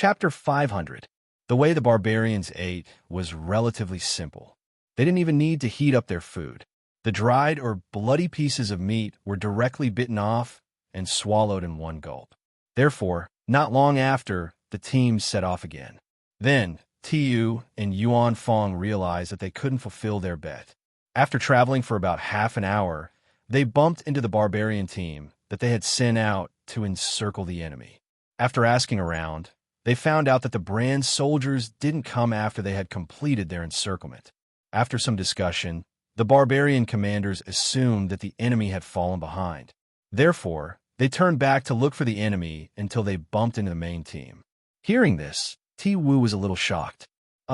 Chapter 500. The way the barbarians ate was relatively simple. They didn't even need to heat up their food. The dried or bloody pieces of meat were directly bitten off and swallowed in one gulp. Therefore, not long after, the teams set off again. Then, Tu and Yuan Fong realized that they couldn't fulfill their bet. After traveling for about half an hour, they bumped into the barbarian team that they had sent out to encircle the enemy. After asking around, they found out that the brand soldiers didn't come after they had completed their encirclement. After some discussion, the barbarian commanders assumed that the enemy had fallen behind. Therefore, they turned back to look for the enemy until they bumped into the main team. Hearing this, Ti Wu was a little shocked.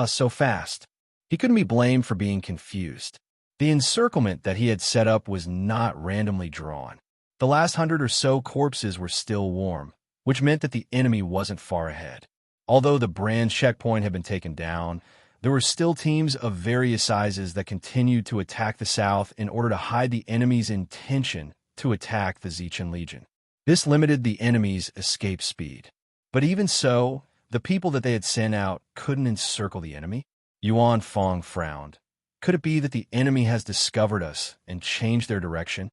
So fast. He couldn't be blamed for being confused. The encirclement that he had set up was not randomly drawn. The last 100 or so corpses were still warm, which meant that the enemy wasn't far ahead. Although the brand checkpoint had been taken down, there were still teams of various sizes that continued to attack the south in order to hide the enemy's intention to attack the Zichen Legion. This limited the enemy's escape speed. But even so, the people that they had sent out couldn't encircle the enemy. Yuan Fong frowned. Could it be that the enemy has discovered us and changed their direction?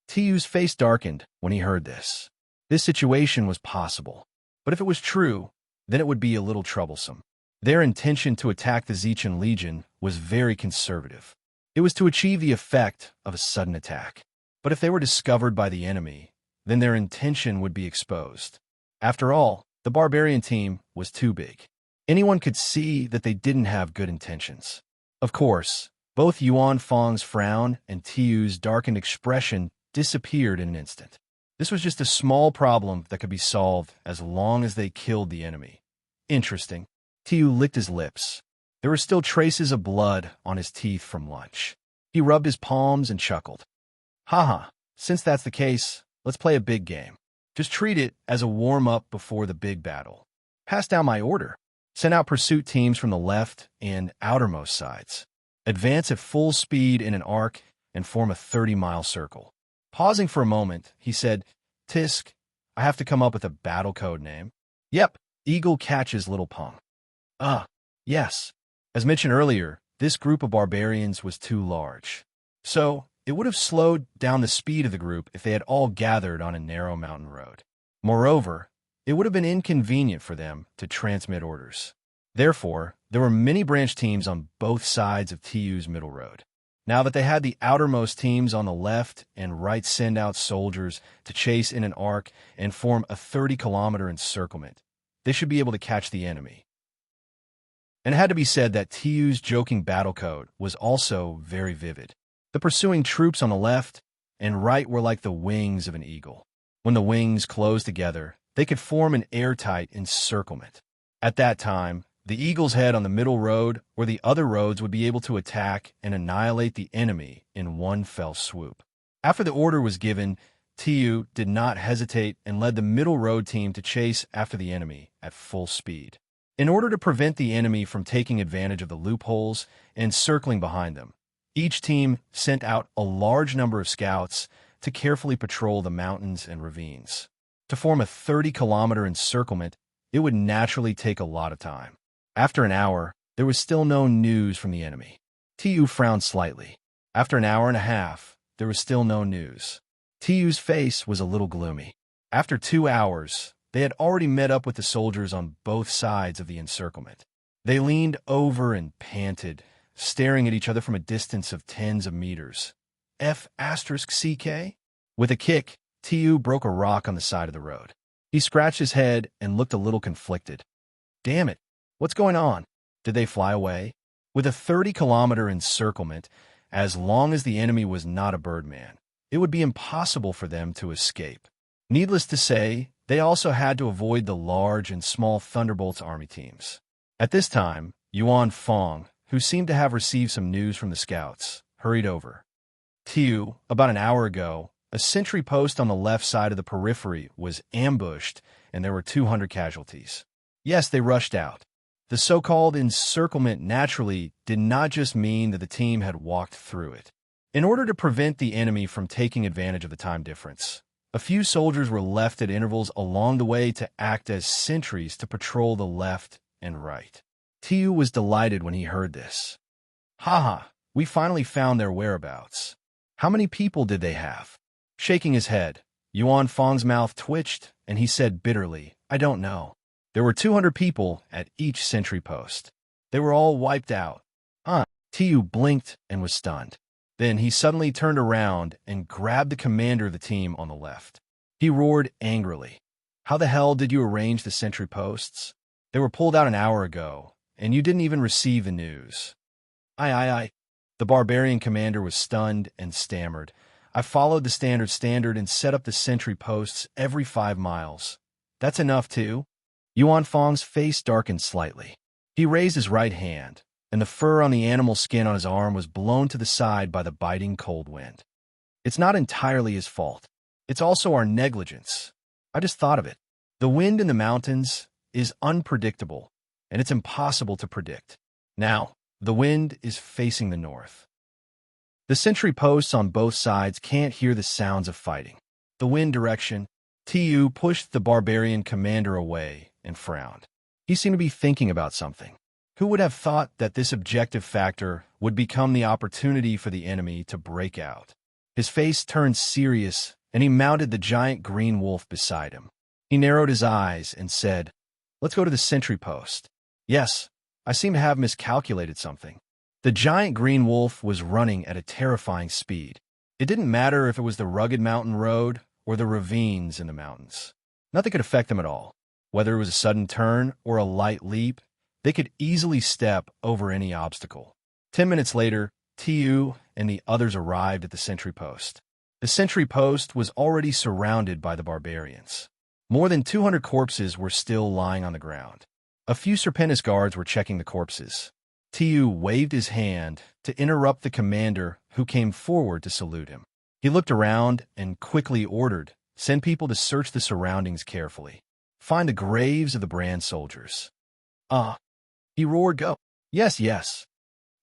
Tiu's face darkened when he heard this. This situation was possible. But if it was true, then it would be a little troublesome. Their intention to attack the Zichen Legion was very conservative. It was to achieve the effect of a sudden attack. But if they were discovered by the enemy, then their intention would be exposed. After all, the barbarian team was too big. Anyone could see that they didn't have good intentions. Of course, both Yuan Fong's frown and Tiu's darkened expression disappeared in an instant. This was just a small problem that could be solved as long as they killed the enemy. Interesting. Tiu licked his lips. There were still traces of blood on his teeth from lunch. He rubbed his palms and chuckled. Haha, since that's the case, let's play a big game. Just treat it as a warm-up before the big battle. Pass down my order. Send out pursuit teams from the left and outermost sides. Advance at full speed in an arc and form a 30-mile circle. Pausing for a moment, he said, Tisk, I have to come up with a battle code name. Yep, Eagle catches Little Pung. Yes. As mentioned earlier, this group of barbarians was too large. So, it would have slowed down the speed of the group if they had all gathered on a narrow mountain road. Moreover, it would have been inconvenient for them to transmit orders. Therefore, there were many branch teams on both sides of Tiu's middle road. Now that they had the outermost teams on the left and right send out soldiers to chase in an arc and form a 30-kilometer encirclement, they should be able to catch the enemy. And it had to be said that Tiu's joking battle code was also very vivid. The pursuing troops on the left and right were like the wings of an eagle. When the wings closed together, they could form an airtight encirclement. At that time, the eagle's head on the middle road or the other roads would be able to attack and annihilate the enemy in one fell swoop. After the order was given, Tiu did not hesitate and led the middle road team to chase after the enemy at full speed. In order to prevent the enemy from taking advantage of the loopholes and circling behind them, each team sent out a large number of scouts to carefully patrol the mountains and ravines. To form a 30-kilometer encirclement, it would naturally take a lot of time. After an hour, there was still no news from the enemy. Tiu frowned slightly. After an hour and a half, there was still no news. Tiu's face was a little gloomy. After 2 hours, they had already met up with the soldiers on both sides of the encirclement. They leaned over and panted, staring at each other from a distance of tens of meters. F***CK? With a kick, Tiu broke a rock on the side of the road. He scratched his head and looked a little conflicted. Damn it, what's going on? Did they fly away? With a 30-kilometer encirclement, as long as the enemy was not a birdman, it would be impossible for them to escape. Needless to say, they also had to avoid the large and small Thunderbolts army teams. At this time, Yuan Fong, who seemed to have received some news from the scouts, hurried over. Tiu, about an hour ago, a sentry post on the left side of the periphery was ambushed and there were 200 casualties. Yes, they rushed out. The so-called encirclement naturally did not just mean that the team had walked through it. In order to prevent the enemy from taking advantage of the time difference, A few soldiers were left at intervals along the way to act as sentries to patrol the left and right. Tiu was delighted when he heard this. Haha, we finally found their whereabouts. How many people did they have? Shaking his head, Yuan Fang's mouth twitched, and he said bitterly, I don't know. There were 200 people at each sentry post. They were all wiped out. Tiu blinked and was stunned. Then he suddenly turned around and grabbed the commander of the team on the left. He roared angrily. How the hell did you arrange the sentry posts? They were pulled out an hour ago, and you didn't even receive the news. I. The barbarian commander was stunned and stammered. I followed the standard and set up the sentry posts every 5 miles. That's enough, too? Yuan Fang's face darkened slightly. He raised his right hand, and the fur on the animal skin on his arm was blown to the side by the biting cold wind. It's not entirely his fault. It's also our negligence. I just thought of it. The wind in the mountains is unpredictable, and it's impossible to predict. Now, the wind is facing the north. The sentry posts on both sides can't hear the sounds of fighting. The wind direction. Tiu pushed the barbarian commander away and frowned. He seemed to be thinking about something. Who would have thought that this objective factor would become the opportunity for the enemy to break out? His face turned serious, and he mounted the giant green wolf beside him. He narrowed his eyes and said, Let's go to the sentry post. Yes, I seem to have miscalculated something. The giant green wolf was running at a terrifying speed. It didn't matter if it was the rugged mountain road or the ravines in the mountains. Nothing could affect them at all. Whether it was a sudden turn or a light leap, they could easily step over any obstacle. 10 minutes later, Tiu and the others arrived at the sentry post. The sentry post was already surrounded by the barbarians. More than 200 corpses were still lying on the ground. A few Serpentis guards were checking the corpses. Tiu waved his hand to interrupt the commander who came forward to salute him. He looked around and quickly ordered, Send people to search the surroundings carefully. Find the graves of the brand soldiers. He roared, Go. Yes.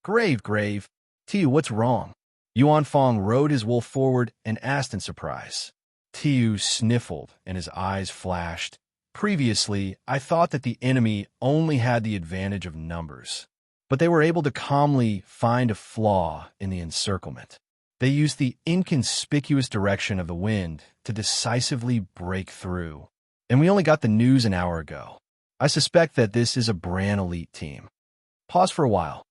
Grave. Tiu, what's wrong? Yuan Fang rode his wolf forward and asked in surprise. Tiu sniffled and his eyes flashed. Previously, I thought that the enemy only had the advantage of numbers, but they were able to calmly find a flaw in the encirclement. They used the inconspicuous direction of the wind to decisively break through, and we only got the news an hour ago. I suspect that this is a Bran elite team. Pause for a while.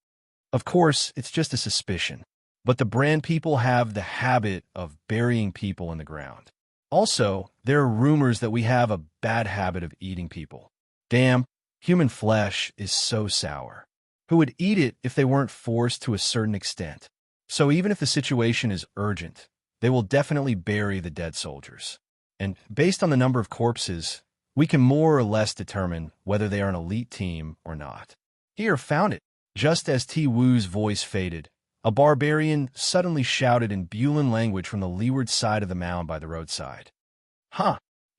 Of course, it's just a suspicion, but the Bran people have the habit of burying people in the ground. Also, there are rumors that we have a bad habit of eating people. Damn, human flesh is so sour. Who would eat it if they weren't forced to a certain extent? So even if the situation is urgent, they will definitely bury the dead soldiers. And based on the number of corpses, we can more or less determine whether they are an elite team or not. Here, found it. Just as Ti Wu's voice faded, a barbarian suddenly shouted in Bulan language from the leeward side of the mound by the roadside.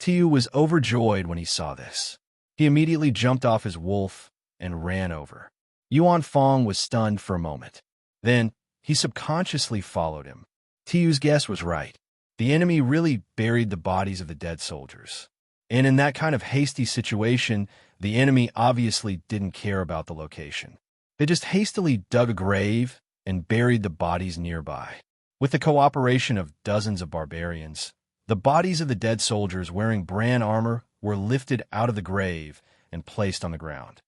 Tiu was overjoyed when he saw this. He immediately jumped off his wolf and ran over. Yuan Fang was stunned for a moment. Then, he subconsciously followed him. Tiu's guess was right. The enemy really buried the bodies of the dead soldiers. And in that kind of hasty situation, the enemy obviously didn't care about the location. They just hastily dug a grave and buried the bodies nearby. With the cooperation of dozens of barbarians, the bodies of the dead soldiers wearing Bran armor were lifted out of the grave and placed on the ground.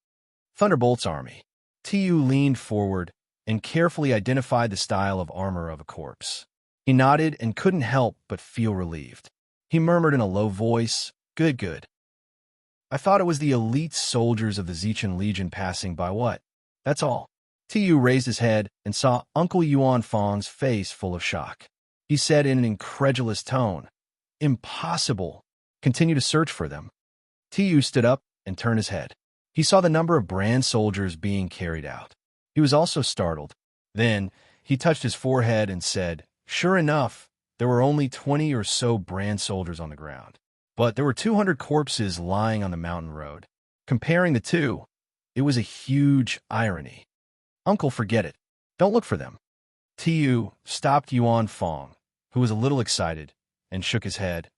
Thunderbolt's army. Tiu leaned forward and carefully identified the style of armor of a corpse. He nodded and couldn't help but feel relieved. He murmured in a low voice, Good. I thought it was the elite soldiers of the Zichan Legion passing by what? That's all. Tiu raised his head and saw Uncle Yuan Fang's face full of shock. He said in an incredulous tone, Impossible. Continue to search for them. Tiu stood up and turned his head. He saw the number of Bran soldiers being carried out. He was also startled. Then, he touched his forehead and said, Sure enough, there were only 20 or so Bran soldiers on the ground. But there were 200 corpses lying on the mountain road. Comparing the two, it was a huge irony. Uncle, forget it. Don't look for them. Tiu stopped Yuan Fang, who was a little excited, and shook his head.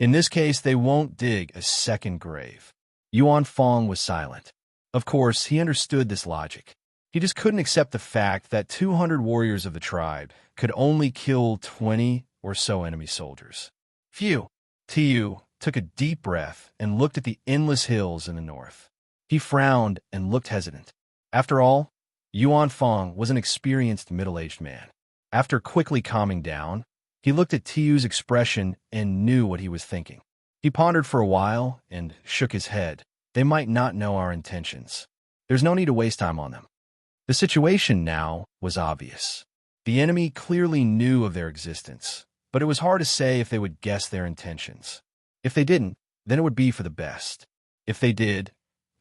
In this case, they won't dig a second grave. Yuan Fong was silent. Of course, he understood this logic. He just couldn't accept the fact that 200 warriors of the tribe could only kill 20 or so enemy soldiers. Phew! Tiu took a deep breath and looked at the endless hills in the north. He frowned and looked hesitant. After all, Yuan Fong was an experienced middle-aged man. After quickly calming down, he looked at Tiu's expression and knew what he was thinking. He pondered for a while and shook his head. They might not know our intentions. There's no need to waste time on them. The situation now was obvious. The enemy clearly knew of their existence, but it was hard to say if they would guess their intentions. If they didn't, then it would be for the best. If they did,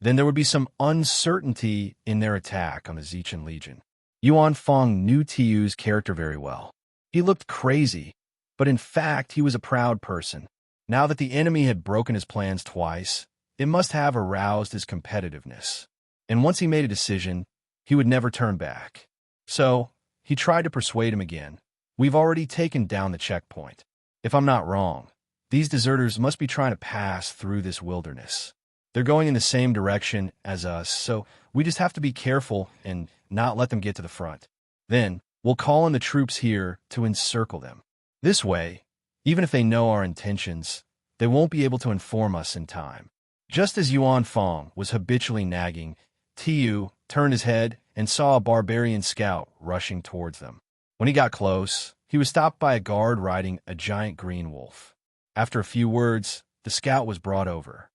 then there would be some uncertainty in their attack on the Zichan Legion. Yuan Fong knew Tiu's character very well. He looked crazy, but in fact he was a proud person. Now that the enemy had broken his plans twice, it must have aroused his competitiveness. And once he made a decision, he would never turn back. So, he tried to persuade him again. We've already taken down the checkpoint. If I'm not wrong, these deserters must be trying to pass through this wilderness. They're going in the same direction as us, so we just have to be careful and not let them get to the front. Then, we'll call in the troops here to encircle them. This way, even if they know our intentions, they won't be able to inform us in time. Just as Yuan Fong was habitually nagging, Tiu turned his head and saw a barbarian scout rushing towards them. When he got close, he was stopped by a guard riding a giant green wolf. After a few words, the scout was brought over.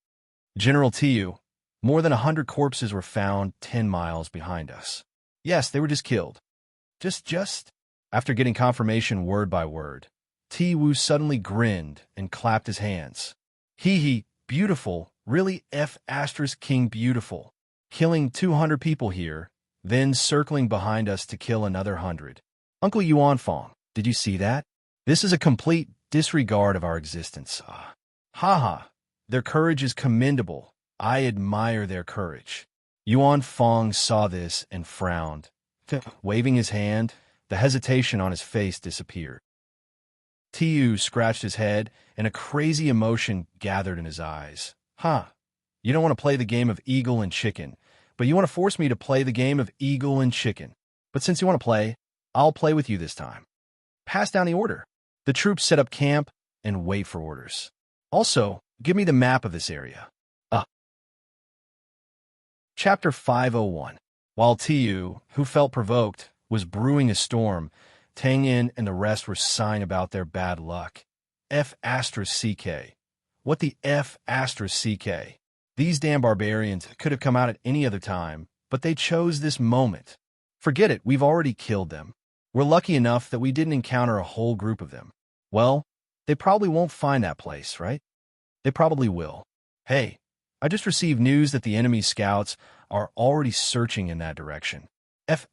General Tiu, more than 100 corpses were found 10 miles behind us. Yes, they were just killed. Just. After getting confirmation word by word, Tiu suddenly grinned and clapped his hands. He, beautiful, really King beautiful. Killing 200 people here, then circling behind us to kill another 100. Uncle Yuan Fong, did you see that? This is a complete disregard of our existence. Haha, their courage is commendable. I admire their courage. Yuan Fong saw this and frowned. Waving his hand, the hesitation on his face disappeared. Tiu scratched his head, and a crazy emotion gathered in his eyes. You don't want to play the game of eagle and chicken, but you want to force me to play the game of eagle and chicken. But since you want to play, I'll play with you this time. Pass down the order. The troops set up camp and wait for orders. Also, give me the map of this area. Chapter 501. While Tiu, who felt provoked, was brewing a storm, Tang Yin and the rest were sighing about their bad luck. F***. What the F***? These damn barbarians could have come out at any other time, but they chose this moment. Forget it, we've already killed them. We're lucky enough that we didn't encounter a whole group of them. Well, they probably won't find that place, right? They probably will. Hey, I just received news that the enemy scouts are already searching in that direction. F***.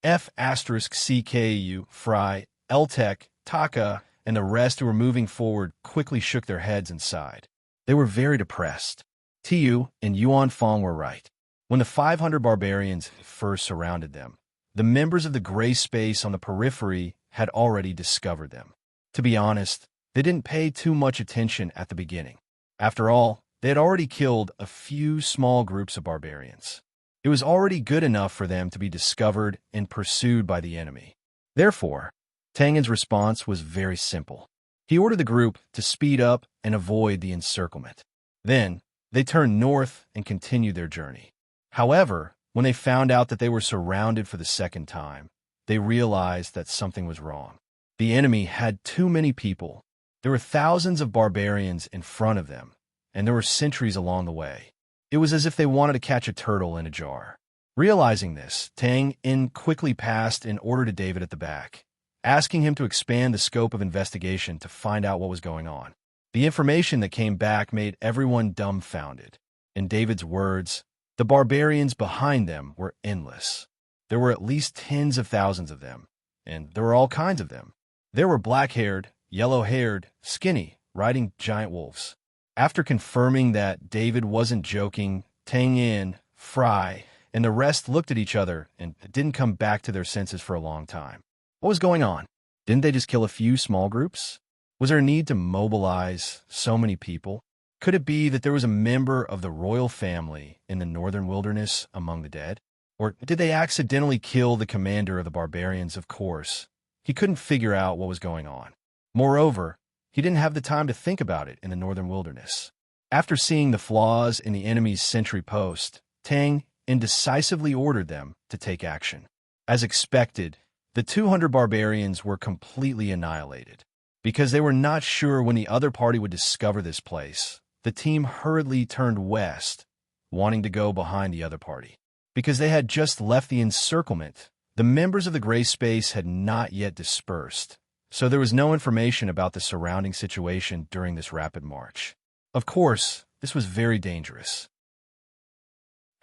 F***CKU, Fry, Eltek, Taka, and the rest who were moving forward quickly shook their heads and sighed. They were very depressed. Tiu and Yuan Fong were right. When the 500 barbarians first surrounded them, the members of the gray space on the periphery had already discovered them. To be honest, they didn't pay too much attention at the beginning. After all, they had already killed a few small groups of barbarians. It was already good enough for them to be discovered and pursued by the enemy. Therefore, Tangen's response was very simple. He ordered the group to speed up and avoid the encirclement. Then, they turned north and continued their journey. However, when they found out that they were surrounded for the second time, they realized that something was wrong. The enemy had too many people. There were thousands of barbarians in front of them, and there were sentries along the way. It was as if they wanted to catch a turtle in a jar. Realizing this, Tang Yin quickly passed an order to David at the back, asking him to expand the scope of investigation to find out what was going on. The information that came back made everyone dumbfounded. In David's words, the barbarians behind them were endless. There were at least tens of thousands of them, and there were all kinds of them. There were black-haired, yellow-haired, skinny, riding giant wolves. After confirming that David wasn't joking, Tang Yin, Fry, and the rest looked at each other and didn't come back to their senses for a long time. What was going on? Didn't they just kill a few small groups? Was there a need to mobilize so many people? Could it be that there was a member of the royal family in the northern wilderness among the dead? Or did they accidentally kill the commander of the barbarians? Of course. He couldn't figure out what was going on. Moreover, he didn't have the time to think about it in the northern wilderness. After seeing the flaws in the enemy's sentry post, Tang indecisively ordered them to take action. As expected, the 200 barbarians were completely annihilated. Because they were not sure when the other party would discover this place, the team hurriedly turned west, wanting to go behind the other party. Because they had just left the encirclement, the members of the gray space had not yet dispersed, so there was no information about the surrounding situation during this rapid march. Of course, this was very dangerous.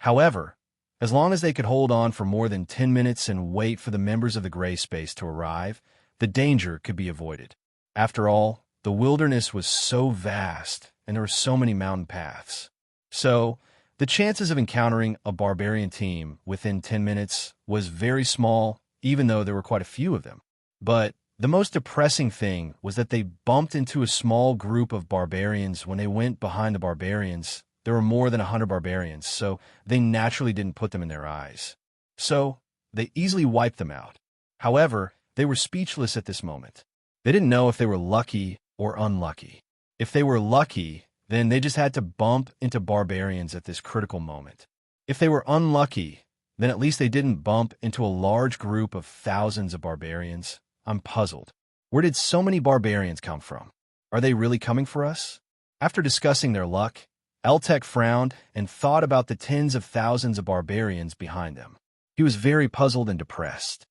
However, as long as they could hold on for more than 10 minutes and wait for the members of the gray space to arrive, the danger could be avoided. After all, the wilderness was so vast, and there were so many mountain paths. So, the chances of encountering a barbarian team within 10 minutes was very small, even though there were quite a few of them. But the most depressing thing was that they bumped into a small group of barbarians when they went behind the barbarians. There were more than 100 barbarians, so they naturally didn't put them in their eyes. So, they easily wiped them out. However, they were speechless at this moment. They didn't know if they were lucky or unlucky. If they were lucky, then they just had to bump into barbarians at this critical moment. If they were unlucky, then at least they didn't bump into a large group of thousands of barbarians. I'm puzzled. Where did so many barbarians come from? Are they really coming for us? After discussing their luck, Eltec frowned and thought about the tens of thousands of barbarians behind them. He was very puzzled and depressed.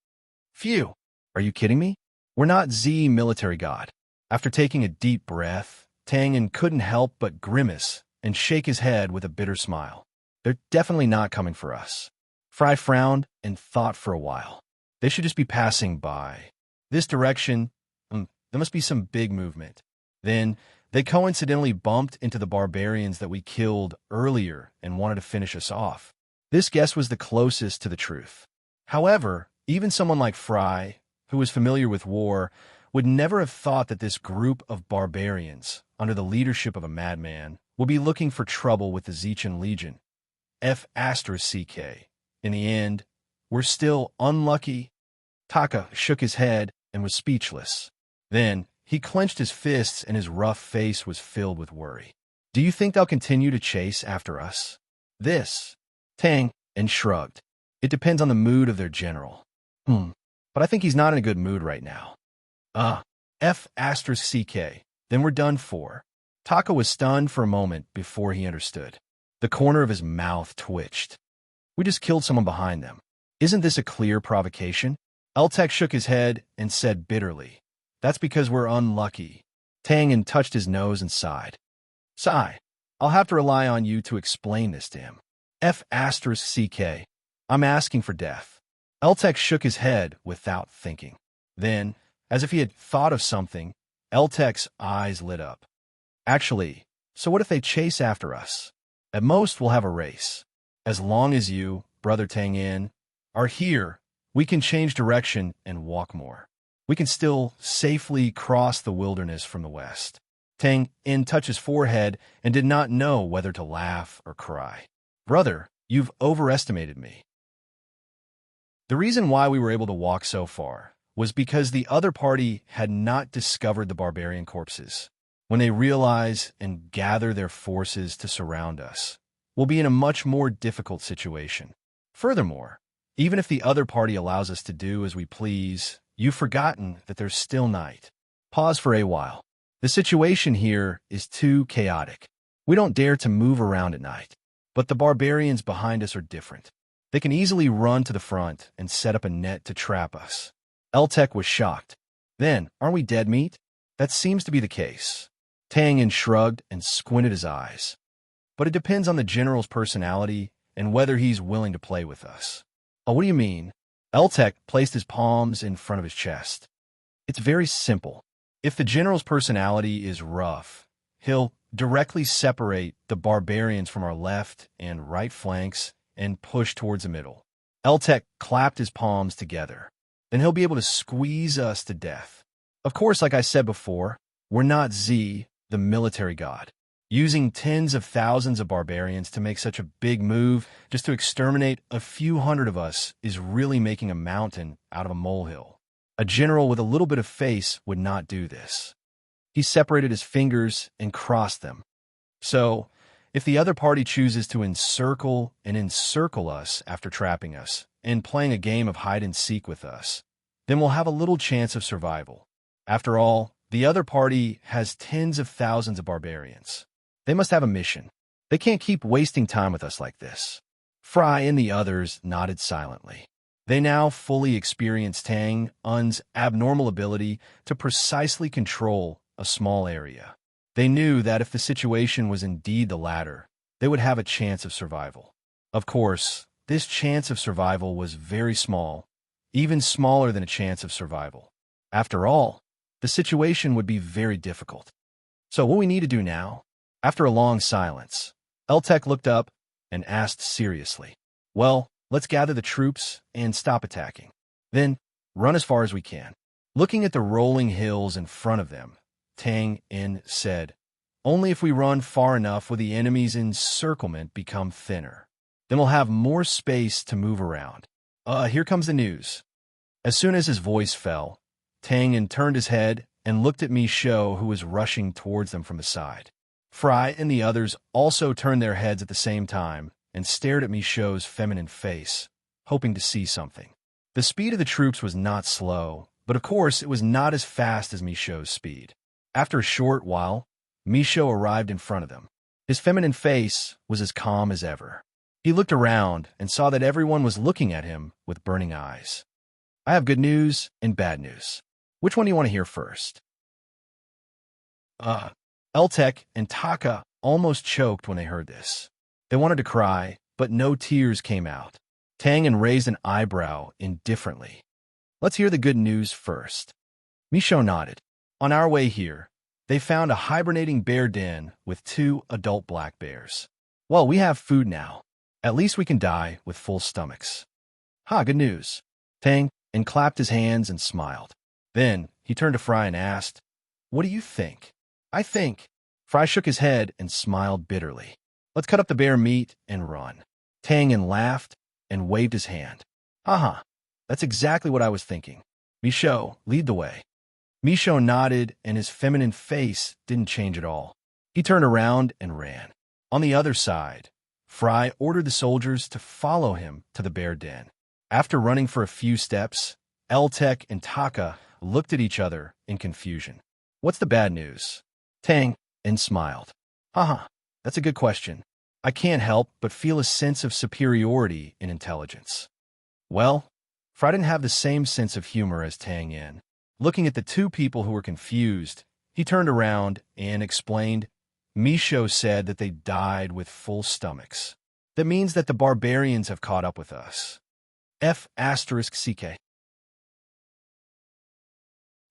Phew! Are you kidding me? We're not Z military god. After taking a deep breath, Tangan couldn't help but grimace and shake his head with a bitter smile. They're definitely not coming for us. Fry frowned and thought for a while. They should just be passing by. This direction, there must be some big movement. Then, they coincidentally bumped into the barbarians that we killed earlier and wanted to finish us off. This guess was the closest to the truth. However, even someone like Fry, who was familiar with war, would never have thought that this group of barbarians, under the leadership of a madman, would be looking for trouble with the Zechen Legion. F***CK. In the end, we're still unlucky. Taka shook his head and was speechless. Then, he clenched his fists and his rough face was filled with worry. Do you think they'll continue to chase after us? Tang and shrugged. It depends on the mood of their general. But I think he's not in a good mood right now. F***CK. Then we're done for. Taka was stunned for a moment before he understood. The corner of his mouth twitched. We just killed someone behind them. Isn't this a clear provocation? Eltec shook his head and said bitterly, That's because we're unlucky. Tangan touched his nose and sighed. Sigh. I'll have to rely on you to explain this to him. F***CK. I'm asking for death. Eltec shook his head without thinking. Then, as if he had thought of something, Eltec's eyes lit up. Actually, so what if they chase after us? At most, we'll have a race. As long as you, Brother Tang-In, are here, we can change direction and walk more. We can still safely cross the wilderness from the west. Tang-In touched his forehead and did not know whether to laugh or cry. Brother, you've overestimated me. The reason why we were able to walk so far was because the other party had not discovered the barbarian corpses. When they realize and gather their forces to surround us, we'll be in a much more difficult situation. Furthermore, even if the other party allows us to do as we please, you've forgotten that there's still night. Pause for a while. The situation here is too chaotic. We don't dare to move around at night. But the barbarians behind us are different. They can easily run to the front and set up a net to trap us. Eltec was shocked. Then, aren't we dead meat? That seems to be the case. Tang-In shrugged and squinted his eyes. But it depends on the general's personality and whether he's willing to play with us. Oh, what do you mean? Eltec placed his palms in front of his chest. It's very simple. If the general's personality is rough, he'll directly separate the barbarians from our left and right flanks and push towards the middle. Eltec clapped his palms together. Then he'll be able to squeeze us to death. Of course, like I said before, We're not Z, the military god. Using tens of thousands of barbarians to make such a big move just to exterminate a few hundred of us is really making a mountain out of a molehill. A general with a little bit of face would not do this. He separated his fingers and crossed them. So, if the other party chooses to encircle and encircle us after trapping us and playing a game of hide-and-seek with us, then we'll have a little chance of survival. After all, the other party has tens of thousands of barbarians. They must have a mission. They can't keep wasting time with us like this. Fry and the others nodded silently. They now fully experienced Tang Un's abnormal ability to precisely control a small area. They knew that if the situation was indeed the latter, they would have a chance of survival. Of course, this chance of survival was very small, even smaller than a chance of survival. After all, the situation would be very difficult. So what we need to do now? After a long silence, Eltek looked up and asked seriously, "Well, let's gather the troops and stop attacking. Then, run as far as we can." Looking at the rolling hills in front of them, Tang In said, "Only if we run far enough will the enemy's encirclement become thinner. Then we'll have more space to move around. Here comes the news." As soon as his voice fell, Tang In turned his head and looked at Michaud, who was rushing towards them from the side. Fry and the others also turned their heads at the same time and stared at Michaud's feminine face, hoping to see something. The speed of the troops was not slow, but of course it was not as fast as Michaud's speed. After a short while, Michaud arrived in front of them. His feminine face was as calm as ever. He looked around and saw that everyone was looking at him with burning eyes. "I have good news and bad news. Which one do you want to hear first?" Eltek and Taka almost choked when they heard this. They wanted to cry, but no tears came out. Tang raised an eyebrow indifferently. "Let's hear the good news first." Michaud nodded. "On our way here, they found a hibernating bear den with 2 adult black bears. Well, we have food now. At least we can die with full stomachs." Good news." Tang and clapped his hands and smiled. Then he turned to Fry and asked, "What do you think?" "I think." Fry shook his head and smiled bitterly. "Let's cut up the bear meat and run." Tang laughed and waved his hand. That's exactly what I was thinking. Michaud, lead the way." Michaud nodded, and his feminine face didn't change at all. He turned around and ran. On the other side, Fry ordered the soldiers to follow him to the bear den. After running for a few steps, Eltek and Taka looked at each other in confusion. "What's the bad news?" Tang smiled. That's a good question. I can't help but feel a sense of superiority in intelligence." Well, Fry didn't have the same sense of humor as Tang In. Looking at the two people who were confused, he turned around and explained, "Michaud said that they died with full stomachs. That means that the barbarians have caught up with us." F***CK.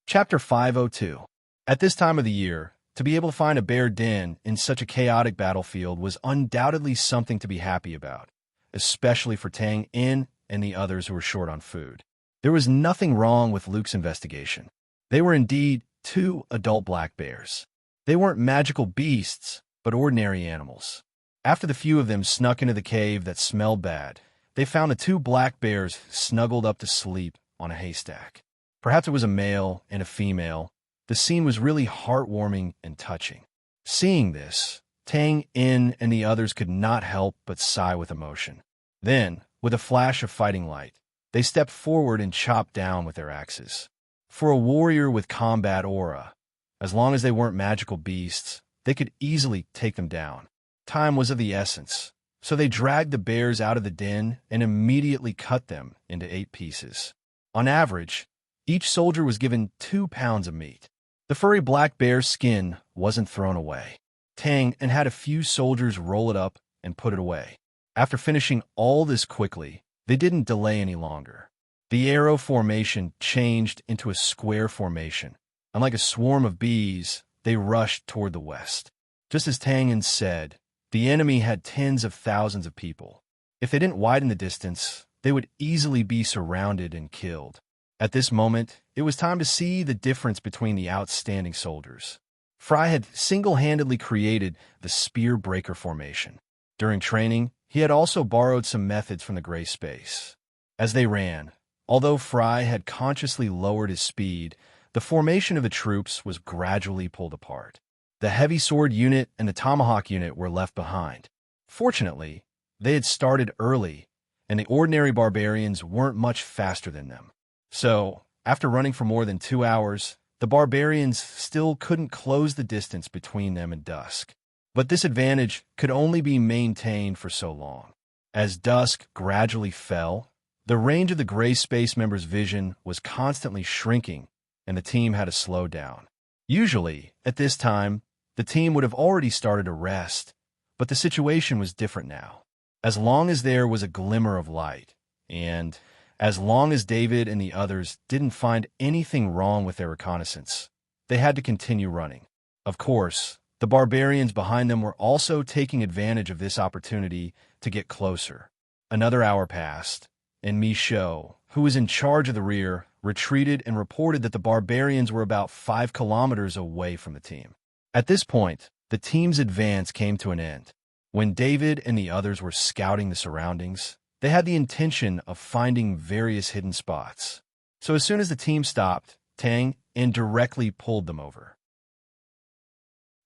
Chapter 502. At this time of the year, to be able to find a bear den in such a chaotic battlefield was undoubtedly something to be happy about, especially for Tang In and the others who were short on food. There was nothing wrong with Luke's investigation. They were indeed 2 adult black bears. They weren't magical beasts, but ordinary animals. After the few of them snuck into the cave that smelled bad, they found the 2 black bears snuggled up to sleep on a haystack. Perhaps it was a male and a female. The scene was really heartwarming and touching. Seeing this, Tang In and the others could not help but sigh with emotion. Then, with a flash of fighting light, they stepped forward and chopped down with their axes. For a warrior with combat aura, as long as they weren't magical beasts, they could easily take them down. Time was of the essence, so they dragged the bears out of the den and immediately cut them into 8 pieces. On average, each soldier was given 2 pounds of meat. The furry black bear's skin wasn't thrown away. Tang had a few soldiers roll it up and put it away. After finishing all this quickly, they didn't delay any longer. The arrow formation changed into a square formation, and like a swarm of bees, they rushed toward the west. Just as Tang said, the enemy had tens of thousands of people. If they didn't widen the distance, they would easily be surrounded and killed. At this moment, it was time to see the difference between the outstanding soldiers. Fry had single-handedly created the spear breaker formation. During training, he had also borrowed some methods from the gray space. As they ran, although Fry had consciously lowered his speed, the formation of the troops was gradually pulled apart. The heavy sword unit and the tomahawk unit were left behind. Fortunately, they had started early, and the ordinary barbarians weren't much faster than them. So, after running for more than 2 hours, the barbarians still couldn't close the distance between them and dusk. But this advantage could only be maintained for so long. As dusk gradually fell, the range of the gray space members' vision was constantly shrinking, and the team had to slow down. Usually, at this time, the team would have already started to rest, but the situation was different now. As long as there was a glimmer of light, and as long as David and the others didn't find anything wrong with their reconnaissance, they had to continue running. Of course, the barbarians behind them were also taking advantage of this opportunity to get closer. Another hour passed, and Michaud, who was in charge of the rear, retreated and reported that the barbarians were about 5 kilometers away from the team. At this point, the team's advance came to an end. When David and the others were scouting the surroundings, they had the intention of finding various hidden spots. So as soon as the team stopped, Tang indirectly pulled them over.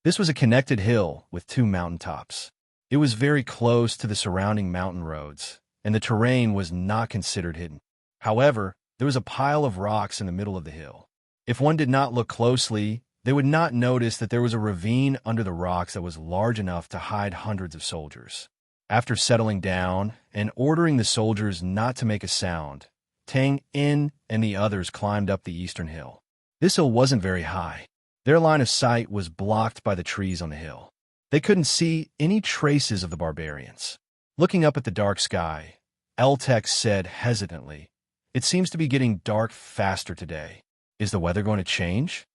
This was a connected hill with 2 mountaintops. It was very close to the surrounding mountain roads, and the terrain was not considered hidden. However, there was a pile of rocks in the middle of the hill. If one did not look closely, they would not notice that there was a ravine under the rocks that was large enough to hide hundreds of soldiers. After settling down and ordering the soldiers not to make a sound, Tang In and the others climbed up the eastern hill. This hill wasn't very high. Their line of sight was blocked by the trees on the hill. They couldn't see any traces of the barbarians. Looking up at the dark sky, Eltek said hesitantly, "It seems to be getting dark faster today. Is the weather going to change?"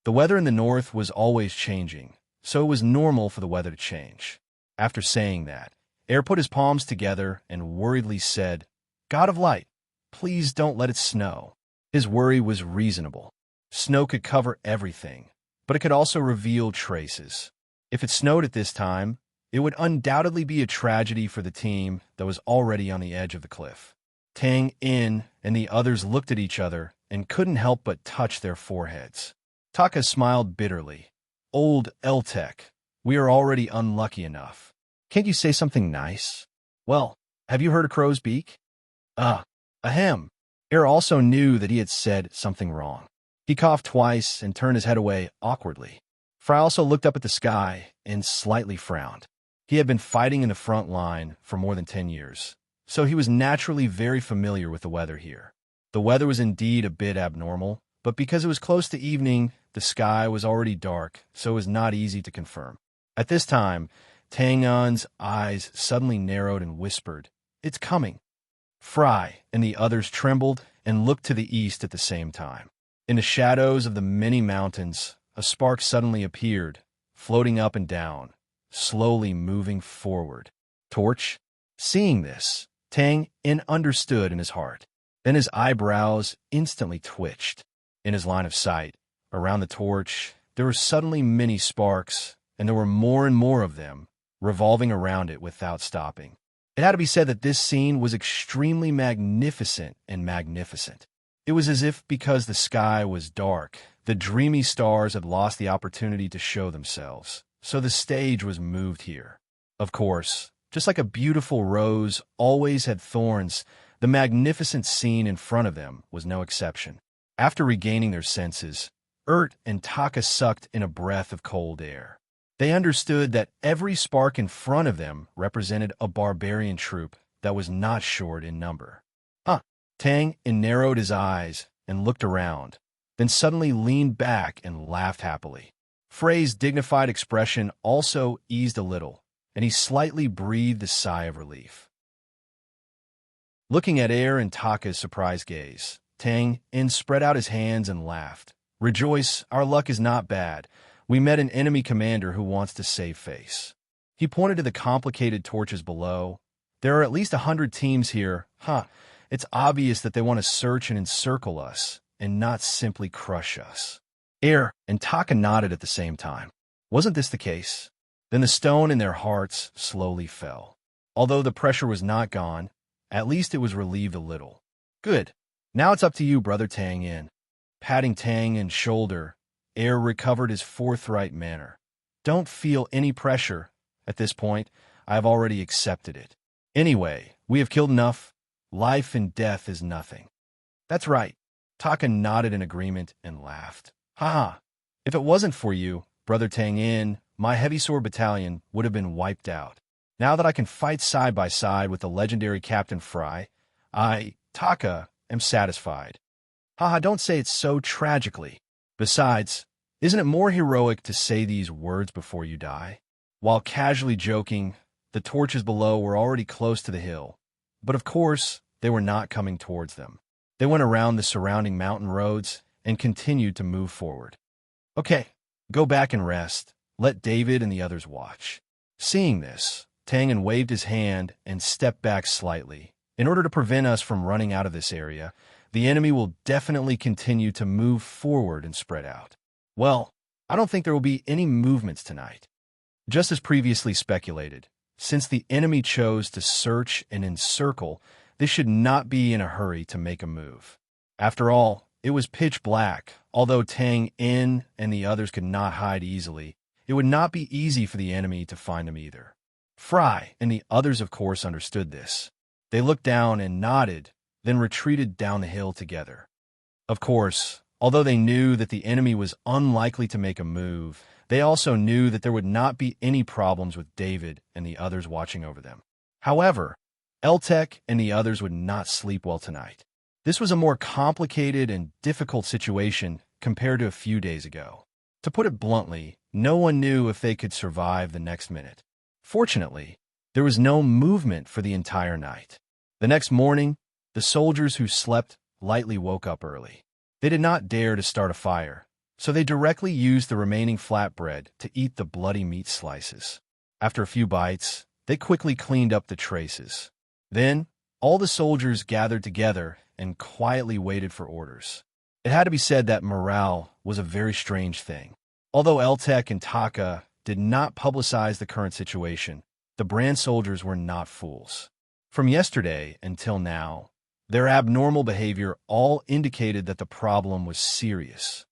The weather in the north was always changing, so it was normal for the weather to change. After saying that, Air put his palms together and worriedly said, "God of light, please don't let it snow." His worry was reasonable. Snow could cover everything, but it could also reveal traces. If it snowed at this time, it would undoubtedly be a tragedy for the team that was already on the edge of the cliff. Tang In and the others looked at each other and couldn't help but touch their foreheads. Taka smiled bitterly. "Old Eltek, we are already unlucky enough. Can't you say something nice? Well, have you heard a crow's beak?" Ahem. Air also knew that he had said something wrong. He coughed twice and turned his head away awkwardly. Fry also looked up at the sky and slightly frowned. He had been fighting in the front line for more than 10 years, so he was naturally very familiar with the weather here. The weather was indeed a bit abnormal, but because it was close to evening, the sky was already dark, so it was not easy to confirm. At this time, Tang An's eyes suddenly narrowed and whispered, "It's coming." Fry and the others trembled and looked to the east at the same time. In the shadows of the many mountains, a spark suddenly appeared, floating up and down, slowly moving forward. Torch? Seeing this, Tang In understood in his heart. Then his eyebrows instantly twitched. In his line of sight, around the torch, there were suddenly many sparks, and there were more and more of them, revolving around it without stopping. It had to be said that this scene was extremely magnificent and magnificent. It was as if because the sky was dark, the dreamy stars had lost the opportunity to show themselves, so the stage was moved here. Of course, just like a beautiful rose always had thorns, the magnificent scene in front of them was no exception. After regaining their senses, and Taka sucked in a breath of cold air. They understood that every spark in front of them represented a barbarian troop that was not short in number. Tang narrowed his eyes and looked around, then suddenly leaned back and laughed happily. Frey's dignified expression also eased a little, and he slightly breathed a sigh of relief. Looking at Air and Taka's surprised gaze, Tang spread out his hands and laughed. "Rejoice, our luck is not bad. We met an enemy commander who wants to save face." He pointed to the complicated torches below. "There are at least 100 teams here. It's obvious that they want to search and encircle us, and not simply crush us." And Taka nodded at the same time. Wasn't this the case? Then the stone in their hearts slowly fell. Although the pressure was not gone, at least it was relieved a little. Good. Now it's up to you, Brother Tang In. Patting Tang In's shoulder, recovered his forthright manner. Don't feel any pressure. At this point, I have already accepted it. Anyway, we have killed enough. Life and death is nothing. That's right. Taka nodded in agreement and laughed. Haha. If it wasn't for you, Brother Tang In, my heavy sword battalion would have been wiped out. Now that I can fight side by side with the legendary Captain Fry, Taka, am satisfied. Haha, don't say it so tragically. Besides, isn't it more heroic to say these words before you die? While casually joking, the torches below were already close to the hill. But of course, they were not coming towards them. They went around the surrounding mountain roads and continued to move forward. Okay, go back and rest. Let David and the others watch. Seeing this, Tangan waved his hand and stepped back slightly. In order to prevent us from running out of this area, the enemy will definitely continue to move forward and spread out. Well, I don't think there will be any movements tonight. Just as previously speculated, since the enemy chose to search and encircle, they should not be in a hurry to make a move. After all, it was pitch black. Although Tang In and the others could not hide easily, it would not be easy for the enemy to find them either. Fry and the others, of course, understood this. They looked down and nodded, then retreated down the hill together. Of course, although they knew that the enemy was unlikely to make a move, they also knew that there would not be any problems with David and the others watching over them. However, Eltek and the others would not sleep well tonight. This was a more complicated and difficult situation compared to a few days ago. To put it bluntly, no one knew if they could survive the next minute. Fortunately, there was no movement for the entire night. The next morning, the soldiers who slept lightly woke up early. They did not dare to start a fire, so they directly used the remaining flatbread to eat the bloody meat slices. After a few bites, they quickly cleaned up the traces. Then, all the soldiers gathered together and quietly waited for orders. It had to be said that morale was a very strange thing. Although Eltek and Taka did not publicize the current situation, the brand soldiers were not fools. From yesterday until now, their abnormal behavior all indicated that the problem was serious.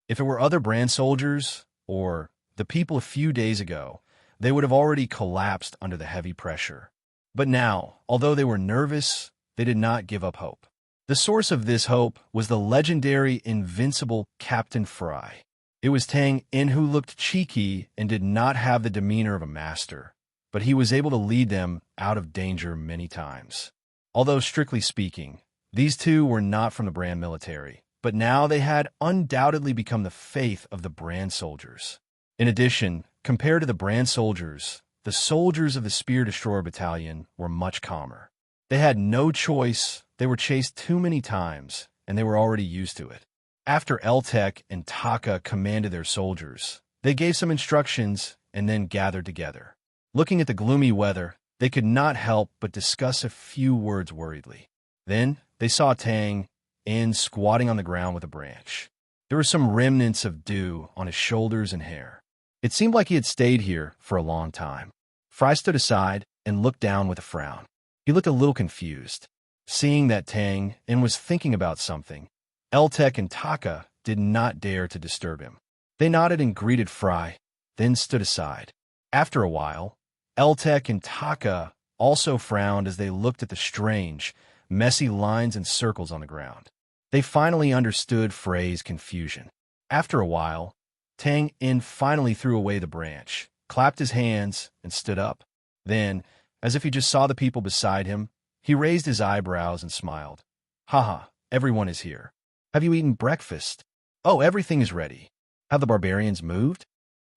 If it were other brand soldiers, or the people a few days ago, they would have already collapsed under the heavy pressure. But now, although they were nervous, they did not give up hope. The source of this hope was the legendary invincible Captain Fry. It was Tang In who looked cheeky and did not have the demeanor of a master, but he was able to lead them out of danger many times. Although strictly speaking, these two were not from the brand military, but now they had undoubtedly become the faith of the brand soldiers. In addition, compared to the brand soldiers, the soldiers of the Spear Destroyer Battalion were much calmer. They had no choice, they were chased too many times, and they were already used to it. After Eltek and Taka commanded their soldiers, they gave some instructions and then gathered together. Looking at the gloomy weather, they could not help but discuss a few words worriedly. Then they saw Tang In squatting on the ground with a branch. There were some remnants of dew on his shoulders and hair. It seemed like he had stayed here for a long time. Fry stood aside and looked down with a frown. He looked a little confused. Seeing that Tang In was thinking about something, Eltek and Taka did not dare to disturb him. They nodded and greeted Fry, then stood aside. After a while, Eltek and Taka also frowned as they looked at the strange, messy lines and circles on the ground. They finally understood Fray's confusion. After a while, Tang In finally threw away the branch, clapped his hands, and stood up. Then, as if he just saw the people beside him, he raised his eyebrows and smiled. Haha, everyone is here. Have you eaten breakfast? Oh, everything is ready. Have the barbarians moved?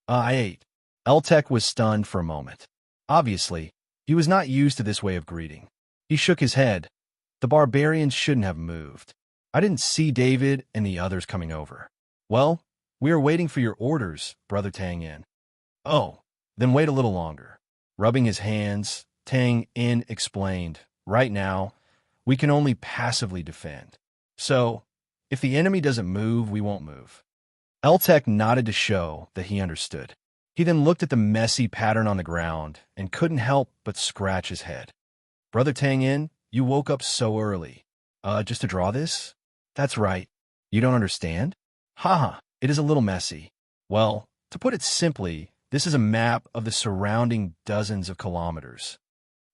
I ate. Eltek was stunned for a moment. Obviously, he was not used to this way of greeting. He shook his head. The barbarians shouldn't have moved. I didn't see David and the others coming over. Well, we are waiting for your orders, Brother Tang In. Oh, then wait a little longer. Rubbing his hands, Tang In explained, right now, we can only passively defend. So, If the enemy doesn't move, we won't move. Eltec nodded to show that he understood. He then looked at the messy pattern on the ground and couldn't help but scratch his head. Brother Tang Yin, you woke up so early. Just to draw this? That's right. You don't understand? Haha, it is a little messy. Well, to put it simply, this is a map of the surrounding dozens of kilometers.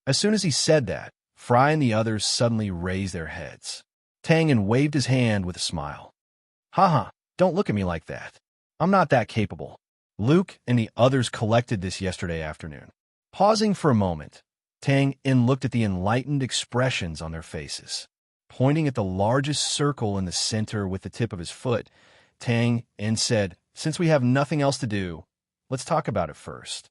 As soon as he said that, Fry and the others suddenly raised their heads. Tang Yin waved his hand with a smile. Haha, don't look at me like that. I'm not that capable. Luke and the others collected this yesterday afternoon. Pausing for a moment, Tang Yin looked at the enlightened expressions on their faces. Pointing at the largest circle in the center with the tip of his foot, Tang Yin said, since we have nothing else to do, let's talk about it first.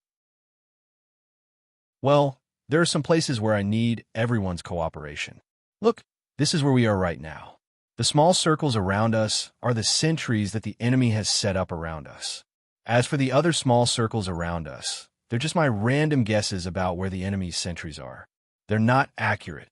Well, there are some places where I need everyone's cooperation. Look, this is where we are right now. The small circles around us are the sentries that the enemy has set up around us. As for the other small circles around us, they're just my random guesses about where the enemy's sentries are. They're not accurate.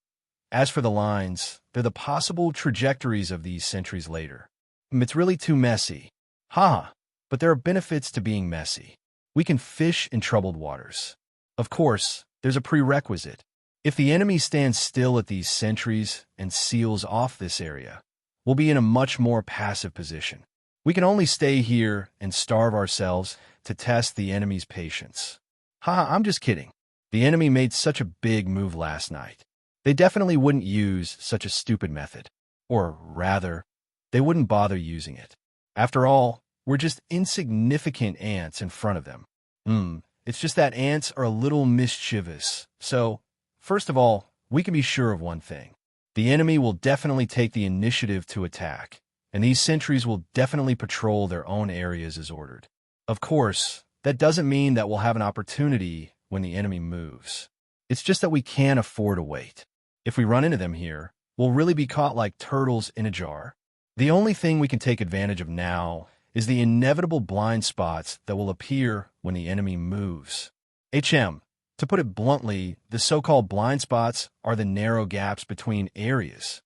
As for the lines, they're the possible trajectories of these sentries later. It's really too messy. Haha, but there are benefits to being messy. We can fish in troubled waters. Of course, there's a prerequisite. If the enemy stands still at these sentries and seals off this area, we'll be in a much more passive position. We can only stay here and starve ourselves to test the enemy's patience. Haha, I'm just kidding. The enemy made such a big move last night. They definitely wouldn't use such a stupid method. Or rather, they wouldn't bother using it. After all, we're just insignificant ants in front of them. It's just that ants are a little mischievous. So, first of all, we can be sure of one thing. The enemy will definitely take the initiative to attack, and these sentries will definitely patrol their own areas as ordered. Of course, that doesn't mean that we'll have an opportunity when the enemy moves. It's just that we can't afford to wait. If we run into them here, we'll really be caught like turtles in a jar. The only thing we can take advantage of now is the inevitable blind spots that will appear when the enemy moves. To put it bluntly, the so-called blind spots are the narrow gaps between areas.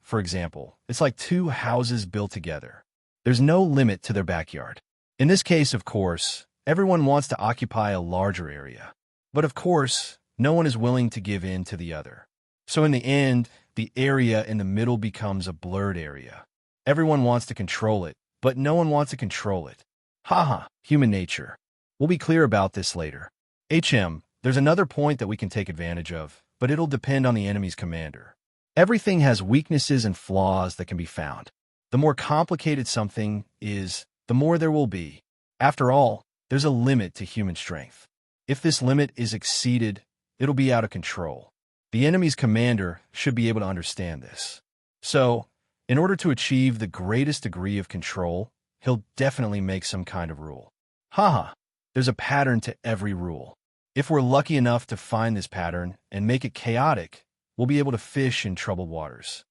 For example, it's like two houses built together. There's no limit to their backyard. In this case, of course, everyone wants to occupy a larger area. But of course, no one is willing to give in to the other. So in the end, the area in the middle becomes a blurred area. Everyone wants to control it, but no one wants to control it. Haha, human nature. We'll be clear about this later. There's another point that we can take advantage of, but it'll depend on the enemy's commander. Everything has weaknesses and flaws that can be found. The more complicated something is, the more there will be. After all, there's a limit to human strength. If this limit is exceeded, it'll be out of control. The enemy's commander should be able to understand this. So, in order to achieve the greatest degree of control, he'll definitely make some kind of rule. Haha, there's a pattern to every rule. If we're lucky enough to find this pattern and make it chaotic, we'll be able to fish in troubled waters.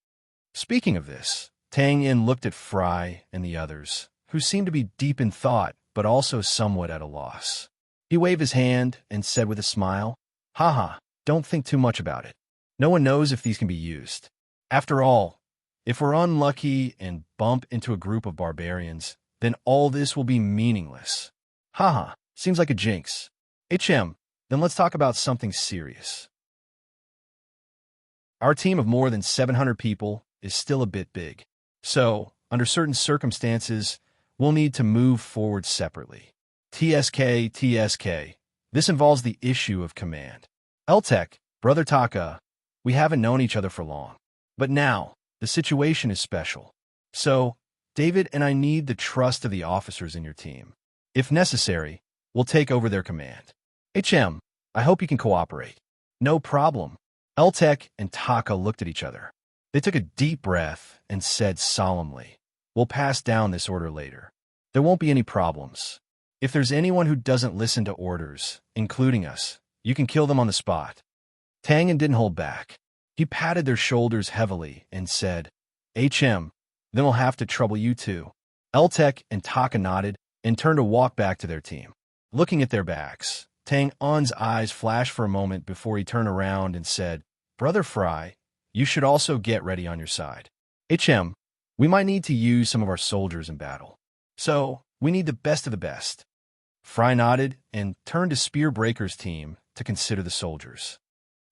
Speaking of this, Tang Yin looked at Fry and the others, who seemed to be deep in thought, but also somewhat at a loss. He waved his hand and said with a smile, Haha, don't think too much about it. No one knows if these can be used. After all, if we're unlucky and bump into a group of barbarians, then all this will be meaningless. Haha, seems like a jinx. Then let's talk about something serious. Our team of more than 700 people is still a bit big. So, under certain circumstances, we'll need to move forward separately. TSK. This involves the issue of command. Eltec, Brother Taka, we haven't known each other for long. But now, the situation is special. So, David and I need the trust of the officers in your team. If necessary, we'll take over their command. I hope you can cooperate. No problem. Eltec and Taka looked at each other. They took a deep breath and said solemnly, We'll pass down this order later. There won't be any problems. If there's anyone who doesn't listen to orders, including us, you can kill them on the spot. Tang Yin didn't hold back. He patted their shoulders heavily and said, then we'll have to trouble you too. Eltec and Taka nodded and turned to walk back to their team. Looking at their backs, Tang Yin's eyes flashed for a moment before he turned around and said, Brother Fry, you should also get ready on your side. We might need to use some of our soldiers in battle. So, we need the best of the best. Fry nodded and turned to Spearbreaker's team to consider the soldiers.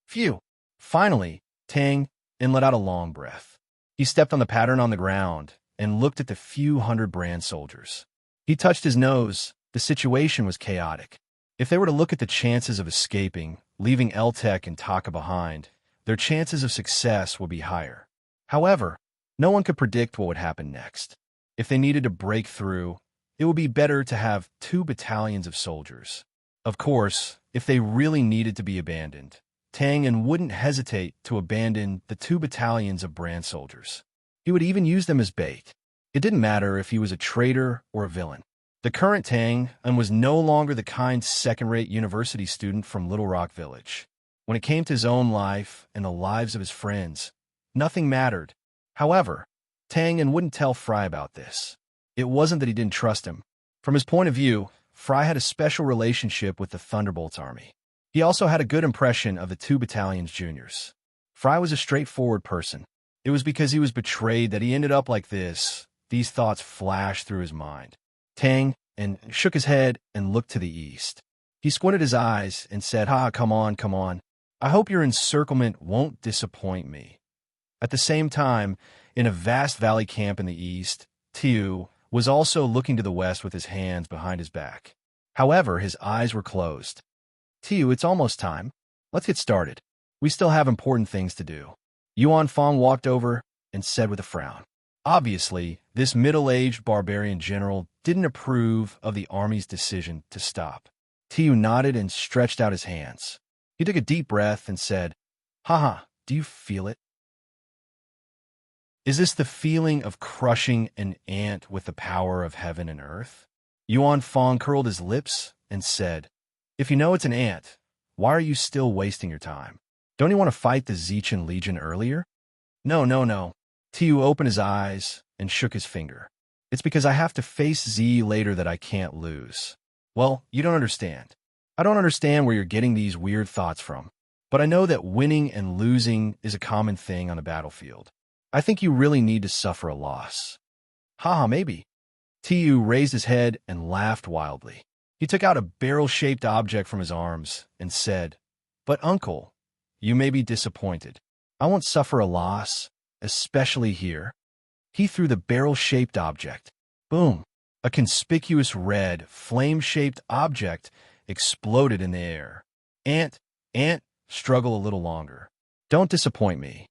Phew! Finally, Tang and let out a long breath. He stepped on the pattern on the ground and looked at the few hundred brand soldiers. He touched his nose. The situation was chaotic. If they were to look at the chances of escaping, leaving Eltec and Taka behind, their chances of success would be higher. However, no one could predict what would happen next. If they needed to break through, it would be better to have 2 battalions of soldiers. Of course, if they really needed to be abandoned, Tang wouldn't hesitate to abandon the 2 battalions of brand soldiers. He would even use them as bait. It didn't matter if he was a traitor or a villain. The current Tang was no longer the kind second-rate university student from Little Rock Village. When it came to his own life and the lives of his friends, nothing mattered. However, Tang wouldn't tell Fry about this. It wasn't that he didn't trust him. From his point of view, Fry had a special relationship with the Thunderbolts army. He also had a good impression of the 2 battalions juniors. Fry was a straightforward person. It was because he was betrayed that he ended up like this. These thoughts flashed through his mind. Tang shook his head and looked to the east. He squinted his eyes and said, come on, come on. I hope your encirclement won't disappoint me. At the same time, in a vast valley camp in the east, Tiu was also looking to the west with his hands behind his back. However, his eyes were closed. Tiu, it's almost time. Let's get started. We still have important things to do. Yuan Fong walked over and said with a frown. Obviously, this middle-aged barbarian general didn't approve of the army's decision to stop. Tiu nodded and stretched out his hands. He took a deep breath and said, do you feel it? Is this the feeling of crushing an ant with the power of heaven and earth? Yuan Fong curled his lips and said, if you know it's an ant, why are you still wasting your time? Don't you want to fight the Zichan Legion earlier? No. Tiu opened his eyes and shook his finger. It's because I have to face Z later that I can't lose. Well, you don't understand. I don't understand where you're getting these weird thoughts from. But I know that winning and losing is a common thing on the battlefield. I think you really need to suffer a loss. Maybe. Tiu raised his head and laughed wildly. He took out a barrel-shaped object from his arms and said, but uncle, you may be disappointed. I won't suffer a loss, especially here. He threw the barrel-shaped object. Boom! A conspicuous red, flame-shaped object exploded in the air. Ant, struggle a little longer. Don't disappoint me.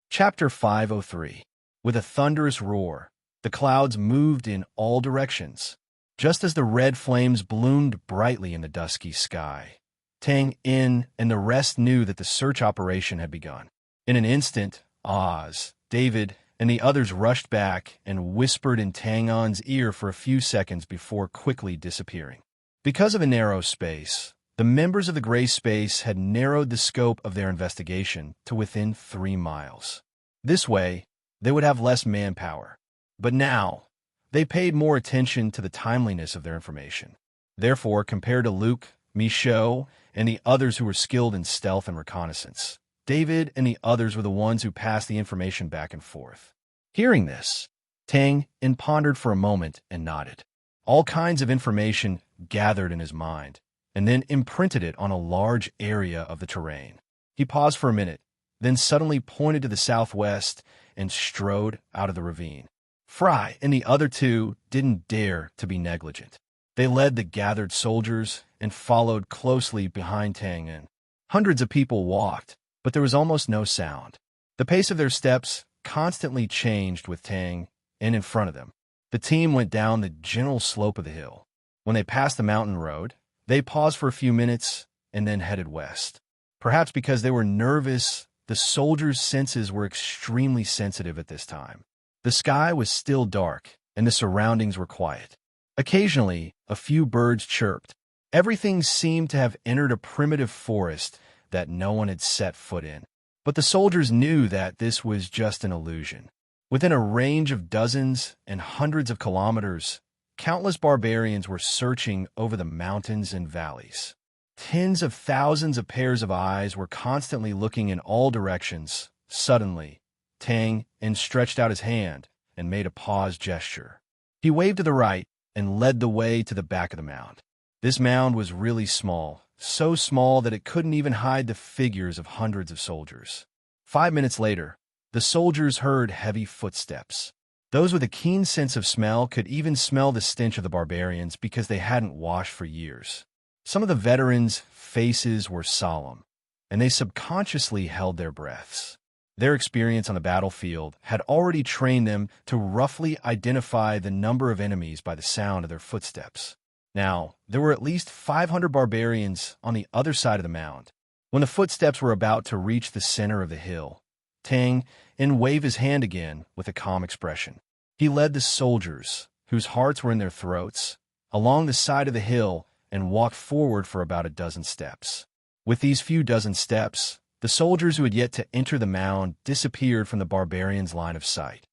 Chapter 503. With a thunderous roar, the clouds moved in all directions. Just as the red flames bloomed brightly in the dusky sky, Tang and the rest knew that the search operation had begun. In an instant, Oz, David, and the others rushed back and whispered in Tang-On's ear for a few seconds before quickly disappearing. Because of a narrow space, the members of the Gray Space had narrowed the scope of their investigation to within 3 miles. This way, they would have less manpower. But now, they paid more attention to the timeliness of their information. Therefore, compared to Luke, Michaud, and the others who were skilled in stealth and reconnaissance, David and the others were the ones who passed the information back and forth. Hearing this, Tang pondered for a moment and nodded. All kinds of information gathered in his mind, and then imprinted it on a large area of the terrain. He paused for a minute, then suddenly pointed to the southwest and strode out of the ravine. Fry and the other 2 didn't dare to be negligent. They led the gathered soldiers and followed closely behind Tang. Hundreds of people walked, but there was almost no sound. The pace of their steps constantly changed with Tang in front of them. The team went down the gentle slope of the hill. When they passed the mountain road, they paused for a few minutes and then headed west. Perhaps because they were nervous, the soldiers' senses were extremely sensitive at this time. The sky was still dark, and the surroundings were quiet. Occasionally, a few birds chirped. Everything seemed to have entered a primitive forest that no one had set foot in. But the soldiers knew that this was just an illusion. Within a range of dozens and hundreds of kilometers, countless barbarians were searching over the mountains and valleys. Tens of thousands of pairs of eyes were constantly looking in all directions, Suddenly, Tang stretched out his hand and made a pause gesture. He waved to the right and led the way to the back of the mound. This mound was really small, so small that it couldn't even hide the figures of hundreds of soldiers. 5 minutes later, the soldiers heard heavy footsteps. Those with a keen sense of smell could even smell the stench of the barbarians because they hadn't washed for years. Some of the veterans' faces were solemn, and they subconsciously held their breaths. Their experience on the battlefield had already trained them to roughly identify the number of enemies by the sound of their footsteps. Now, there were at least 500 barbarians on the other side of the mound. When the footsteps were about to reach the center of the hill, Tang waved his hand again with a calm expression. He led the soldiers, whose hearts were in their throats, along the side of the hill and walked forward for about a dozen steps. With these few dozen steps, the soldiers who had yet to enter the mound disappeared from the barbarians' line of sight.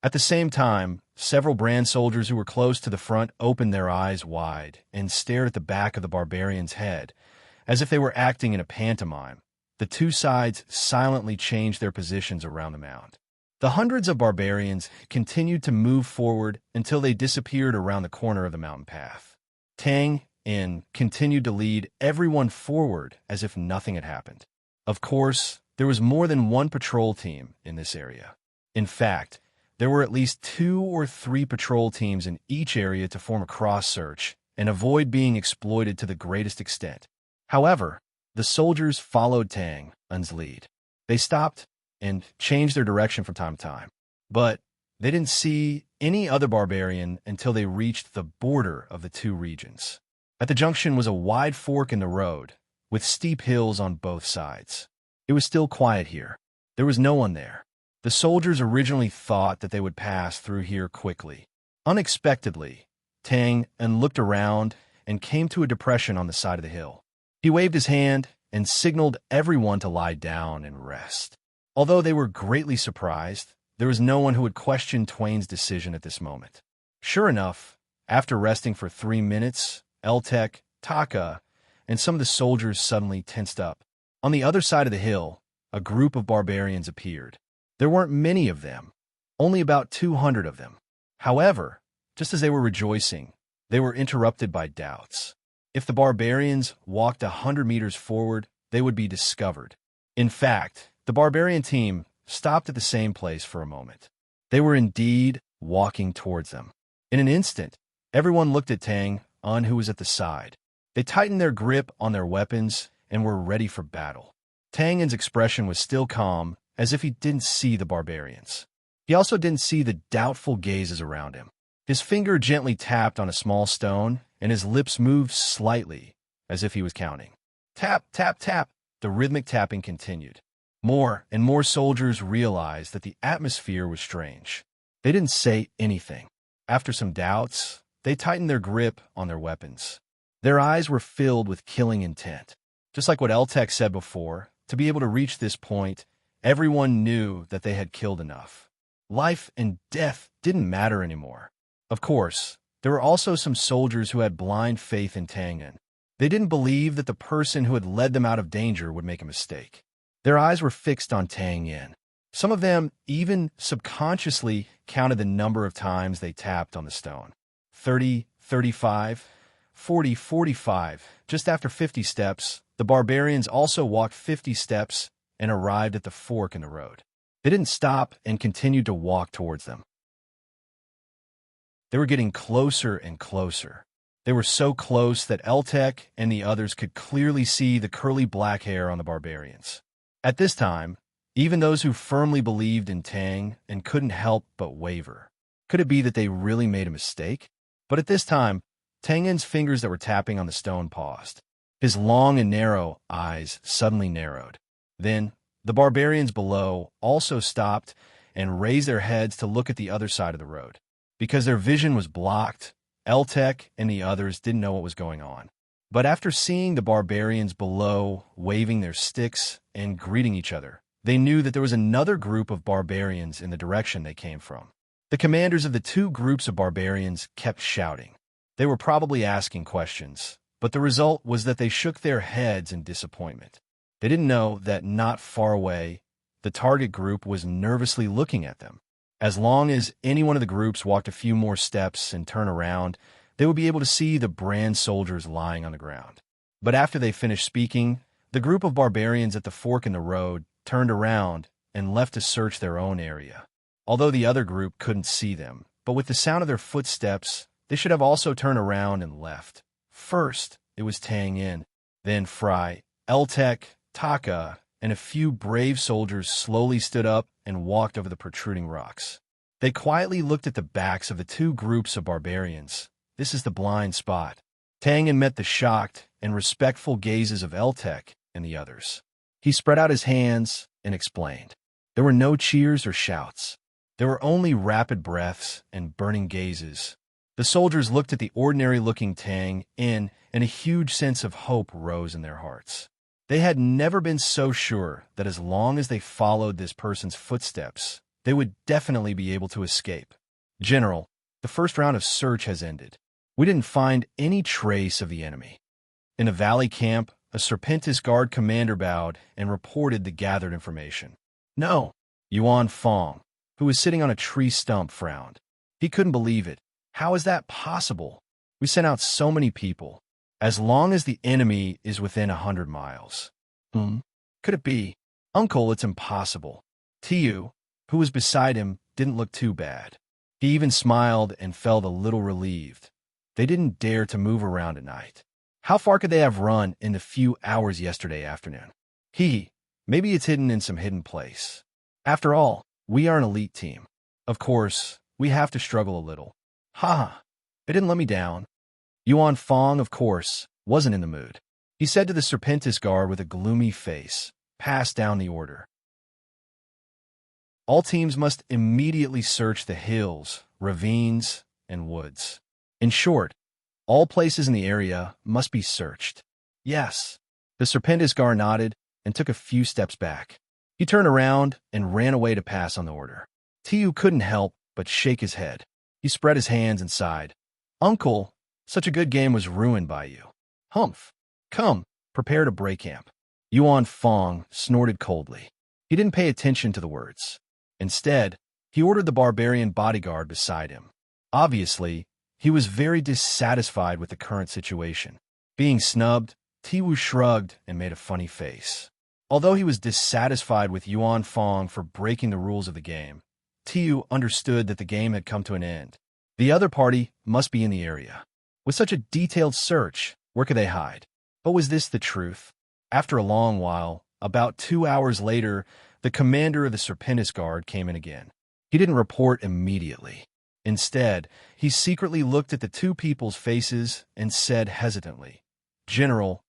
At the same time, several brand soldiers who were close to the front opened their eyes wide and stared at the back of the barbarian's head, as if they were acting in a pantomime. The two sides silently changed their positions around the mound. The hundreds of barbarians continued to move forward until they disappeared around the corner of the mountain path. Tang continued to lead everyone forward as if nothing had happened. Of course, there was more than one patrol team in this area. In fact, there were at least 2 or 3 patrol teams in each area to form a cross-search and avoid being exploited to the greatest extent. However, the soldiers followed Tang's lead. They stopped and changed their direction from time to time, but they didn't see any other barbarian until they reached the border of the two regions. At the junction was a wide fork in the road, with steep hills on both sides. It was still quiet here. There was no one there. The soldiers originally thought that they would pass through here quickly. Unexpectedly, Tang looked around and came to a depression on the side of the hill. He waved his hand and signaled everyone to lie down and rest. Although they were greatly surprised, there was no one who would question Twain's decision at this moment. Sure enough, after resting for 3 minutes, Eltek, Taka, and some of the soldiers suddenly tensed up. On the other side of the hill, a group of barbarians appeared. There weren't many of them, only about 200 of them. However, just as they were rejoicing, they were interrupted by doubts. If the barbarians walked 100 meters forward, they would be discovered. In fact, the barbarian team stopped at the same place for a moment. They were indeed walking towards them. In an instant, everyone looked at Tang, who was at the side. They tightened their grip on their weapons and were ready for battle. Tang's expression was still calm, as if he didn't see the barbarians. He also didn't see the doubtful gazes around him. His finger gently tapped on a small stone, and his lips moved slightly, as if he was counting. Tap, tap, tap. The rhythmic tapping continued. More and more soldiers realized that the atmosphere was strange. They didn't say anything. After some doubts, they tightened their grip on their weapons. Their eyes were filled with killing intent. Just like what Eltek said before, to be able to reach this point, everyone knew that they had killed enough. Life and death didn't matter anymore. Of course, there were also some soldiers who had blind faith in Tangan. They didn't believe that the person who had led them out of danger would make a mistake. Their eyes were fixed on Tang Yin. Some of them even subconsciously counted the number of times they tapped on the stone. 30, 35, 40, 45. Just after 50 steps, the barbarians also walked 50 steps and arrived at the fork in the road. They didn't stop and continued to walk towards them. They were getting closer and closer. They were so close that Eltek and the others could clearly see the curly black hair on the barbarians. At this time, even those who firmly believed in Tang and couldn't help but waver. Could it be that they really made a mistake? But at this time, Tangan's fingers that were tapping on the stone paused. His long and narrow eyes suddenly narrowed. Then, the barbarians below also stopped and raised their heads to look at the other side of the road. Because their vision was blocked, Eltek and the others didn't know what was going on. But after seeing the barbarians below waving their sticks and greeting each other, they knew that there was another group of barbarians in the direction they came from. The commanders of the two groups of barbarians kept shouting. They were probably asking questions, but the result was that they shook their heads in disappointment. They didn't know that not far away, the target group was nervously looking at them. As long as any one of the groups walked a few more steps and turned around, they would be able to see the brand soldiers lying on the ground. But after they finished speaking, the group of barbarians at the fork in the road turned around and left to search their own area. Although the other group couldn't see them, but with the sound of their footsteps, they should have also turned around and left. First, it was Tang In, then Fry, Eltek, Taka, and a few brave soldiers slowly stood up and walked over the protruding rocks. They quietly looked at the backs of the two groups of barbarians. This is the blind spot. Tang In met the shocked and respectful gazes of Eltek and the others. He spread out his hands and explained. There were no cheers or shouts. There were only rapid breaths and burning gazes. The soldiers looked at the ordinary-looking Tang In, and a huge sense of hope rose in their hearts. They had never been so sure that as long as they followed this person's footsteps, they would definitely be able to escape. General, the first round of search has ended. We didn't find any trace of the enemy. In a valley camp, a Serpentis Guard commander bowed and reported the gathered information. No, Yuan Fong, who was sitting on a tree stump, frowned. He couldn't believe it. How is that possible? We sent out so many people. As long as the enemy is within 100 miles. Could it be? Uncle, it's impossible. Tiu, who was beside him, didn't look too bad. He even smiled and felt a little relieved. They didn't dare to move around at night. How far could they have run in the few hours yesterday afternoon? Maybe it's hidden in some hidden place. After all, we are an elite team. Of course, we have to struggle a little. They didn't let me down. Yuan Fong, of course, wasn't in the mood. He said to the Serpentis Guard with a gloomy face, pass down the order. All teams must immediately search the hills, ravines, and woods. In short, all places in the area must be searched. Yes. The Serpentis Guard nodded and took a few steps back. He turned around and ran away to pass on the order. Tiu couldn't help but shake his head. He spread his hands and sighed. Uncle, such a good game was ruined by you. Humph. Come, prepare to break camp. Yuan Fong snorted coldly. He didn't pay attention to the words. Instead, he ordered the barbarian bodyguard beside him. Obviously, he was very dissatisfied with the current situation. Being snubbed, Tiwu shrugged and made a funny face. Although he was dissatisfied with Yuan Fong for breaking the rules of the game, Tiu understood that the game had come to an end. The other party must be in the area. With such a detailed search, where could they hide? But was this the truth? After a long while, about 2 hours later, the commander of the Serpentis Guard came in again. He didn't report immediately. Instead, he secretly looked at the two people's faces and said hesitantly, General,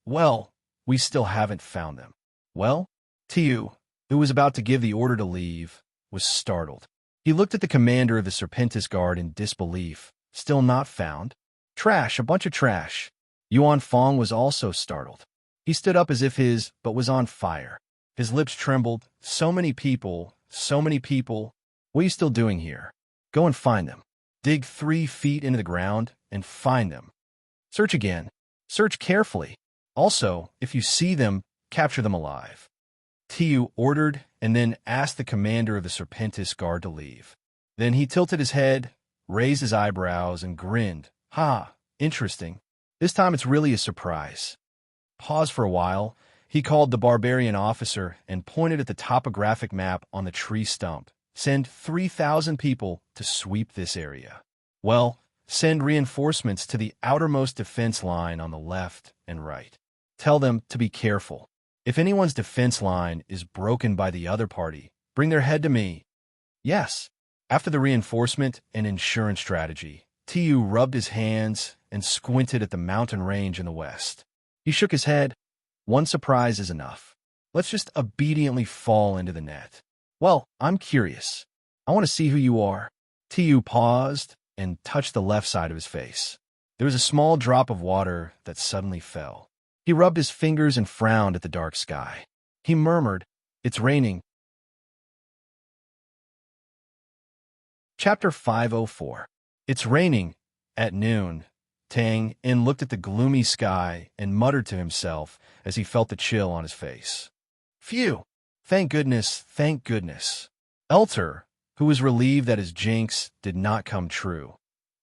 well, we still haven't found them. Well, Tiu, who was about to give the order to leave, was startled. He looked at the commander of the Serpentis Guard in disbelief. Still not found? Trash, a bunch of trash. Yuan Fong was also startled. He stood up as if his butt was on fire. His lips trembled. So many people, so many people. What are you still doing here? Go and find them. Dig 3 feet into the ground and find them. Search again. Search carefully. Also, if you see them, capture them alive. Tiu ordered and then asked the commander of the Serpentis Guard to leave. Then he tilted his head, raised his eyebrows, and grinned. Interesting. This time it's really a surprise. Pause for a while. He called the barbarian officer and pointed at the topographic map on the tree stump. Send 3,000 people to sweep this area. Well, send reinforcements to the outermost defense line on the left and right. Tell them to be careful. If anyone's defense line is broken by the other party, bring their head to me. Yes. After the reinforcement and insurance strategy, Tiu rubbed his hands and squinted at the mountain range in the west. He shook his head. One surprise is enough. Let's just obediently fall into the net. Well, I'm curious. I want to see who you are. Tiu paused and touched the left side of his face. There was a small drop of water that suddenly fell. He rubbed his fingers and frowned at the dark sky. He murmured, It's raining. Chapter 504. It's raining. At noon, Tang In looked at the gloomy sky and muttered to himself as he felt the chill on his face. Phew! Thank goodness, thank goodness. Elter, who was relieved that his jinx did not come true,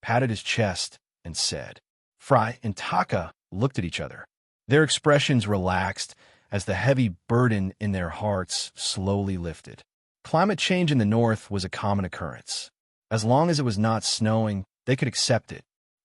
patted his chest and said. Fry and Taka looked at each other. Their expressions relaxed as the heavy burden in their hearts slowly lifted. Climate change in the north was a common occurrence. As long as it was not snowing, they could accept it.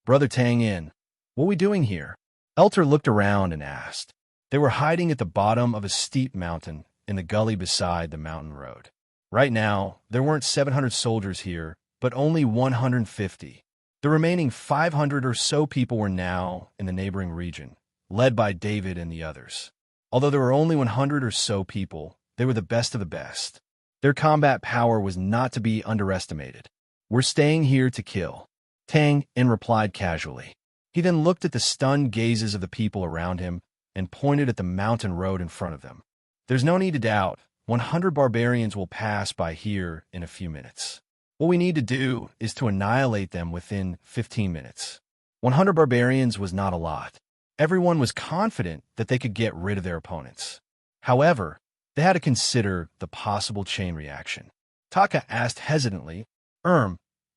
Brother Tang In, what are we doing here? Elter looked around and asked. They were hiding at the bottom of a steep mountain in the gully beside the mountain road. Right now, there weren't 700 soldiers here, but only 150. The remaining 500 or so people were now in the neighboring region, led by David and the others. Although there were only 100 or so people, they were the best of the best. Their combat power was not to be underestimated. We're staying here to kill, Tang In replied casually. He then looked at the stunned gazes of the people around him and pointed at the mountain road in front of them. There's no need to doubt. 100 barbarians will pass by here in a few minutes. What we need to do is to annihilate them within 15 minutes. 100 barbarians was not a lot. Everyone was confident that they could get rid of their opponents. However, they had to consider the possible chain reaction. Taka asked hesitantly,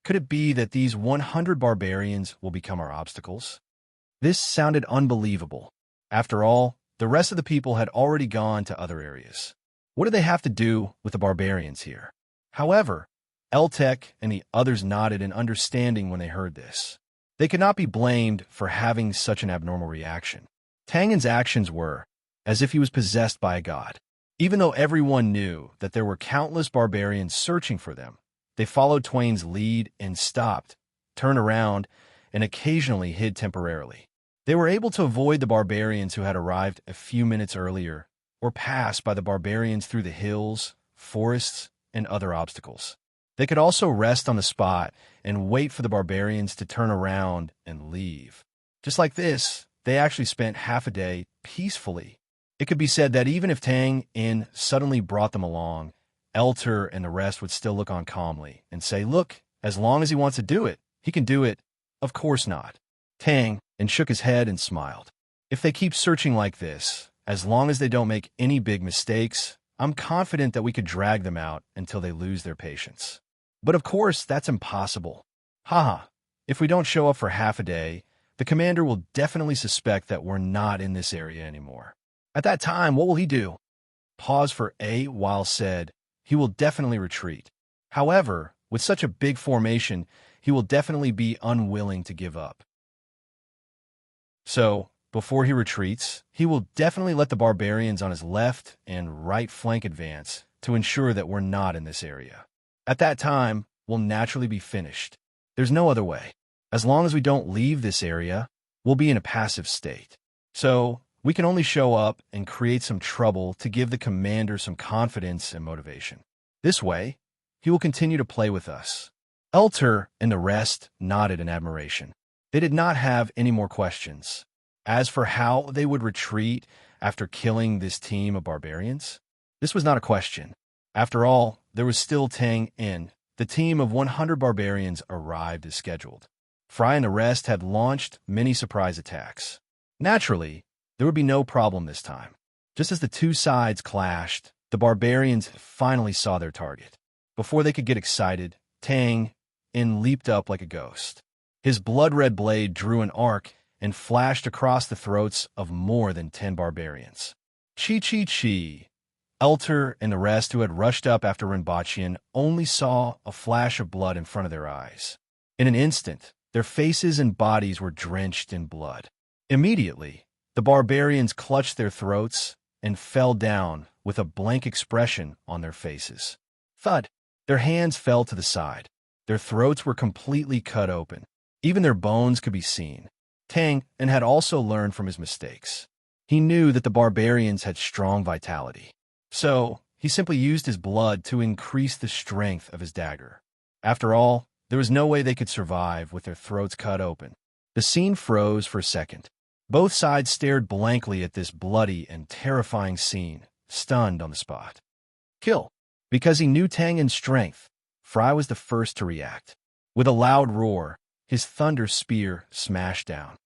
could it be that these 100 barbarians will become our obstacles? This sounded unbelievable. After all, the rest of the people had already gone to other areas. What do they have to do with the barbarians here? However, Eltek and the others nodded in understanding when they heard this. They could not be blamed for having such an abnormal reaction. Tangin's actions were as if he was possessed by a god. Even though everyone knew that there were countless barbarians searching for them, they followed Twain's lead and stopped, turned around, and occasionally hid temporarily. They were able to avoid the barbarians who had arrived a few minutes earlier, or pass by the barbarians through the hills, forests, and other obstacles. They could also rest on the spot and wait for the barbarians to turn around and leave. Just like this, they actually spent half a day peacefully. It could be said that even if Tang In suddenly brought them along, Elter and the rest would still look on calmly and say, look, as long as he wants to do it, he can do it. Of course not. Tang In shook his head and smiled. If they keep searching like this, as long as they don't make any big mistakes, I'm confident that we could drag them out until they lose their patience. But of course, that's impossible. Haha, if we don't show up for half a day, the commander will definitely suspect that we're not in this area anymore. At that time, what will he do? Pause for a while said, he will definitely retreat. However, with such a big formation, he will definitely be unwilling to give up. So, before he retreats, he will definitely let the barbarians on his left and right flank advance to ensure that we're not in this area. At that time, we'll naturally be finished. There's no other way. As long as we don't leave this area, we'll be in a passive state. So, we can only show up and create some trouble to give the commander some confidence and motivation. This way, he will continue to play with us. Elter and the rest nodded in admiration. They did not have any more questions. As for how they would retreat after killing this team of barbarians, this was not a question. After all, there was still Tang In. The team of 100 barbarians arrived as scheduled. Fry and the rest had launched many surprise attacks. Naturally, there would be no problem this time. Just as the two sides clashed, the barbarians finally saw their target. Before they could get excited, Tang In leaped up like a ghost. His blood-red blade drew an arc and flashed across the throats of more than 10 barbarians. Chi. Elter and the rest who had rushed up after Rinpochian only saw a flash of blood in front of their eyes. In an instant, their faces and bodies were drenched in blood. Immediately, the barbarians clutched their throats and fell down with a blank expression on their faces. Thud! Their hands fell to the side. Their throats were completely cut open. Even their bones could be seen. Tang In had also learned from his mistakes. He knew that the barbarians had strong vitality. So, he simply used his blood to increase the strength of his dagger. After all, there was no way they could survive with their throats cut open. The scene froze for a second. Both sides stared blankly at this bloody and terrifying scene, stunned on the spot. Kill! Because he knew Tang In's strength, Fry was the first to react. With a loud roar, his thunder spear smashed down.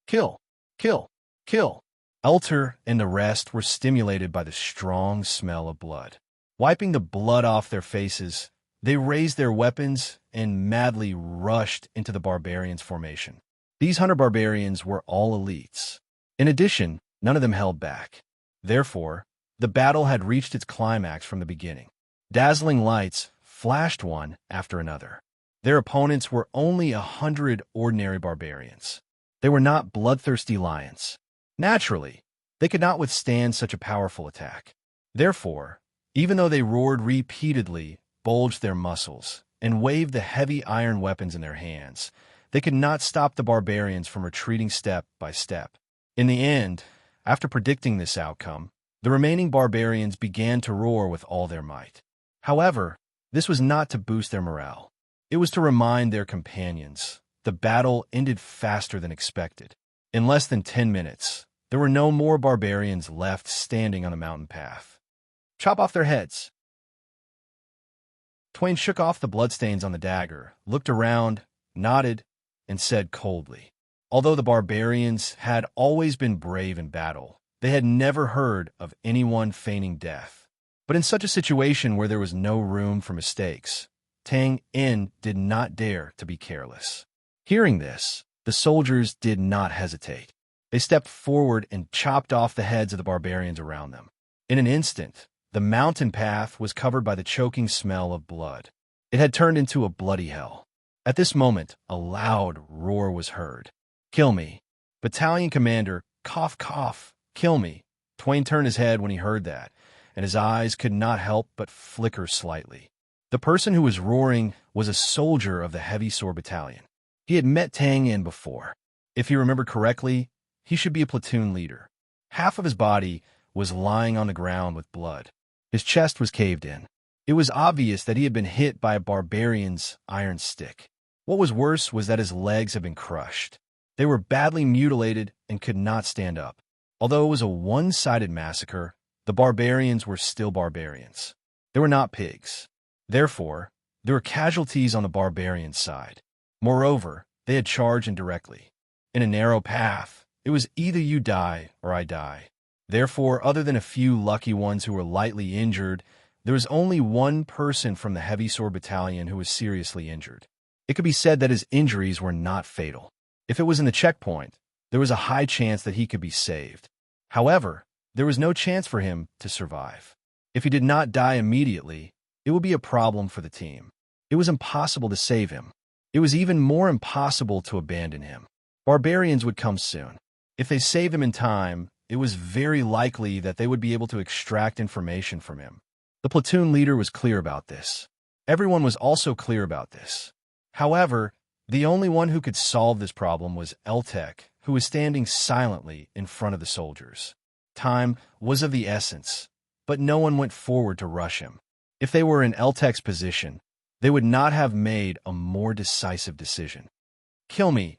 Kill! Kill! Kill! Elter and the rest were stimulated by the strong smell of blood. Wiping the blood off their faces, they raised their weapons and madly rushed into the barbarians' formation. These hunter barbarians were all elites. In addition, none of them held back. Therefore, the battle had reached its climax from the beginning. Dazzling lights flashed one after another. Their opponents were only 100 ordinary barbarians. They were not bloodthirsty lions. Naturally, they could not withstand such a powerful attack. Therefore, even though they roared repeatedly, bulged their muscles, and waved the heavy iron weapons in their hands, they could not stop the barbarians from retreating step by step. In the end, after predicting this outcome, the remaining barbarians began to roar with all their might. However, this was not to boost their morale. It was to remind their companions the battle ended faster than expected. In less than 10 minutes, there were no more barbarians left standing on the mountain path. Chop off their heads. Twain shook off the bloodstains on the dagger, looked around, nodded, and said coldly, although the barbarians had always been brave in battle, they had never heard of anyone feigning death. But in such a situation where there was no room for mistakes, Tang En did not dare to be careless. Hearing this, the soldiers did not hesitate. They stepped forward and chopped off the heads of the barbarians around them. In an instant, the mountain path was covered by the choking smell of blood. It had turned into a bloody hell. At this moment, a loud roar was heard. Kill me. Battalion commander, cough, cough, kill me. Twain turned his head when he heard that, and his eyes could not help but flicker slightly. The person who was roaring was a soldier of the Heavy Sword Battalion. He had met Tang En before. If he remembered correctly, he should be a platoon leader. Half of his body was lying on the ground with blood. His chest was caved in. It was obvious that he had been hit by a barbarian's iron stick. What was worse was that his legs had been crushed. They were badly mutilated and could not stand up. Although it was a one-sided massacre, the barbarians were still barbarians. They were not pigs. Therefore, there were casualties on the barbarian side. Moreover, they had charged indirectly. In a narrow path, it was either you die or I die. Therefore, other than a few lucky ones who were lightly injured, there was only one person from the Heavy Sword Battalion who was seriously injured. It could be said that his injuries were not fatal. If it was in the checkpoint, there was a high chance that he could be saved. However, there was no chance for him to survive. If he did not die immediately, it would be a problem for the team. It was impossible to save him. It was even more impossible to abandon him. Barbarians would come soon. If they saved him in time, it was very likely that they would be able to extract information from him. The platoon leader was clear about this. Everyone was also clear about this. However, the only one who could solve this problem was Eltek, who was standing silently in front of the soldiers. Time was of the essence, but no one went forward to rush him. If they were in Eltek's position, they would not have made a more decisive decision. Kill me.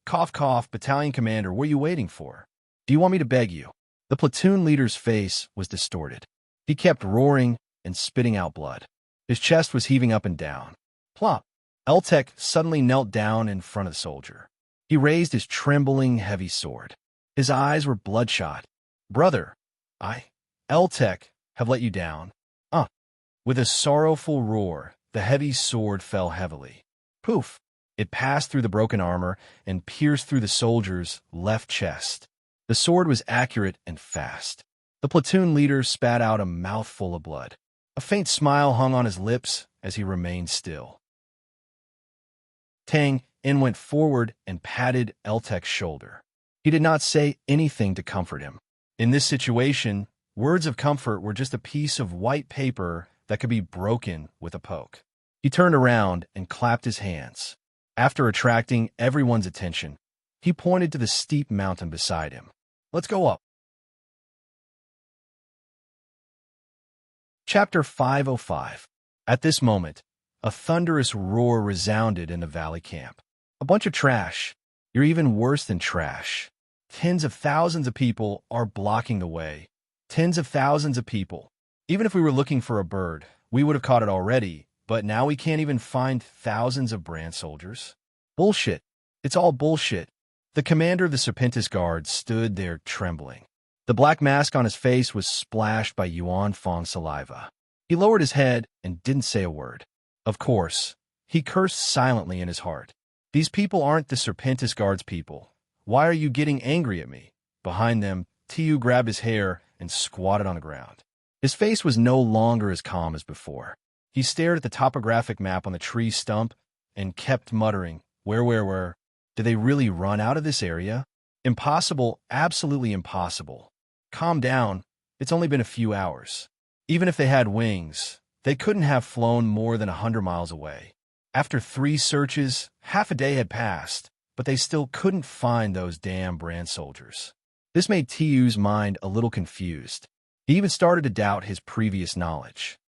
Cough, cough, battalion commander, what are you waiting for? Do you want me to beg you? The platoon leader's face was distorted. He kept roaring and spitting out blood. His chest was heaving up and down. Plop. Eltek suddenly knelt down in front of the soldier. He raised his trembling, heavy sword. His eyes were bloodshot. Brother, Eltek, have let you down. With a sorrowful roar, the heavy sword fell heavily. Poof! It passed through the broken armor and pierced through the soldier's left chest. The sword was accurate and fast. The platoon leader spat out a mouthful of blood. A faint smile hung on his lips as he remained still. Tang En went forward and patted Eltek's shoulder. He did not say anything to comfort him. In this situation, words of comfort were just a piece of white paper that could be broken with a poke. He turned around and clapped his hands. After attracting everyone's attention, he pointed to the steep mountain beside him. Let's go up. Chapter 505. At this moment, a thunderous roar resounded in the valley camp. A bunch of trash. You're even worse than trash. Tens of thousands of people are blocking the way. Tens of thousands of people. Even if we were looking for a bird, we would have caught it already, but now we can't even find thousands of brand soldiers. Bullshit. It's all bullshit. The commander of the Serpentis Guard stood there trembling. The black mask on his face was splashed by Yuan Fong's saliva. He lowered his head and didn't say a word. Of course, he cursed silently in his heart. These people aren't the Serpentis Guard's people. Why are you getting angry at me? Behind them, Tu grabbed his hair and squatted on the ground. His face was no longer as calm as before. He stared at the topographic map on the tree stump and kept muttering, Where? Did they really run out of this area? Impossible, absolutely impossible. Calm down, it's only been a few hours. Even if they had wings, they couldn't have flown more than 100 miles away. After 3 searches, half a day had passed, but they still couldn't find those damn brand soldiers. This made Tu's mind a little confused. He even started to doubt his previous knowledge.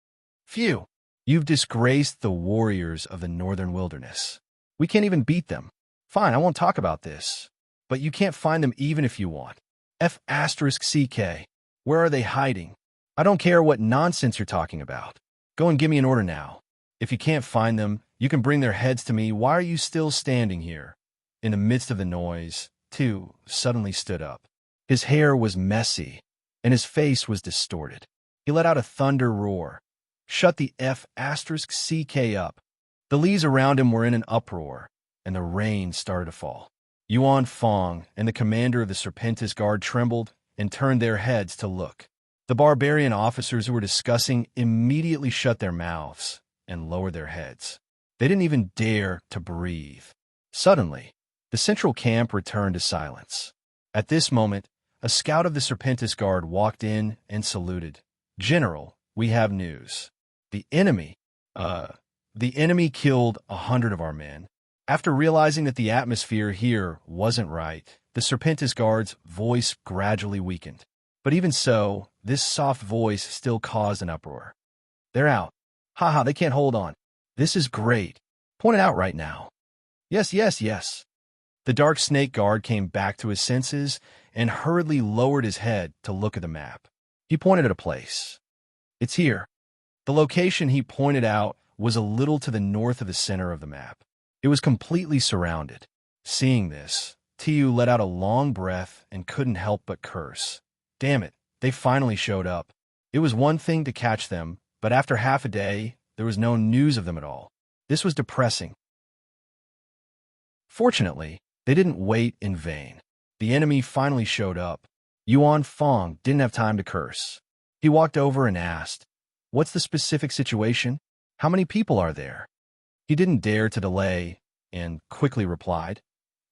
Phew, you've disgraced the warriors of the northern wilderness. We can't even beat them. Fine, I won't talk about this. But you can't find them even if you want. F***CK. Where are they hiding? I don't care what nonsense you're talking about. Go and give me an order now. If you can't find them, you can bring their heads to me. Why are you still standing here? In the midst of the noise, Tu suddenly stood up. His hair was messy, and his face was distorted. He let out a thunder roar. Shut the F***CK up. The leaves around him were in an uproar, and the rain started to fall. Yuan Fong and the commander of the Serpentis Guard trembled and turned their heads to look. The barbarian officers who were discussing immediately shut their mouths and lowered their heads. They didn't even dare to breathe. Suddenly, the central camp returned to silence. At this moment, a scout of the Serpentis Guard walked in and saluted. General, we have news. The enemy killed 100 of our men. After realizing that the atmosphere here wasn't right, the Serpentis Guard's voice gradually weakened. But even so, this soft voice still caused an uproar. They're out. Haha, they can't hold on. This is great. Point it out right now. Yes. The dark snake guard came back to his senses and hurriedly lowered his head to look at the map. He pointed at a place. It's here. The location he pointed out was a little to the north of the center of the map. It was completely surrounded. Seeing this, Tu let out a long breath and couldn't help but curse. Damn it, they finally showed up. It was one thing to catch them, but after half a day, there was no news of them at all. This was depressing. Fortunately, they didn't wait in vain. The enemy finally showed up. Yuan Fong didn't have time to curse. He walked over and asked, What's the specific situation? How many people are there? He didn't dare to delay and quickly replied,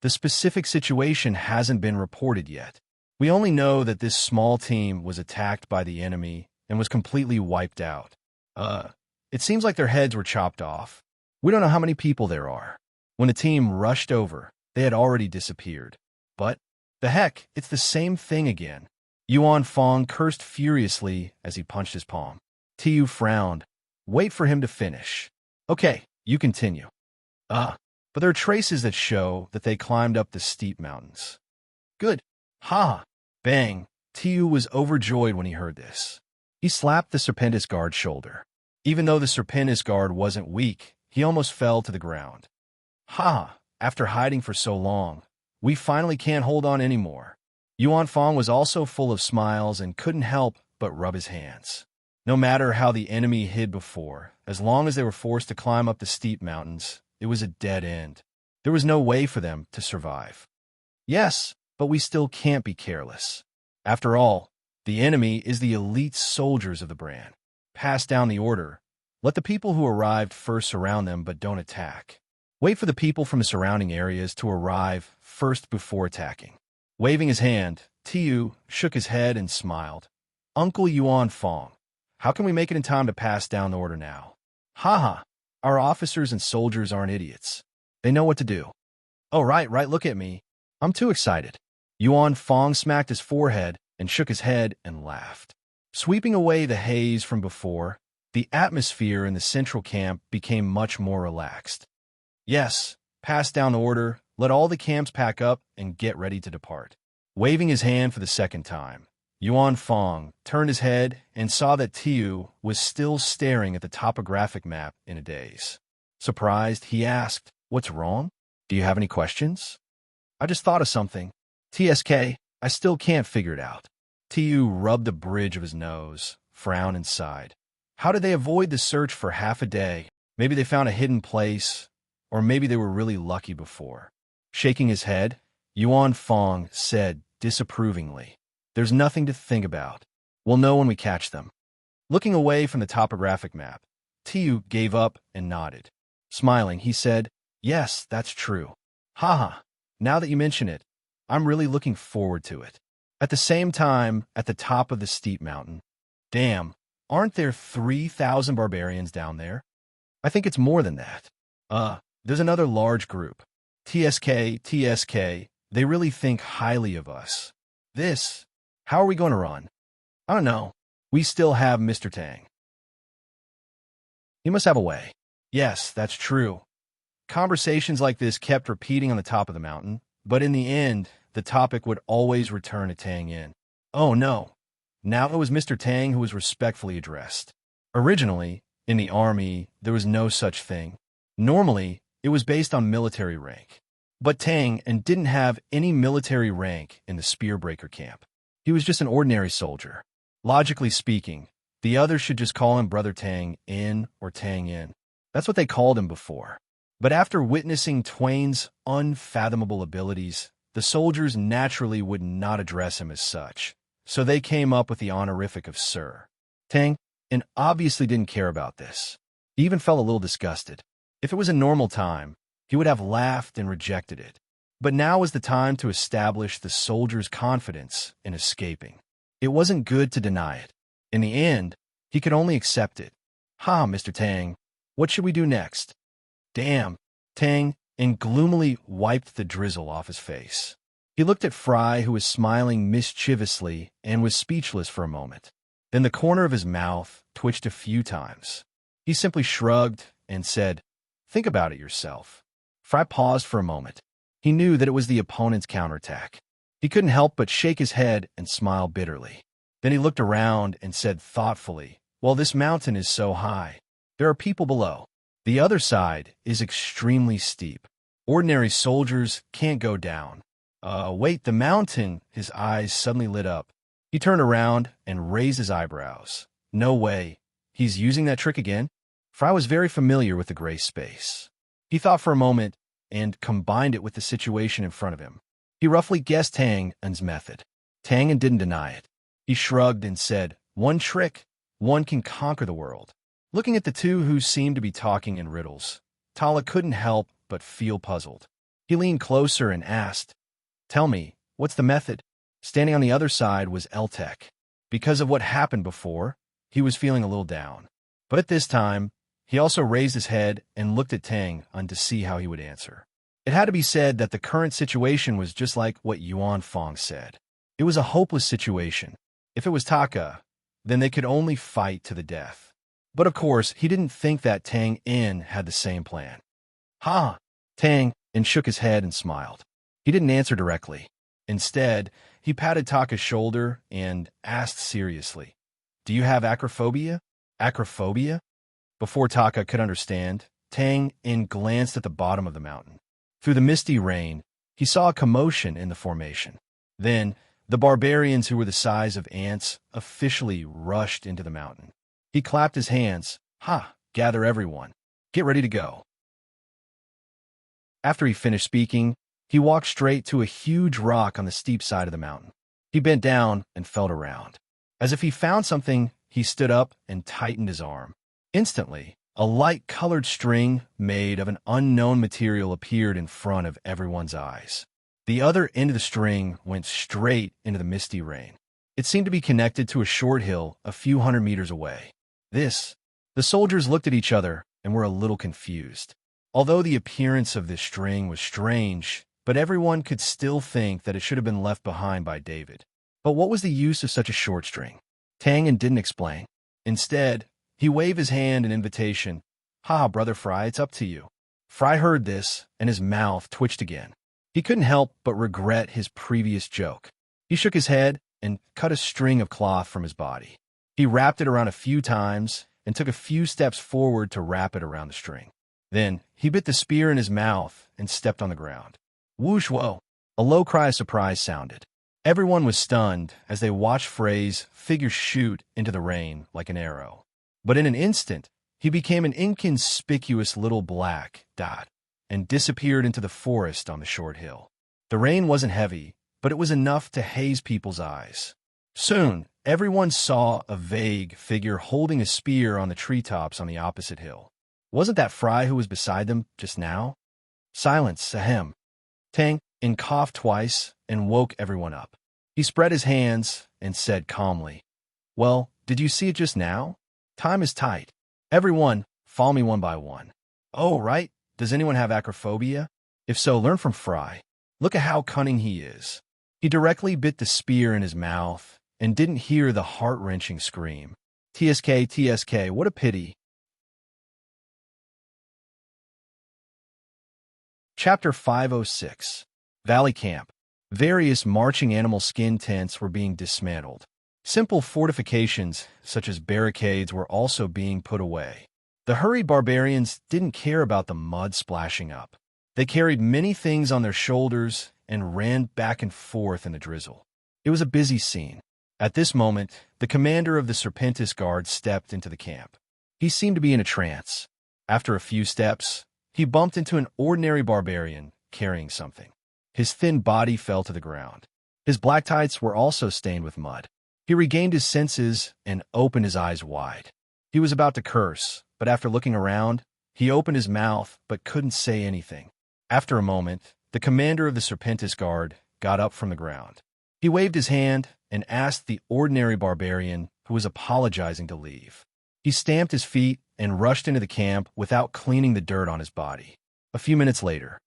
The specific situation hasn't been reported yet. We only know that this small team was attacked by the enemy and was completely wiped out. It seems like their heads were chopped off. We don't know how many people there are. When the team rushed over, they had already disappeared. But, the heck, it's the same thing again. Yuan Fong cursed furiously as he punched his palm. Tu frowned. Wait for him to finish. Okay, you continue. But there are traces that show that they climbed up the steep mountains. Good. Ha! Bang! Tu was overjoyed when he heard this. He slapped the Serpentis Guard's shoulder. Even though the Serpentis Guard wasn't weak, he almost fell to the ground. Ha! After hiding for so long, we finally can't hold on anymore. Yuan Fong was also full of smiles and couldn't help but rub his hands. No matter how the enemy hid before, as long as they were forced to climb up the steep mountains, it was a dead end. There was no way for them to survive. Yes, but we still can't be careless. After all, the enemy is the elite soldiers of the brand. Pass down the order. Let the people who arrived first surround them but don't attack. Wait for the people from the surrounding areas to arrive first before attacking. Waving his hand, Tu shook his head and smiled. Uncle Yuan Fong, how can we make it in time to pass down the order now? Haha, our officers and soldiers aren't idiots. They know what to do. Oh, right, look at me. I'm too excited. Yuan Fong smacked his forehead and shook his head and laughed. Sweeping away the haze from before, the atmosphere in the central camp became much more relaxed. Yes, pass down the order, let all the camps pack up and get ready to depart. Waving his hand for the second time, Yuan Fong turned his head and saw that Tu was still staring at the topographic map in a daze. Surprised, he asked, What's wrong? Do you have any questions? I just thought of something. TSK, I still can't figure it out. TU rubbed the bridge of his nose, frowned, and sighed. How did they avoid the search for half a day? Maybe they found a hidden place, or maybe they were really lucky before. Shaking his head, Yuan Fong said disapprovingly, "There's nothing to think about. We'll know when we catch them." Looking away from the topographic map, TU gave up and nodded. Smiling, he said, "Yes, that's true. Haha, now that you mention it, I'm really looking forward to it." At the same time, at the top of the steep mountain, damn, aren't there 3,000 barbarians down there? I think it's more than that. There's another large group. TSK, they really think highly of us. How are we going to run? I don't know. We still have Mr. Tang. He must have a way. Yes, that's true. Conversations like this kept repeating on the top of the mountain, but in the end, the topic would always return to Tang Yin. Oh no. Now it was Mr. Tang who was respectfully addressed. Originally, in the army, there was no such thing. Normally, it was based on military rank. But Tang didn't have any military rank in the Spearbreaker camp. He was just an ordinary soldier. Logically speaking, the others should just call him Brother Tang In or Tang In. That's what they called him before. But after witnessing Twain's unfathomable abilities, the soldiers naturally would not address him as such, so they came up with the honorific of Sir. Tang obviously didn't care about this. He even felt a little disgusted. If it was a normal time, he would have laughed and rejected it. But now was the time to establish the soldiers' confidence in escaping. It wasn't good to deny it. In the end, he could only accept it. Mr. Tang, what should we do next? Damn, Tang gloomily wiped the drizzle off his face. He looked at Fry, who was smiling mischievously and was speechless for a moment. Then the corner of his mouth twitched a few times. He simply shrugged and said, "Think about it yourself." Fry paused for a moment. He knew that it was the opponent's counterattack. He couldn't help but shake his head and smile bitterly. Then he looked around and said thoughtfully, "Well, this mountain is so high. There are people below. The other side is extremely steep. Ordinary soldiers can't go down." Wait, the mountain." His eyes suddenly lit up. He turned around and raised his eyebrows. No way. He's using that trick again? Fry was very familiar with the gray space. He thought for a moment and combined it with the situation in front of him. He roughly guessed Tang's method. Tang didn't deny it. He shrugged and said, "One trick, one can conquer the world." Looking at the two who seemed to be talking in riddles, Tala couldn't help but feel puzzled. He leaned closer and asked, "Tell me, what's the method?" Standing on the other side was Eltek. Because of what happened before, he was feeling a little down. But at this time, he also raised his head and looked at Tang to see how he would answer. It had to be said that the current situation was just like what Yuan Fong said. It was a hopeless situation. If it was Taka, then they could only fight to the death. But of course, he didn't think that Tang In had the same plan. Tang shook his head and smiled. He didn't answer directly. Instead, he patted Taka's shoulder and asked seriously, "Do you have acrophobia?" Acrophobia? Before Taka could understand, Tang In glanced at the bottom of the mountain. Through the misty rain, he saw a commotion in the formation. Then, the barbarians who were the size of ants officially rushed into the mountain. He clapped his hands. Gather everyone. Get ready to go." After he finished speaking, he walked straight to a huge rock on the steep side of the mountain. He bent down and felt around. As if he found something, he stood up and tightened his arm. Instantly, a light-colored string made of an unknown material appeared in front of everyone's eyes. The other end of the string went straight into the misty rain. It seemed to be connected to a short hill a few hundred meters away. The soldiers looked at each other and were a little confused. Although the appearance of this string was strange, but everyone could still think that it should have been left behind by David. But what was the use of such a short string? Tang didn't explain. Instead, he waved his hand in invitation. Brother Fry, it's up to you." Fry heard this, and his mouth twitched again. He couldn't help but regret his previous joke. He shook his head and cut a string of cloth from his body. He wrapped it around a few times and took a few steps forward to wrap it around the string. Then he bit the spear in his mouth and stepped on the ground. Whoosh, whoa! A low cry of surprise sounded. Everyone was stunned as they watched Frey's figure shoot into the rain like an arrow. But in an instant, he became an inconspicuous little black dot and disappeared into the forest on the short hill. The rain wasn't heavy, but it was enough to haze people's eyes. Soon, everyone saw a vague figure holding a spear on the treetops on the opposite hill. Wasn't that Fry who was beside them just now? Silence, ahem. Tang and coughed twice and woke everyone up. He spread his hands and said calmly, "Well, did you see it just now? Time is tight. Everyone, follow me one by one." "Oh, right. Does anyone have acrophobia? If so, learn from Fry. Look at how cunning he is." He directly bit the spear in his mouth and didn't hear the heart-wrenching scream. "TSK, TSK, what a pity." Chapter 506. Valley Camp. Various marching animal skin tents were being dismantled. Simple fortifications, such as barricades, were also being put away. The hurried barbarians didn't care about the mud splashing up. They carried many things on their shoulders and ran back and forth in the drizzle. It was a busy scene. At this moment, the commander of the Serpentis Guard stepped into the camp. He seemed to be in a trance. After a few steps, he bumped into an ordinary barbarian carrying something. His thin body fell to the ground. His black tights were also stained with mud. He regained his senses and opened his eyes wide. He was about to curse, but after looking around, he opened his mouth but couldn't say anything. After a moment, the commander of the Serpentis Guard got up from the ground. He waved his hand and asked the ordinary barbarian who was apologizing to leave. He stamped his feet and rushed into the camp without cleaning the dirt on his body. A few minutes later,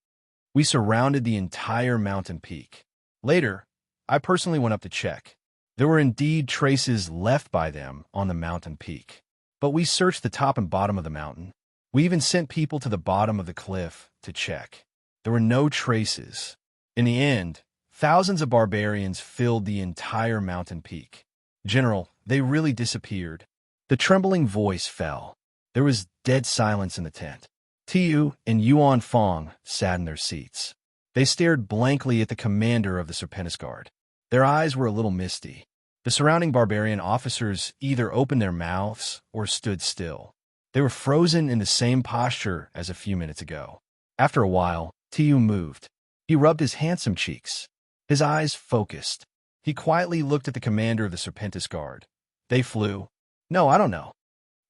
we surrounded the entire mountain peak. Later, I personally went up to check. There were indeed traces left by them on the mountain peak. But we searched the top and bottom of the mountain. We even sent people to the bottom of the cliff to check. There were no traces. In the end, thousands of barbarians filled the entire mountain peak. "General, they really disappeared." The trembling voice fell. There was dead silence in the tent. Tiu and Yuan Fong sat in their seats. They stared blankly at the commander of the Serpentis Guard. Their eyes were a little misty. The surrounding barbarian officers either opened their mouths or stood still. They were frozen in the same posture as a few minutes ago. After a while, Tiu moved. He rubbed his handsome cheeks. His eyes focused. He quietly looked at the commander of the Serpentis Guard. "They flew." "No, I don't know."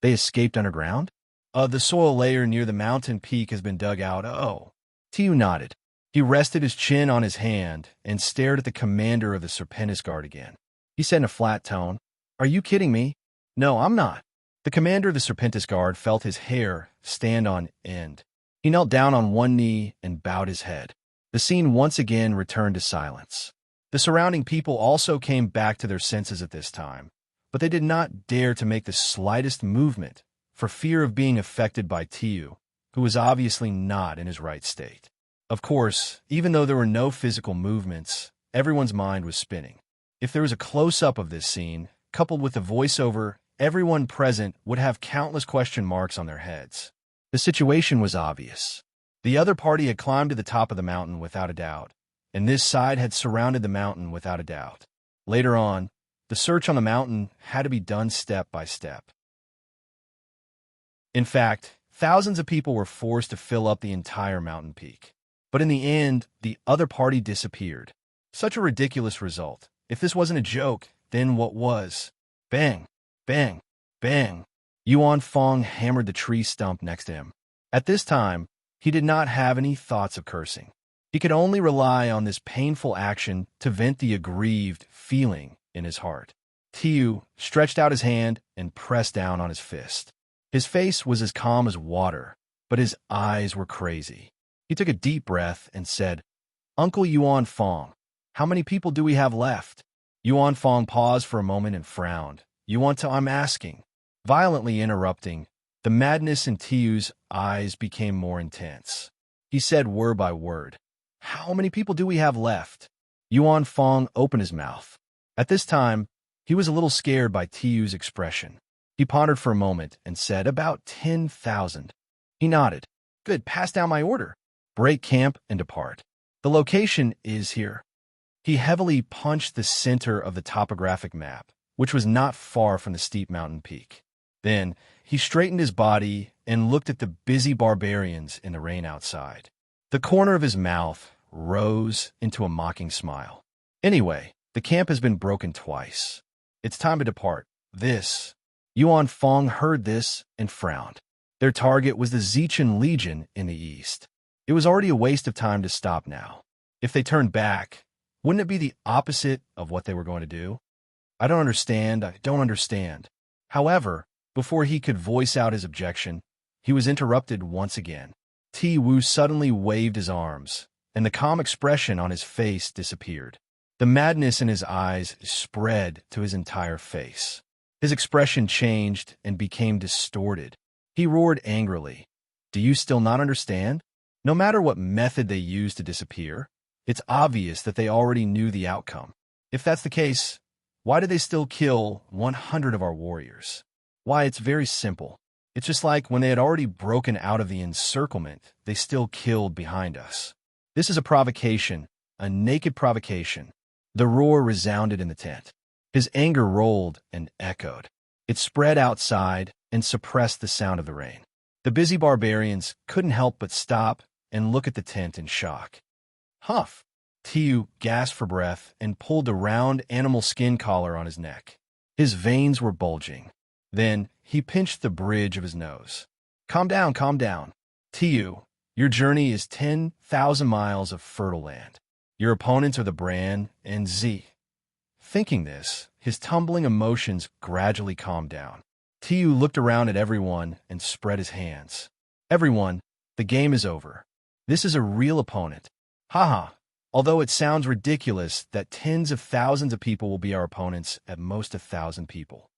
"They escaped underground?" The soil layer near the mountain peak has been dug out." "Oh." Tiu nodded. He rested his chin on his hand and stared at the commander of the Serpentis Guard again. He said in a flat tone, "Are you kidding me?" "No, I'm not." The commander of the Serpentis Guard felt his hair stand on end. He knelt down on one knee and bowed his head. The scene once again returned to silence. The surrounding people also came back to their senses at this time, but they did not dare to make the slightest movement for fear of being affected by Tiu, who was obviously not in his right state. Of course, even though there were no physical movements, everyone's mind was spinning. If there was a close-up of this scene, coupled with the voiceover, everyone present would have countless question marks on their heads. The situation was obvious. The other party had climbed to the top of the mountain without a doubt, and this side had surrounded the mountain without a doubt. Later on, the search on the mountain had to be done step by step. In fact, thousands of people were forced to fill up the entire mountain peak. But in the end, the other party disappeared. Such a ridiculous result. If this wasn't a joke, then what was? Bang, bang, bang. Yuan Fong hammered the tree stump next to him. At this time, he did not have any thoughts of cursing. He could only rely on this painful action to vent the aggrieved feeling in his heart. Tiu stretched out his hand and pressed down on his fist. His face was as calm as water, but his eyes were crazy. He took a deep breath and said, "Uncle Yuan Fong, how many people do we have left?" Yuan Fong paused for a moment and frowned. I'm asking." Violently interrupting, the madness in Tiu's eyes became more intense. He said word by word, "How many people do we have left?" Yuan Fong opened his mouth. At this time, he was a little scared by Tiu's expression. He pondered for a moment and said, "About 10,000. He nodded. Good, pass down my order. Break camp and depart. The location is here. He heavily punched the center of the topographic map, which was not far from the steep mountain peak. Then he straightened his body and looked at the busy barbarians in the rain outside. The corner of his mouth rose into a mocking smile. Anyway, the camp has been broken twice. It's time to depart. Yuan Fong heard this and frowned. Their target was the Zichan Legion in the east. It was already a waste of time to stop now. If they turned back, wouldn't it be the opposite of what they were going to do? I don't understand. However, before he could voice out his objection, he was interrupted once again. Ti Wu suddenly waved his arms, and the calm expression on his face disappeared. The madness in his eyes spread to his entire face. His expression changed and became distorted. He roared angrily. Do you still not understand? No matter what method they used to disappear, it's obvious that they already knew the outcome. If that's the case, why did they still kill 100 of our warriors? Why, it's very simple. It's just like when they had already broken out of the encirclement, they still killed behind us. This is a provocation, a naked provocation. The roar resounded in the tent. His anger rolled and echoed. It spread outside and suppressed the sound of the rain. The busy barbarians couldn't help but stop and look at the tent in shock. Huff! Tiu gasped for breath and pulled a round animal skin collar on his neck. His veins were bulging. Then he pinched the bridge of his nose. Calm down. Tiu, your journey is 10,000 miles of fertile land. Your opponents are the Bran and Z. Thinking this, his tumbling emotions gradually calmed down. Tiu looked around at everyone and spread his hands. Everyone, the game is over. This is a real opponent. Haha. Although it sounds ridiculous that tens of thousands of people will be our opponents, at most 1,000 people.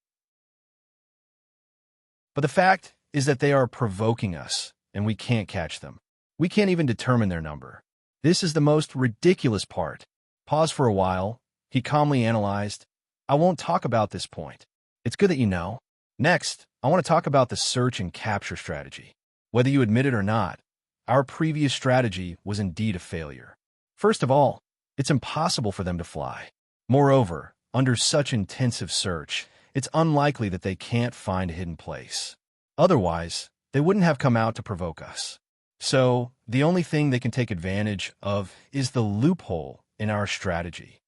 But the fact is that they are provoking us, and we can't catch them. We can't even determine their number. This is the most ridiculous part. Pause for a while. He calmly analyzed. I won't talk about this point. It's good that you know. Next, I want to talk about the search and capture strategy. Whether you admit it or not, our previous strategy was indeed a failure. First of all, it's impossible for them to fly. Moreover, under such intensive search, it's unlikely that they can't find a hidden place. Otherwise, they wouldn't have come out to provoke us. So, the only thing they can take advantage of is the loophole in our strategy.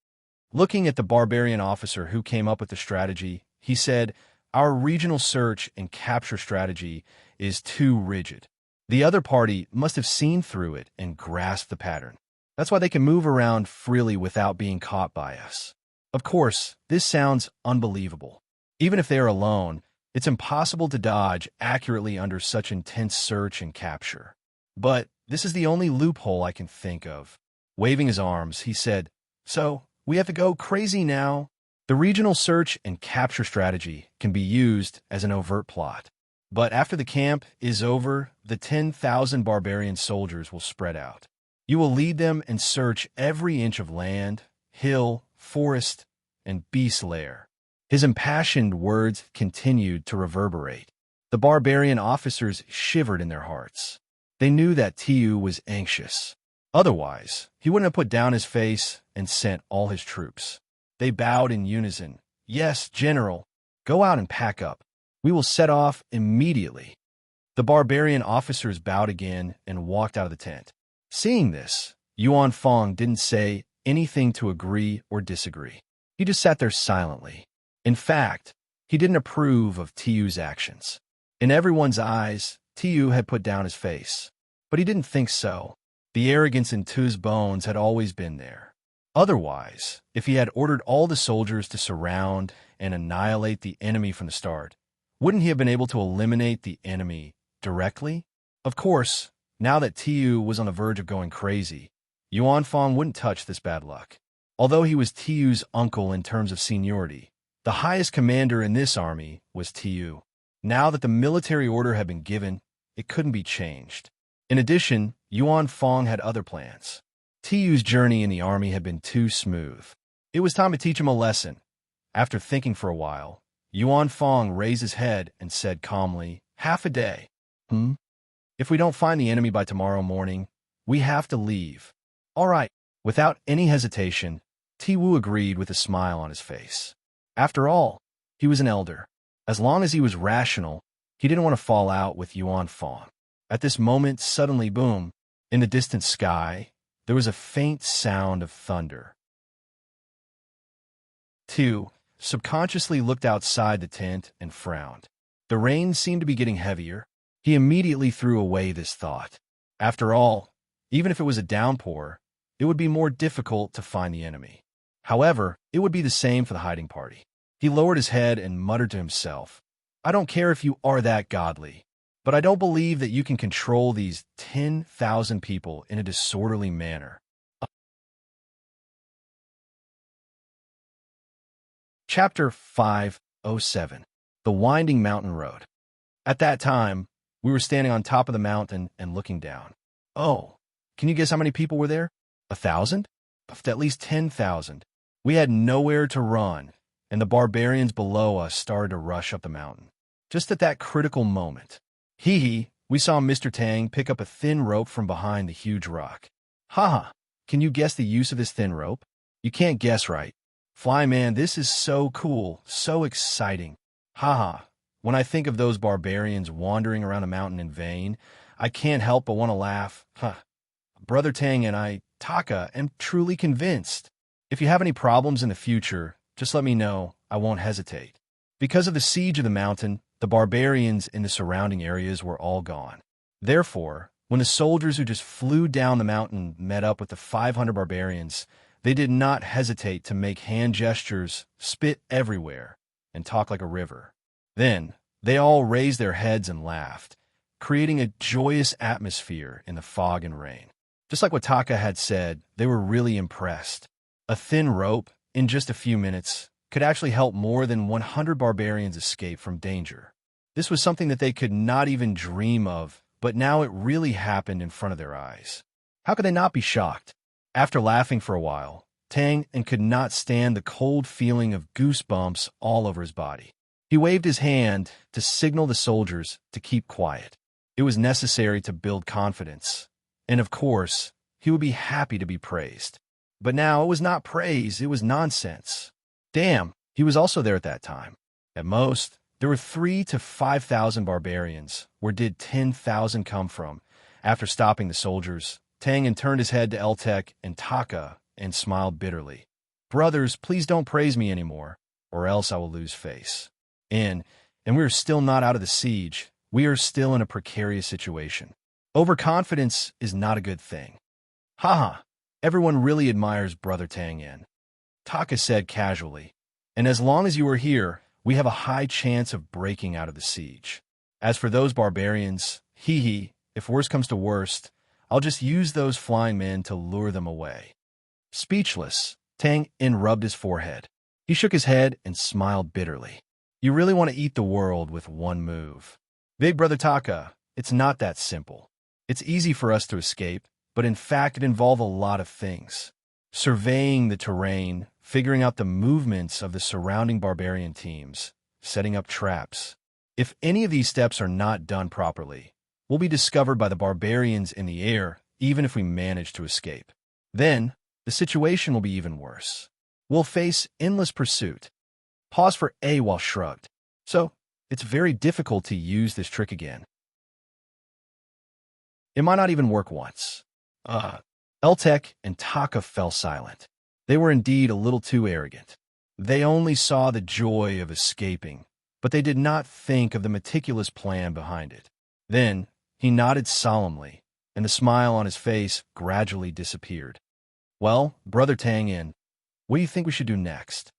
Looking at the barbarian officer who came up with the strategy, he said, our regional search and capture strategy is too rigid. The other party must have seen through it and grasped the pattern. That's why they can move around freely without being caught by us. Of course, this sounds unbelievable. Even if they are alone, it's impossible to dodge accurately under such intense search and capture. But this is the only loophole I can think of. Waving his arms, he said, So, we have to go crazy now. The regional search and capture strategy can be used as an overt plot. But after the camp is over, the 10,000 barbarian soldiers will spread out. You will lead them and search every inch of land, hill, forest, and beast lair. His impassioned words continued to reverberate. The barbarian officers shivered in their hearts. They knew that Tiu was anxious. Otherwise, he wouldn't have put down his face and sent all his troops. They bowed in unison. Yes, General. Go out and pack up. We will set off immediately. The barbarian officers bowed again and walked out of the tent. Seeing this, Yuan Fong didn't say anything to agree or disagree. He just sat there silently. In fact, he didn't approve of Tiu's actions. In everyone's eyes, Tiu had put down his face. But he didn't think so. The arrogance in Tu's bones had always been there. Otherwise, if he had ordered all the soldiers to surround and annihilate the enemy from the start, wouldn't he have been able to eliminate the enemy directly? Of course, now that Tiu was on the verge of going crazy, Yuan Fong wouldn't touch this bad luck. Although he was Tiu's uncle in terms of seniority, the highest commander in this army was Tiu. Now that the military order had been given, it couldn't be changed. In addition, Yuan Fong had other plans. Tiu's journey in the army had been too smooth. It was time to teach him a lesson. After thinking for a while, Yuan Fong raised his head and said calmly, Half a day. If we don't find the enemy by tomorrow morning, we have to leave. All right. Without any hesitation, Tiwu agreed with a smile on his face. After all, he was an elder. As long as he was rational, he didn't want to fall out with Yuan Fong. At this moment, suddenly, boom, in the distant sky, there was a faint sound of thunder. Tu subconsciously looked outside the tent and frowned. The rain seemed to be getting heavier. He immediately threw away this thought. After all, even if it was a downpour, it would be more difficult to find the enemy. However, it would be the same for the hiding party. He lowered his head and muttered to himself, I don't care if you are that godly, but I don't believe that you can control these 10,000 people in a disorderly manner. Chapter 507. The Winding Mountain Road. At that time, we were standing on top of the mountain and looking down. Oh, can you guess how many people were there? 1,000? At least 10,000. We had nowhere to run, and the barbarians below us started to rush up the mountain. Just at that critical moment, we saw Mr. Tang pick up a thin rope from behind the huge rock. Haha, can you guess the use of this thin rope? You can't guess, right? Fly man, this is so cool, so exciting. Haha, when I think of those barbarians wandering around a mountain in vain, I can't help but want to laugh. Brother Tang and I, Taka, am truly convinced. If you have any problems in the future, just let me know. I won't hesitate. Because of the siege of the mountain, the barbarians in the surrounding areas were all gone. Therefore, when the soldiers who just flew down the mountain met up with the 500 barbarians, they did not hesitate to make hand gestures, spit everywhere, and talk like a river. Then, they all raised their heads and laughed, creating a joyous atmosphere in the fog and rain. Just like what Taka had said, they were really impressed. A thin rope, in just a few minutes, could actually help more than 100 barbarians escape from danger. This was something that they could not even dream of, but now it really happened in front of their eyes. How could they not be shocked? After laughing for a while, Tang could not stand the cold feeling of goosebumps all over his body. He waved his hand to signal the soldiers to keep quiet. It was necessary to build confidence. And of course, he would be happy to be praised. But now it was not praise, it was nonsense. Damn, he was also there at that time. At most, there were 3,000 to 5,000 barbarians. Where did 10,000 come from? After stopping the soldiers, Tang turned his head to Eltek and Taka and smiled bitterly. Brothers, please don't praise me anymore, or else I will lose face. And we are still not out of the siege. We are still in a precarious situation. Overconfidence is not a good thing. Haha, everyone really admires Brother Tang. Taka said casually, and as long as you are here, we have a high chance of breaking out of the siege. As for those barbarians, if worst comes to worst, I'll just use those flying men to lure them away. Speechless, Tang rubbed his forehead. He shook his head and smiled bitterly. You really want to eat the world with one move. Big Brother Taka, it's not that simple. It's easy for us to escape, but in fact it involves a lot of things. Surveying the terrain, figuring out the movements of the surrounding barbarian teams, setting up traps. If any of these steps are not done properly, we'll be discovered by the barbarians in the air, even if we manage to escape. Then, the situation will be even worse. We'll face endless pursuit. Pause for A while shrugged. So, it's very difficult to use this trick again. It might not even work once. Eltek and Taka fell silent. They were indeed a little too arrogant. They only saw the joy of escaping, but they did not think of the meticulous plan behind it. Then, he nodded solemnly, and the smile on his face gradually disappeared. Well, Brother Tang, what do you think we should do next?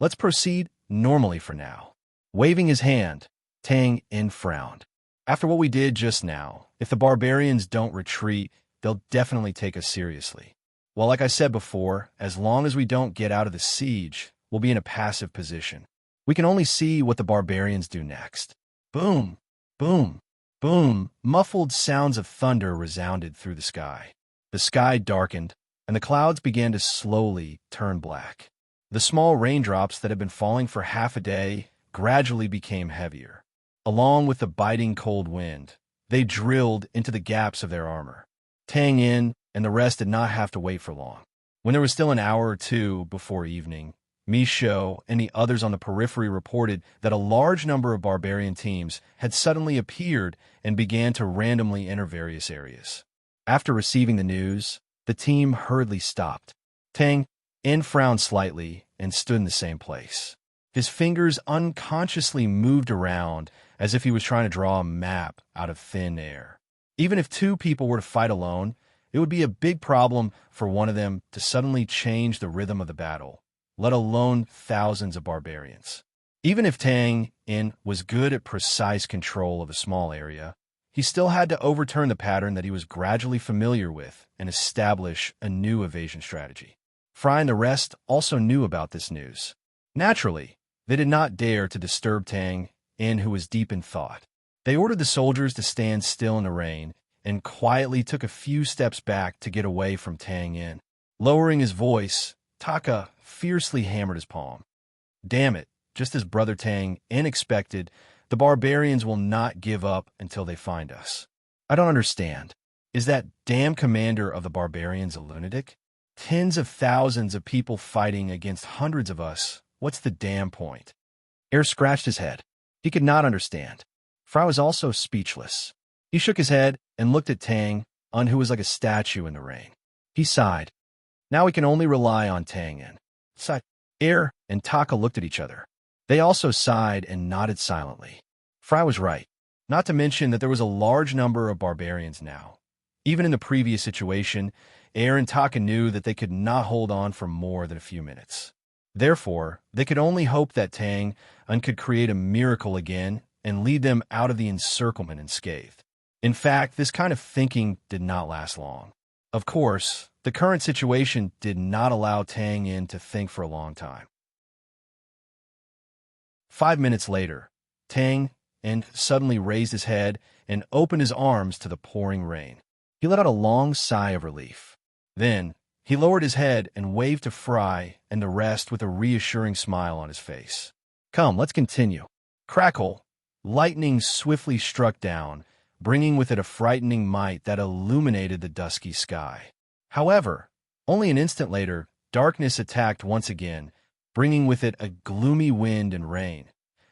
Let's proceed normally for now. Waving his hand, Tang frowned. After what we did just now, if the barbarians don't retreat, they'll definitely take us seriously. Well, like I said before, as long as we don't get out of the siege, we'll be in a passive position. We can only see what the barbarians do next. Boom, boom, boom. Muffled sounds of thunder resounded through the sky. The sky darkened, and the clouds began to slowly turn black. The small raindrops that had been falling for half a day gradually became heavier. Along with the biting cold wind, They drilled into the gaps of their armor. Tang In and the rest did not have to wait for long. When there was still an hour or two before evening, Michaud and the others on the periphery reported that a large number of barbarian teams had suddenly appeared and began to randomly enter various areas. After receiving the news, the team hurriedly stopped. Tang In frowned slightly and stood in the same place. His fingers unconsciously moved around as if he was trying to draw a map out of thin air. Even if two people were to fight alone, it would be a big problem for one of them to suddenly change the rhythm of the battle, let alone thousands of barbarians. Even if Tang In was good at precise control of a small area, he still had to overturn the pattern that he was gradually familiar with and establish a new evasion strategy. Fry and the rest also knew about this news. Naturally, they did not dare to disturb Tang In, who was deep in thought. They ordered the soldiers to stand still in the rain and quietly took a few steps back to get away from Tang In. Lowering his voice, Taka fiercely hammered his palm. Damn it, just as Brother Tang In expected, the barbarians will not give up until they find us. I don't understand. Is that damn commander of the barbarians a lunatic? Tens of thousands of people fighting against hundreds of us. What's the damn point? Air scratched his head. He could not understand. Fry was also speechless. He shook his head and looked at Tang Un, who was like a statue in the rain. He sighed. Now we can only rely on Tang In. Sighed. Air and Taka looked at each other. They also sighed and nodded silently. Fry was right, not to mention that there was a large number of barbarians now. Even in the previous situation, Air and Taka knew that they could not hold on for more than a few minutes. Therefore, they could only hope that Tang Un could create a miracle again and lead them out of the encirclement unscathed. In fact, this kind of thinking did not last long. Of course, the current situation did not allow Tang In to think for a long time. 5 minutes later, Tang In suddenly raised his head and opened his arms to the pouring rain. He let out a long sigh of relief. Then, he lowered his head and waved to Fry and the rest with a reassuring smile on his face. Come, let's continue. Crackle! Lightning swiftly struck down, bringing with it a frightening might that illuminated the dusky sky. However, only an instant later, darkness attacked once again, bringing with it a gloomy wind and rain,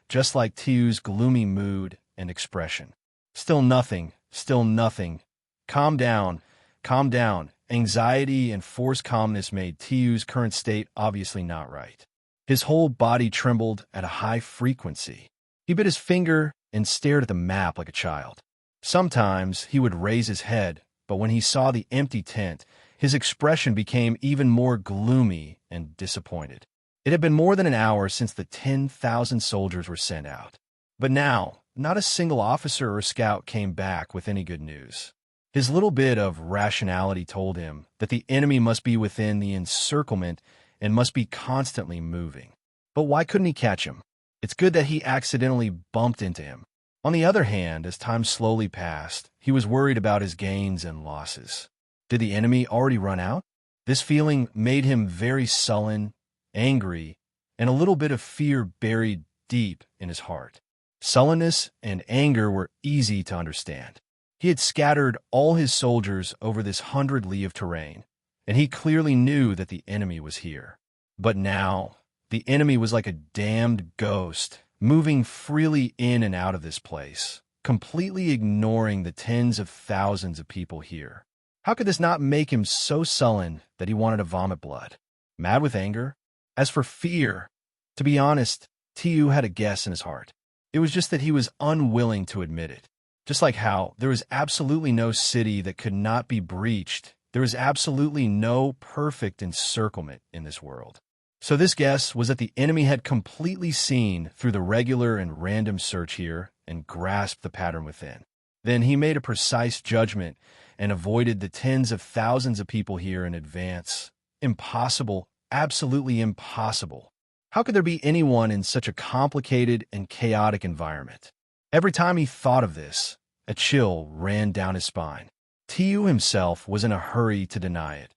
just like Tiu's gloomy mood and expression. Still nothing, still nothing. Calm down, calm down. Anxiety and forced calmness made Tiu's current state obviously not right. His whole body trembled at a high frequency. He bit his finger and stared at the map like a child. Sometimes he would raise his head, but when he saw the empty tent, his expression became even more gloomy and disappointed. It had been more than an hour since the 10,000 soldiers were sent out. But now, not a single officer or scout came back with any good news. His little bit of rationality told him that the enemy must be within the encirclement and must be constantly moving. But why couldn't he catch him? It's good that he accidentally bumped into him. On the other hand, as time slowly passed, he was worried about his gains and losses. Did the enemy already run out? This feeling made him very sullen, angry, and a little bit of fear buried deep in his heart. Sullenness and anger were easy to understand. He had scattered all his soldiers over this 100 li of terrain, and he clearly knew that the enemy was here. But now, the enemy was like a damned ghost, moving freely in and out of this place, completely ignoring the tens of thousands of people here. How could this not make him so sullen that he wanted to vomit blood? Mad with anger? As for fear, to be honest, Tiu had a guess in his heart. It was just that he was unwilling to admit it. Just like how there was absolutely no city that could not be breached, there was absolutely no perfect encirclement in this world. So this guess was that the enemy had completely seen through the regular and random search here and grasped the pattern within. Then he made a precise judgment and avoided the tens of thousands of people here in advance. Impossible, absolutely impossible. How could there be anyone in such a complicated and chaotic environment? Every time he thought of this, a chill ran down his spine. Tiu himself was in a hurry to deny it,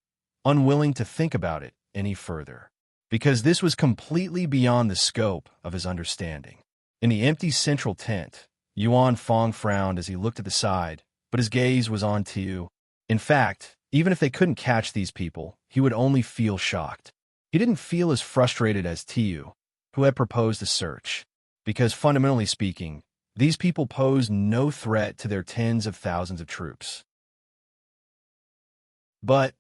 unwilling to think about it any further, because this was completely beyond the scope of his understanding. In the empty central tent, Yuan Fong frowned as he looked at the side, but his gaze was on Tiu. In fact, even if they couldn't catch these people, he would only feel shocked. He didn't feel as frustrated as Tiu, who had proposed a search, because fundamentally speaking, these people posed no threat to their tens of thousands of troops. But,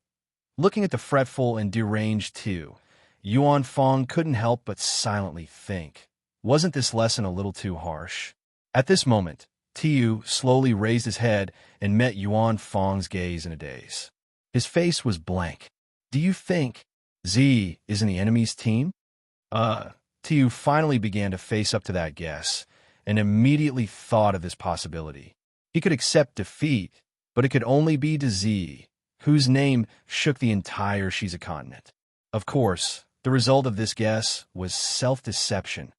looking at the fretful and deranged Tiu, Yuan Fong couldn't help but silently think, wasn't this lesson a little too harsh? At this moment, Tiu slowly raised his head and met Yuan Fong's gaze in a daze. His face was blank. Do you think Z is in the enemy's team? Tiu finally began to face up to that guess, and immediately thought of this possibility. He could accept defeat, but it could only be to Z, whose name shook the entire Shiza continent. Of course, the result of this guess was self-deception.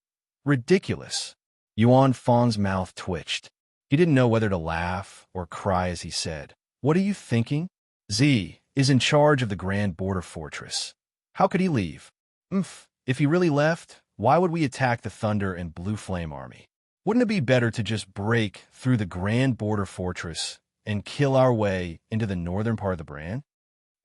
Ridiculous. Yuan Fong's mouth twitched. He didn't know whether to laugh or cry as he said, "What are you thinking? Z is in charge of the Grand Border Fortress. How could he leave? If he really left, why would we attack the Thunder and Blue Flame Army? Wouldn't it be better to just break through the Grand Border Fortress and kill our way into the northern part of the brand?"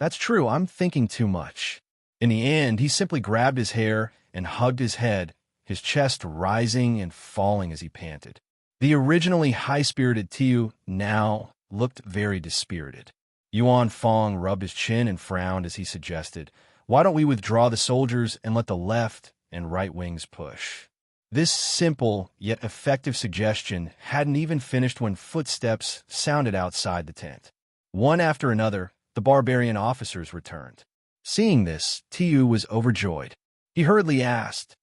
That's true, I'm thinking too much. In the end, he simply grabbed his hair and hugged his head, his chest rising and falling as he panted. The originally high-spirited Tiu now looked very dispirited. Yuan Fong rubbed his chin and frowned as he suggested, "Why don't we withdraw the soldiers and let the left and right wings push?" This simple yet effective suggestion hadn't even finished when footsteps sounded outside the tent. One after another, the barbarian officers returned. Seeing this, Tiu was overjoyed. He hurriedly asked,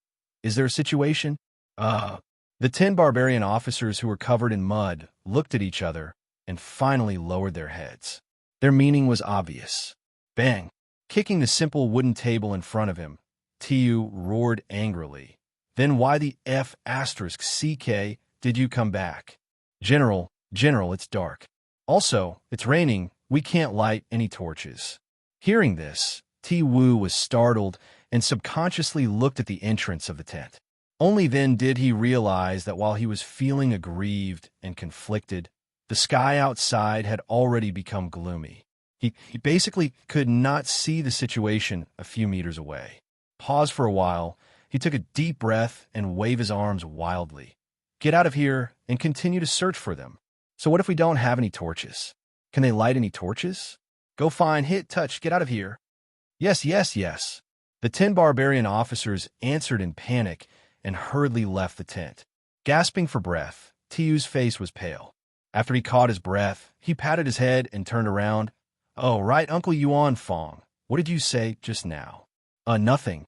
"Is there a situation?" The 10 barbarian officers who were covered in mud looked at each other and finally lowered their heads. Their meaning was obvious. Bang! Kicking the simple wooden table in front of him, Tiu roared angrily. "Then why the F***CK did you come back? General, it's dark. Also, it's raining, we can't light any torches." Hearing this, Ti Wu was startled and subconsciously looked at the entrance of the tent. Only then did he realize that while he was feeling aggrieved and conflicted, the sky outside had already become gloomy. He basically could not see the situation a few meters away. Paused for a while, he took a deep breath and waved his arms wildly. "Get out of here and continue to search for them. So what if we don't have any torches? Can they light any torches? Go find, hit, touch, get out of here." Yes. The 10 barbarian officers answered in panic and hurriedly left the tent. Gasping for breath, Tiu's face was pale. After he caught his breath, he patted his head and turned around. "Oh, right, Uncle Yuan Fong. What did you say just now?" Nothing."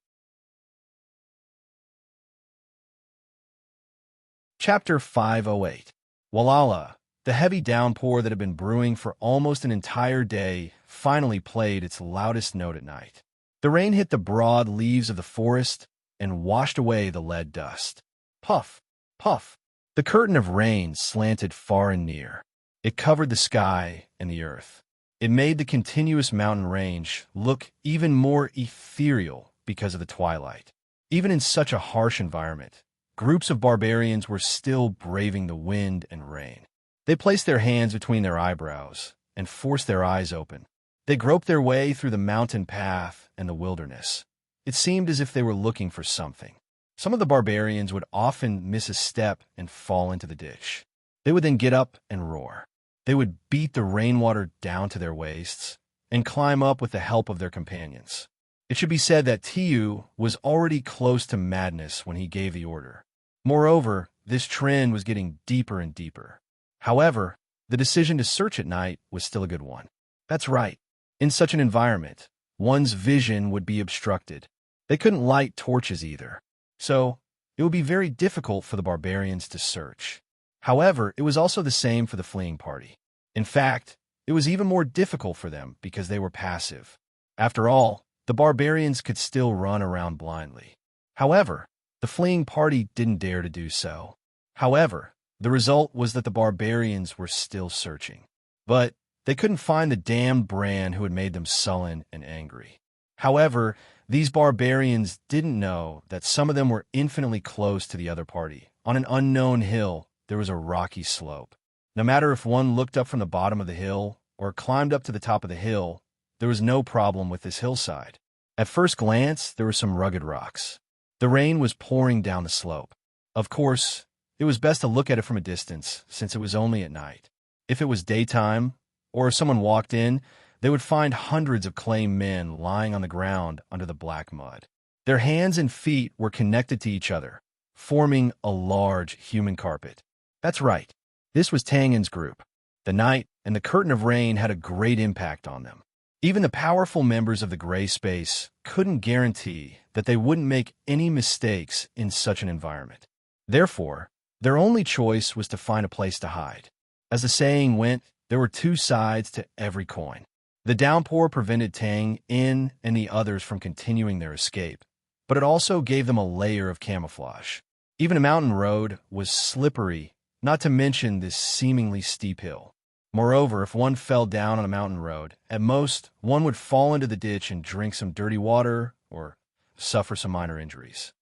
Chapter 508. Walala, the heavy downpour that had been brewing for almost an entire day, finally played its loudest note at night. The rain hit the broad leaves of the forest and washed away the lead dust. Puff, puff. The curtain of rain slanted far and near. It covered the sky and the earth. It made the continuous mountain range look even more ethereal because of the twilight. Even in such a harsh environment, groups of barbarians were still braving the wind and rain. They placed their hands between their eyebrows and forced their eyes open. They groped their way through the mountain path and the wilderness. It seemed as if they were looking for something. Some of the barbarians would often miss a step and fall into the ditch. They would then get up and roar. They would beat the rainwater down to their waists and climb up with the help of their companions. It should be said that Tiu was already close to madness when he gave the order. Moreover, this trend was getting deeper and deeper. However, the decision to search at night was still a good one. That's right. In such an environment, one's vision would be obstructed. They couldn't light torches either. So, it would be very difficult for the barbarians to search. However, it was also the same for the fleeing party. In fact, it was even more difficult for them because they were passive. After all, the barbarians could still run around blindly. However, the fleeing party didn't dare to do so. However, the result was that the barbarians were still searching. But they couldn't find the damned brand who had made them sullen and angry. However, these barbarians didn't know that some of them were infinitely close to the other party, on an unknown hill there was a rocky slope. No matter if one looked up from the bottom of the hill or climbed up to the top of the hill, there was no problem with this hillside. At first glance, there were some rugged rocks. The rain was pouring down the slope. Of course, it was best to look at it from a distance, since it was only at night. If it was daytime, or if someone walked in, they would find hundreds of clay men lying on the ground under the black mud. Their hands and feet were connected to each other, forming a large human carpet. That's right, this was Tangen's group. The night and the curtain of rain had a great impact on them. Even the powerful members of the gray space couldn't guarantee that they wouldn't make any mistakes in such an environment. Therefore, their only choice was to find a place to hide. As the saying went, there were two sides to every coin. The downpour prevented Tang and the others from continuing their escape, but it also gave them a layer of camouflage. Even a mountain road was slippery, not to mention this seemingly steep hill. Moreover, if one fell down on a mountain road, at most, one would fall into the ditch and drink some dirty water or suffer some minor injuries.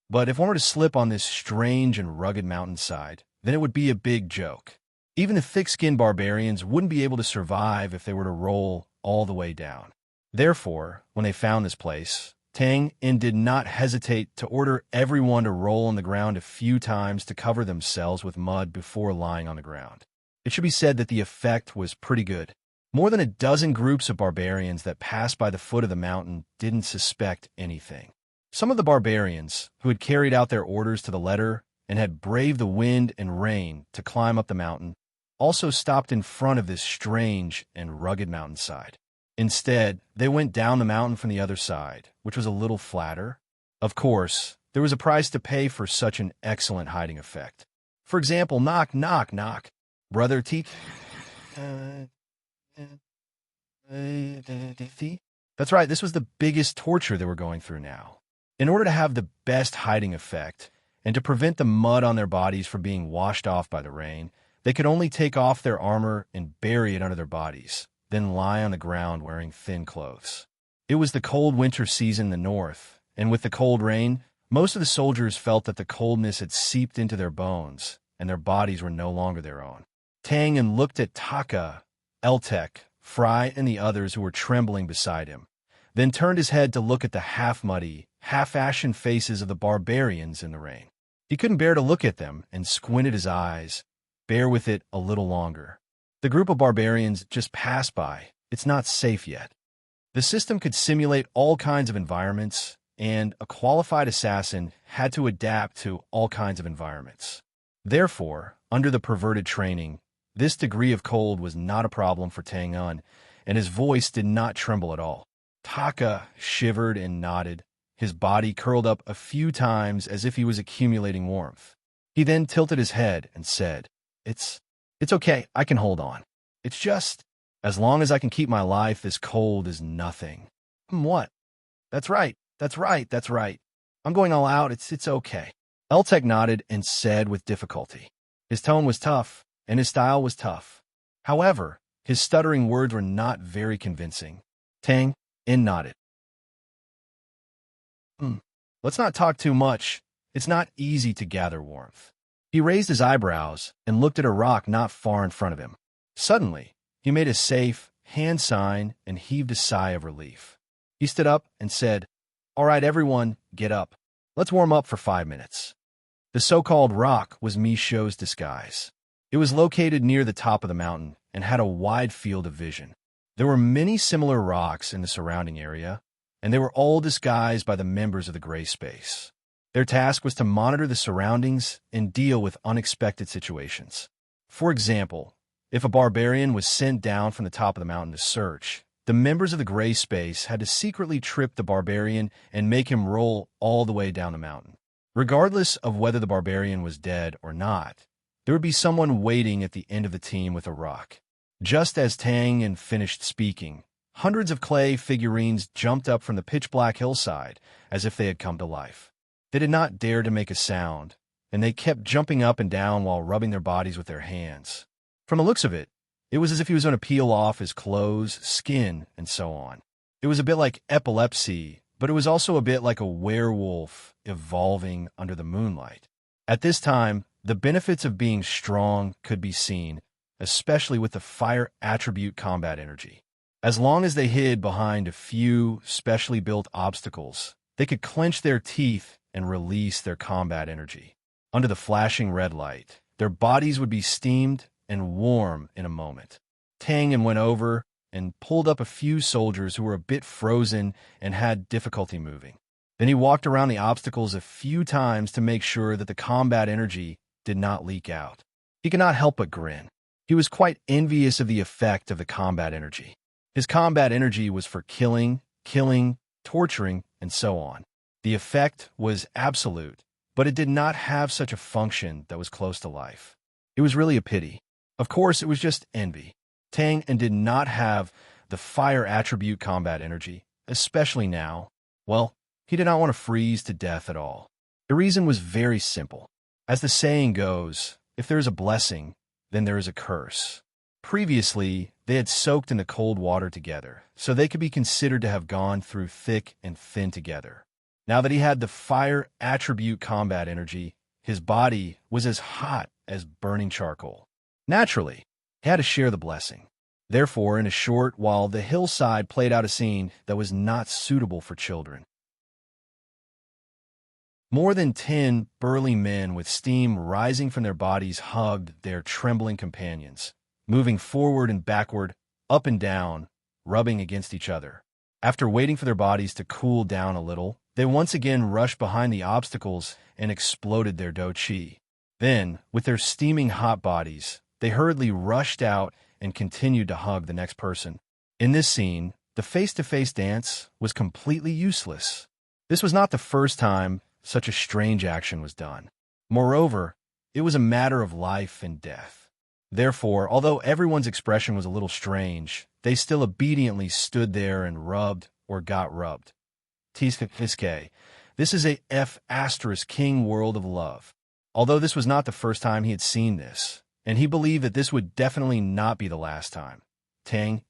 But if one were to slip on this strange and rugged mountainside, then it would be a big joke. Even the thick-skinned barbarians wouldn't be able to survive if they were to roll all the way down. Therefore, when they found this place, Tang did not hesitate to order everyone to roll on the ground a few times to cover themselves with mud before lying on the ground. It should be said that the effect was pretty good. More than a dozen groups of barbarians that passed by the foot of the mountain didn't suspect anything. Some of the barbarians, who had carried out their orders to the letter and had braved the wind and rain to climb up the mountain, also stopped in front of this strange and rugged mountainside. Instead, they went down the mountain from the other side, which was a little flatter. Of course, there was a price to pay for such an excellent hiding effect. For example, knock, knock, knock. Brother T. That's right, this was the biggest torture they were going through now. In order to have the best hiding effect, and to prevent the mud on their bodies from being washed off by the rain, they could only take off their armor and bury it under their bodies, then lie on the ground wearing thin clothes. It was the cold winter season in the north, and with the cold rain, most of the soldiers felt that the coldness had seeped into their bones, and their bodies were no longer their own. Tang looked at Taka, Eltek, Fry, and the others who were trembling beside him, then turned his head to look at the half-muddy, half-ashen faces of the barbarians in the rain. He couldn't bear to look at them and squinted his eyes. Bear with it a little longer. The group of barbarians just passed by. It's not safe yet. The system could simulate all kinds of environments, and a qualified assassin had to adapt to all kinds of environments. Therefore, under the perverted training, this degree of cold was not a problem for Tang Un, and his voice did not tremble at all. Taka shivered and nodded, his body curled up a few times as if he was accumulating warmth. He then tilted his head and said, It's okay, I can hold on. It's just, as long as I can keep my life, this cold is nothing. What? That's right. I'm going all out, it's okay. Eltek nodded and said with difficulty. His tone was tough, and his style was tough. However, his stuttering words were not very convincing. Tang nodded. Let's not talk too much. It's not easy to gather warmth. He raised his eyebrows and looked at a rock not far in front of him. Suddenly, he made a safe hand sign and heaved a sigh of relief. He stood up and said, All right, everyone, get up. Let's warm up for 5 minutes. The so-called rock was Michaud's disguise. It was located near the top of the mountain and had a wide field of vision. There were many similar rocks in the surrounding area, and they were all disguised by the members of the gray space. Their task was to monitor the surroundings and deal with unexpected situations. For example, if a barbarian was sent down from the top of the mountain to search, the members of the gray space had to secretly trip the barbarian and make him roll all the way down the mountain. Regardless of whether the barbarian was dead or not, there would be someone waiting at the end of the team with a rock. Just as Tang finished speaking, hundreds of clay figurines jumped up from the pitch-black hillside as if they had come to life. They did not dare to make a sound, and they kept jumping up and down while rubbing their bodies with their hands. From the looks of it, it was as if he was going to peel off his clothes, skin, and so on. It was a bit like epilepsy, but it was also a bit like a werewolf evolving under the moonlight. At this time, the benefits of being strong could be seen, especially with the fire attribute combat energy. As long as they hid behind a few specially built obstacles, they could clench their teeth and release their combat energy. Under the flashing red light, their bodies would be steamed and warm in a moment. Tang went over and pulled up a few soldiers who were a bit frozen and had difficulty moving. Then he walked around the obstacles a few times to make sure that the combat energy did not leak out. He could not help but grin. He was quite envious of the effect of the combat energy. His combat energy was for killing, torturing, and so on. The effect was absolute, but it did not have such a function that was close to life. It was really a pity. Of course, it was just envy. Tang did not have the fire attribute combat energy, especially now. Well, he did not want to freeze to death at all. The reason was very simple. As the saying goes, if there is a blessing, then there is a curse. Previously, they had soaked in the cold water together, so they could be considered to have gone through thick and thin together. Now that he had the fire attribute combat energy, his body was as hot as burning charcoal. Naturally, he had to share the blessing. Therefore, in a short while, the hillside played out a scene that was not suitable for children. More than 10 burly men with steam rising from their bodies hugged their trembling companions, moving forward and backward, up and down, rubbing against each other. After waiting for their bodies to cool down a little, they once again rushed behind the obstacles and exploded their do chi. Then, with their steaming hot bodies, they hurriedly rushed out and continued to hug the next person. In this scene, the face-to-face dance was completely useless. This was not the first time such a strange action was done. Moreover, it was a matter of life and death. Therefore, although everyone's expression was a little strange, they still obediently stood there and rubbed or got rubbed. Tiske, this is a F***king world of love. Although this was not the first time he had seen this, and he believed that this would definitely not be the last time, Tang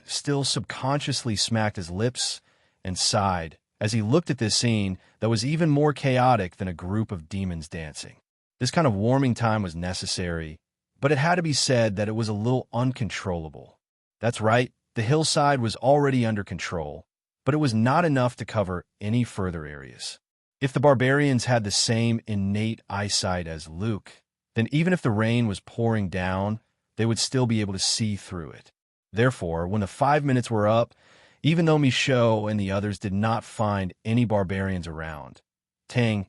still subconsciously smacked his lips and sighed as he looked at this scene that was even more chaotic than a group of demons dancing. This kind of warming time was necessary, but it had to be said that it was a little uncontrollable. That's right, the hillside was already under control, but it was not enough to cover any further areas. If the barbarians had the same innate eyesight as Luke, then even if the rain was pouring down, they would still be able to see through it. Therefore, when the 5 minutes were up, even though Michaud and the others did not find any barbarians around, Tang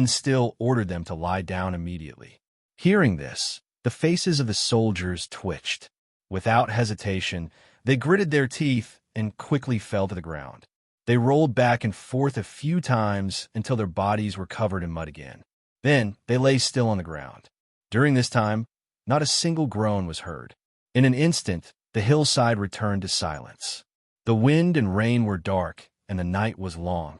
still ordered them to lie down immediately. Hearing this, the faces of the soldiers twitched. Without hesitation, they gritted their teeth and quickly fell to the ground. They rolled back and forth a few times until their bodies were covered in mud again. Then they lay still on the ground. During this time, not a single groan was heard. In an instant, the hillside returned to silence. The wind and rain were dark, and the night was long.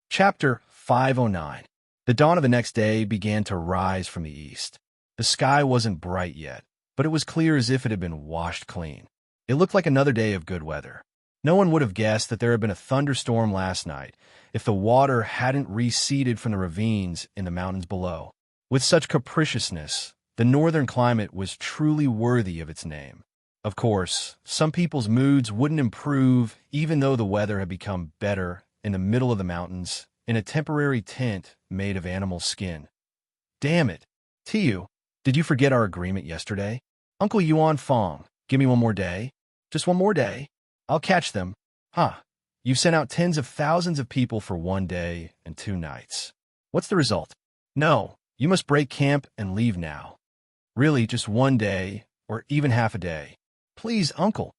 Chapter 509. The dawn of the next day began to rise from the east. The sky wasn't bright yet, but it was clear as if it had been washed clean. It looked like another day of good weather. No one would have guessed that there had been a thunderstorm last night if the water hadn't receded from the ravines in the mountains below. With such capriciousness, the northern climate was truly worthy of its name. Of course, some people's moods wouldn't improve even though the weather had become better in the middle of the mountains in a temporary tent made of animal skin. Damn it! Tiu, did you forget our agreement yesterday? Uncle Yuan Fong, give me one more day. Just one more day. I'll catch them. Huh. You've sent out tens of thousands of people for 1 day and 2 nights. What's the result? No, you must break camp and leave now. Really, just 1 day, or even half a day. Please, uncle.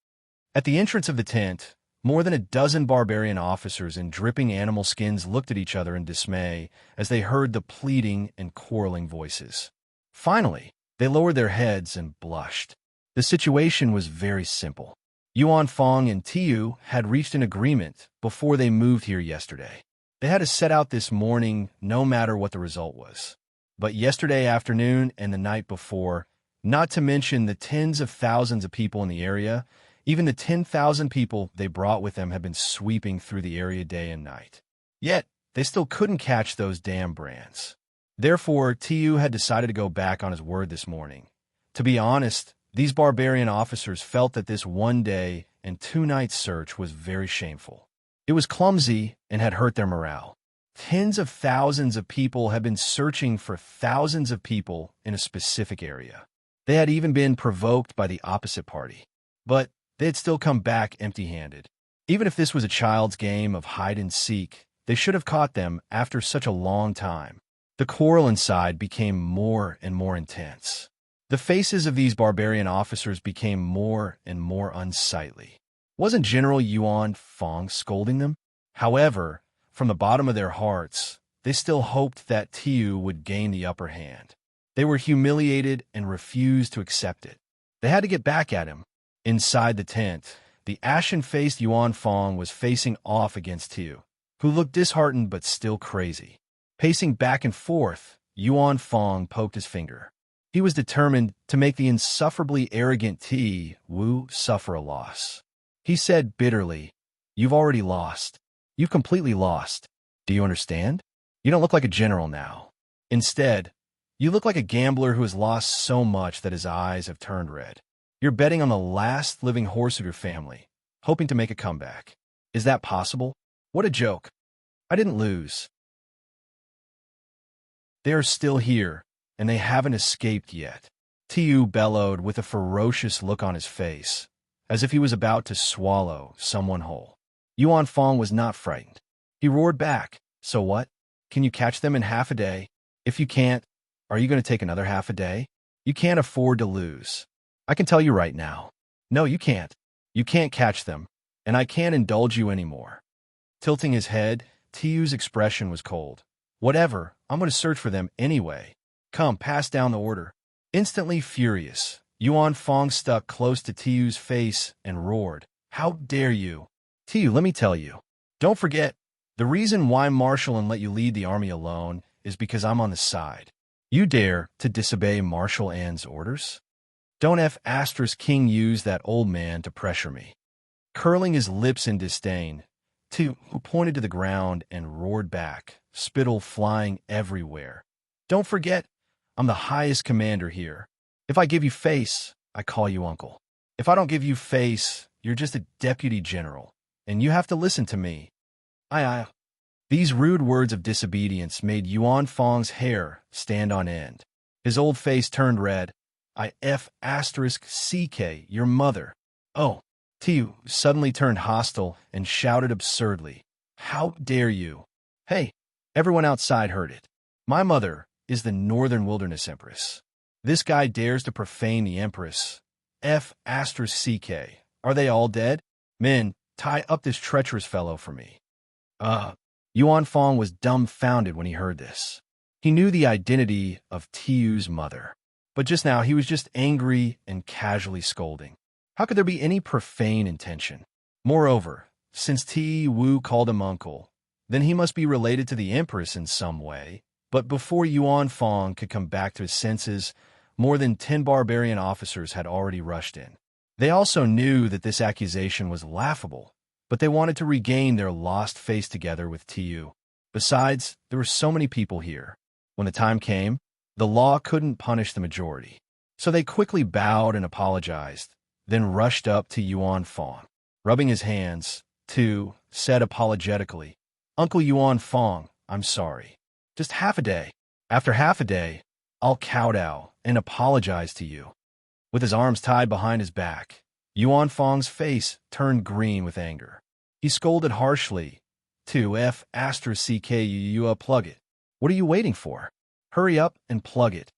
At the entrance of the tent, more than a dozen barbarian officers in dripping animal skins looked at each other in dismay as they heard the pleading and quarreling voices. Finally, they lowered their heads and blushed. The situation was very simple. Yuan Fong and Tiu had reached an agreement before they moved here yesterday. They had to set out this morning no matter what the result was. But yesterday afternoon and the night before, not to mention the tens of thousands of people in the area, even the 10,000 people they brought with them had been sweeping through the area day and night. Yet, they still couldn't catch those damn brands. Therefore, Tu had decided to go back on his word this morning. To be honest, these barbarian officers felt that this 1 day and 2 night search was very shameful. It was clumsy and had hurt their morale. Tens of thousands of people had been searching for thousands of people in a specific area. They had even been provoked by the opposite party. But they had still come back empty-handed. Even if this was a child's game of hide-and-seek, they should have caught them after such a long time. The quarrel inside became more and more intense. The faces of these barbarian officers became more and more unsightly. Wasn't General Yuan Fong scolding them? However, from the bottom of their hearts, they still hoped that Tu would gain the upper hand. They were humiliated and refused to accept it. They had to get back at him. Inside the tent, the ashen-faced Yuan Fong was facing off against Tu, who looked disheartened but still crazy. Pacing back and forth, Yuan Fong poked his finger. He was determined to make the insufferably arrogant Ti Wu suffer a loss. He said bitterly, "You've already lost. You've completely lost. Do you understand? You don't look like a general now. Instead, you look like a gambler who has lost so much that his eyes have turned red. You're betting on the last living horse of your family, hoping to make a comeback. Is that possible? What a joke. I didn't lose. They are still here, and they haven't escaped yet." Tu bellowed with a ferocious look on his face, as if he was about to swallow someone whole. Yuan Fong was not frightened. He roared back, "So what? Can you catch them in half a day? If you can't, are you going to take another half a day? You can't afford to lose. I can tell you right now. No, you can't. You can't catch them, and I can't indulge you anymore." Tilting his head, Tu's expression was cold. "Whatever, I'm going to search for them anyway. Come, pass down the order." Instantly furious, Yuan Fong stuck close to Tu's face and roared, "How dare you? Tu, let me tell you. Don't forget, the reason why Marshal and let you lead the army alone is because I'm on the side. You dare to disobey Marshal An's orders? Don't King use that old man to pressure me." Curling his lips in disdain, Tu pointed to the ground and roared back, spittle flying everywhere. "Don't forget, I'm the highest commander here. If I give you face, I call you uncle. If I don't give you face, you're just a deputy general, and you have to listen to me. I. These rude words of disobedience made Yuan Fong's hair stand on end. His old face turned red. "CK, your mother." "Oh." Tu suddenly turned hostile and shouted absurdly, "How dare you?" "Hey, everyone outside heard it. My mother is the Northern Wilderness Empress. This guy dares to profane the Empress. CK. Are they all dead? Men, tie up this treacherous fellow for me." Yuan Fong was dumbfounded when he heard this. He knew the identity of Tu's mother, but just now he was just angry and casually scolding. How could there be any profane intention? Moreover, since Tu Wu called him uncle, then he must be related to the Empress in some way. But before Yuan Fong could come back to his senses, more than 10 barbarian officers had already rushed in. They also knew that this accusation was laughable, but they wanted to regain their lost face together with Tu. Besides, there were so many people here. When the time came, the law couldn't punish the majority. So they quickly bowed and apologized, then rushed up to Yuan Fong. Rubbing his hands, Tu said apologetically, "Uncle Yuan Fong, I'm sorry. Just half a day. After half a day, I'll kowtow and apologize to you." With his arms tied behind his back, Yuan Fong's face turned green with anger. He scolded harshly, "CK, plug it. What are you waiting for? Hurry up and plug it."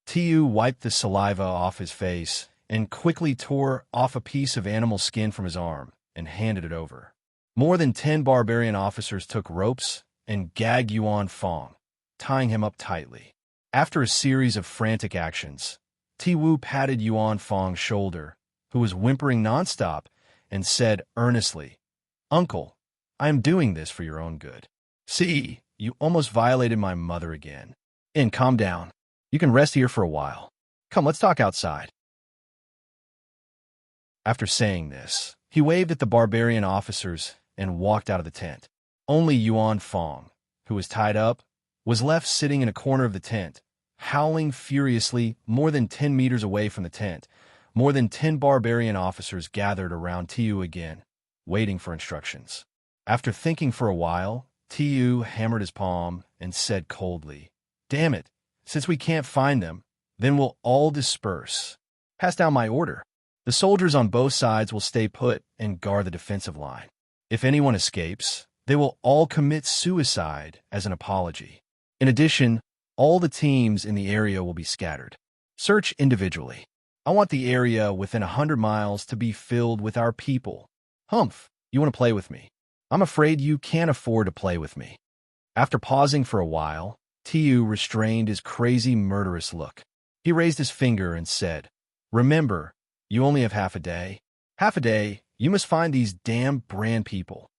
Tu wiped the saliva off his face and quickly tore off a piece of animal skin from his arm and handed it over. More than 10 barbarian officers took ropes and gagged Yuan Fong, tying him up tightly. After a series of frantic actions, Ti patted Yuan Fong's shoulder, who was whimpering nonstop, and said earnestly, "Uncle, I am doing this for your own good. See, you almost violated my mother again. And calm down. You can rest here for a while. Come, let's talk outside." After saying this, he waved at the barbarian officers and walked out of the tent. Only Yuan Fong, who was tied up, was left sitting in a corner of the tent, howling furiously more than 10 meters away from the tent. More than 10 barbarian officers gathered around Tu again, waiting for instructions. After thinking for a while, Tu hammered his palm and said coldly, "Damn it, since we can't find them, then we'll all disperse. Pass down my order. The soldiers on both sides will stay put and guard the defensive line. If anyone escapes, they will all commit suicide as an apology. In addition, all the teams in the area will be scattered. Search individually. I want the area within 100 miles to be filled with our people. Humph, you want to play with me? I'm afraid you can't afford to play with me." After pausing for a while, Tu restrained his crazy, murderous look. He raised his finger and said, "Remember, you only have half a day. Half a day, you must find these damn brand people."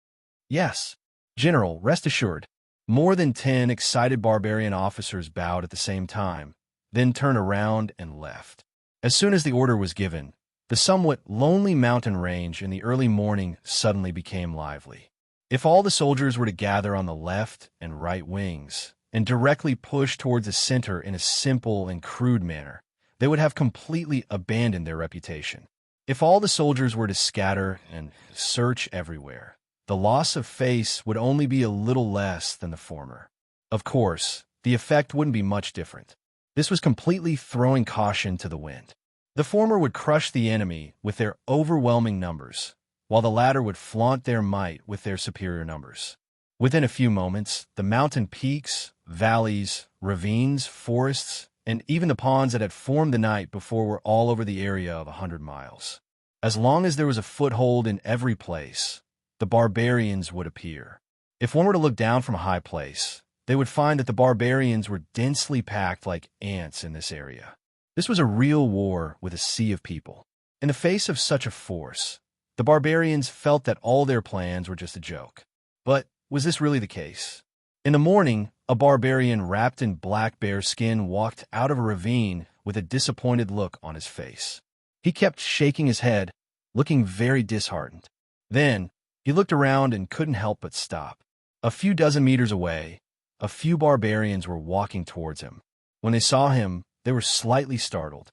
"Yes, General, rest assured." More than 10 excited barbarian officers bowed at the same time, then turned around and left. As soon as the order was given, the somewhat lonely mountain range in the early morning suddenly became lively. If all the soldiers were to gather on the left and right wings and directly push towards the center in a simple and crude manner, they would have completely abandoned their reputation. If all the soldiers were to scatter and search everywhere, the loss of face would only be a little less than the former. Of course, the effect wouldn't be much different. This was completely throwing caution to the wind. The former would crush the enemy with their overwhelming numbers, while the latter would flaunt their might with their superior numbers. Within a few moments, the mountain peaks, valleys, ravines, forests, and even the ponds that had formed the night before were all over the area of 100 miles. As long as there was a foothold in every place, the barbarians would appear. If one were to look down from a high place, they would find that the barbarians were densely packed like ants in this area. This was a real war with a sea of people. In the face of such a force, the barbarians felt that all their plans were just a joke. But was this really the case? In the morning, a barbarian wrapped in black bear skin walked out of a ravine with a disappointed look on his face. He kept shaking his head, looking very disheartened. Then, he looked around and couldn't help but stop. A few dozen meters away, a few barbarians were walking towards him. When they saw him, they were slightly startled.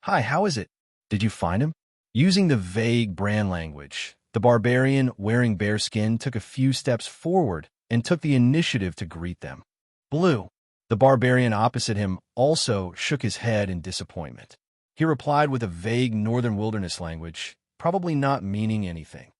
"Hi, how is it? Did you find him?" Using the vague brand language, the barbarian wearing bear skin took a few steps forward and took the initiative to greet them. Blue, the barbarian opposite him, also shook his head in disappointment. He replied with a vague northern wilderness language, probably not meaning anything.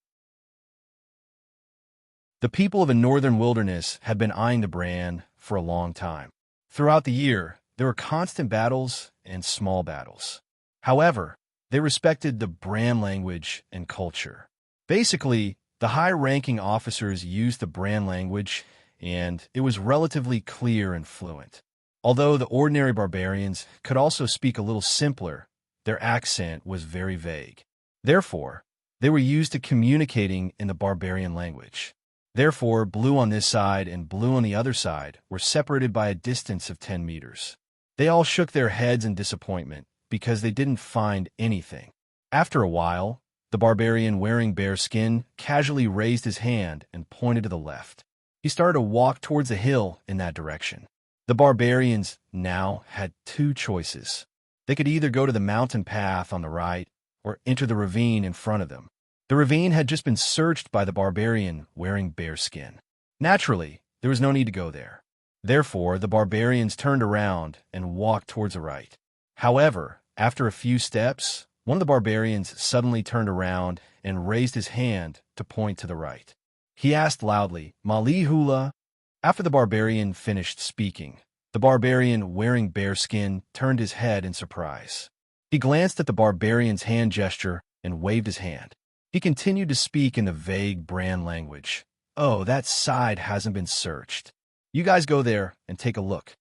The people of the northern wilderness had been eyeing the brand for a long time. Throughout the year, there were constant battles and small battles. However, they respected the brand language and culture. Basically, the high-ranking officers used the brand language, and it was relatively clear and fluent. Although the ordinary barbarians could also speak a little simpler, their accent was very vague. Therefore, they were used to communicating in the barbarian language. Therefore, blue on this side and blue on the other side were separated by a distance of 10 meters. They all shook their heads in disappointment because they didn't find anything. After a while, the barbarian wearing bear skin casually raised his hand and pointed to the left. He started to walk towards the hill in that direction. The barbarians now had two choices. They could either go to the mountain path on the right or enter the ravine in front of them. The ravine had just been searched by the barbarian wearing bear skin. Naturally, there was no need to go there. Therefore, the barbarians turned around and walked towards the right. However, after a few steps, one of the barbarians suddenly turned around and raised his hand to point to the right. He asked loudly, "Mali hula?" After the barbarian finished speaking, the barbarian wearing bear skin turned his head in surprise. He glanced at the barbarian's hand gesture and waved his hand. He continued to speak in the vague brand language. "Oh, that side hasn't been searched. You guys go there and take a look."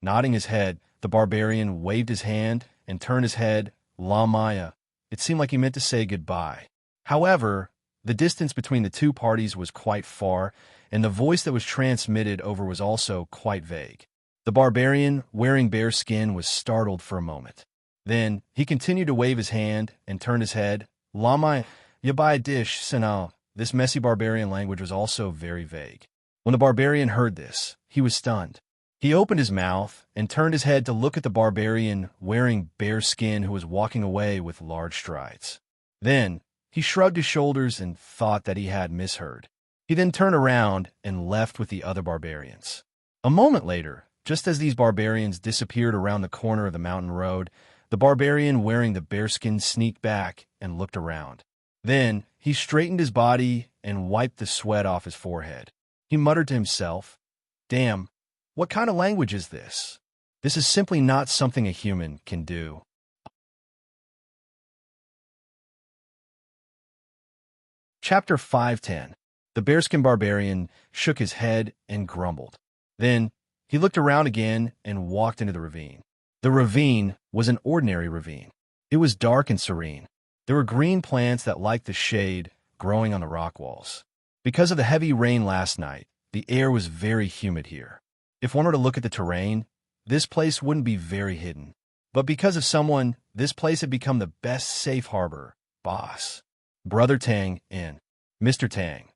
Nodding his head, the barbarian waved his hand and turned his head, "La Maya." It seemed like he meant to say goodbye. However, the distance between the two parties was quite far, and the voice that was transmitted over was also quite vague. The barbarian, wearing bear skin, was startled for a moment. Then, he continued to wave his hand and turned his head, "La Maya, you buy a dish, Sinal." This messy barbarian language was also very vague. When the barbarian heard this, he was stunned. He opened his mouth and turned his head to look at the barbarian wearing bear skin who was walking away with large strides. Then, he shrugged his shoulders and thought that he had misheard. He then turned around and left with the other barbarians. A moment later, just as these barbarians disappeared around the corner of the mountain road, the barbarian wearing the bearskin sneaked back and looked around. Then, he straightened his body and wiped the sweat off his forehead. He muttered to himself, "Damn, what kind of language is this? This is simply not something a human can do." Chapter 5:10. The bearskin barbarian shook his head and grumbled. Then, he looked around again and walked into the ravine. The ravine was an ordinary ravine. It was dark and serene. There were green plants that liked the shade growing on the rock walls. Because of the heavy rain last night, the air was very humid here. If one were to look at the terrain, this place wouldn't be very hidden. But because of someone, this place had become the best safe harbor. Boss. Brother Tang in. Mr. Tang.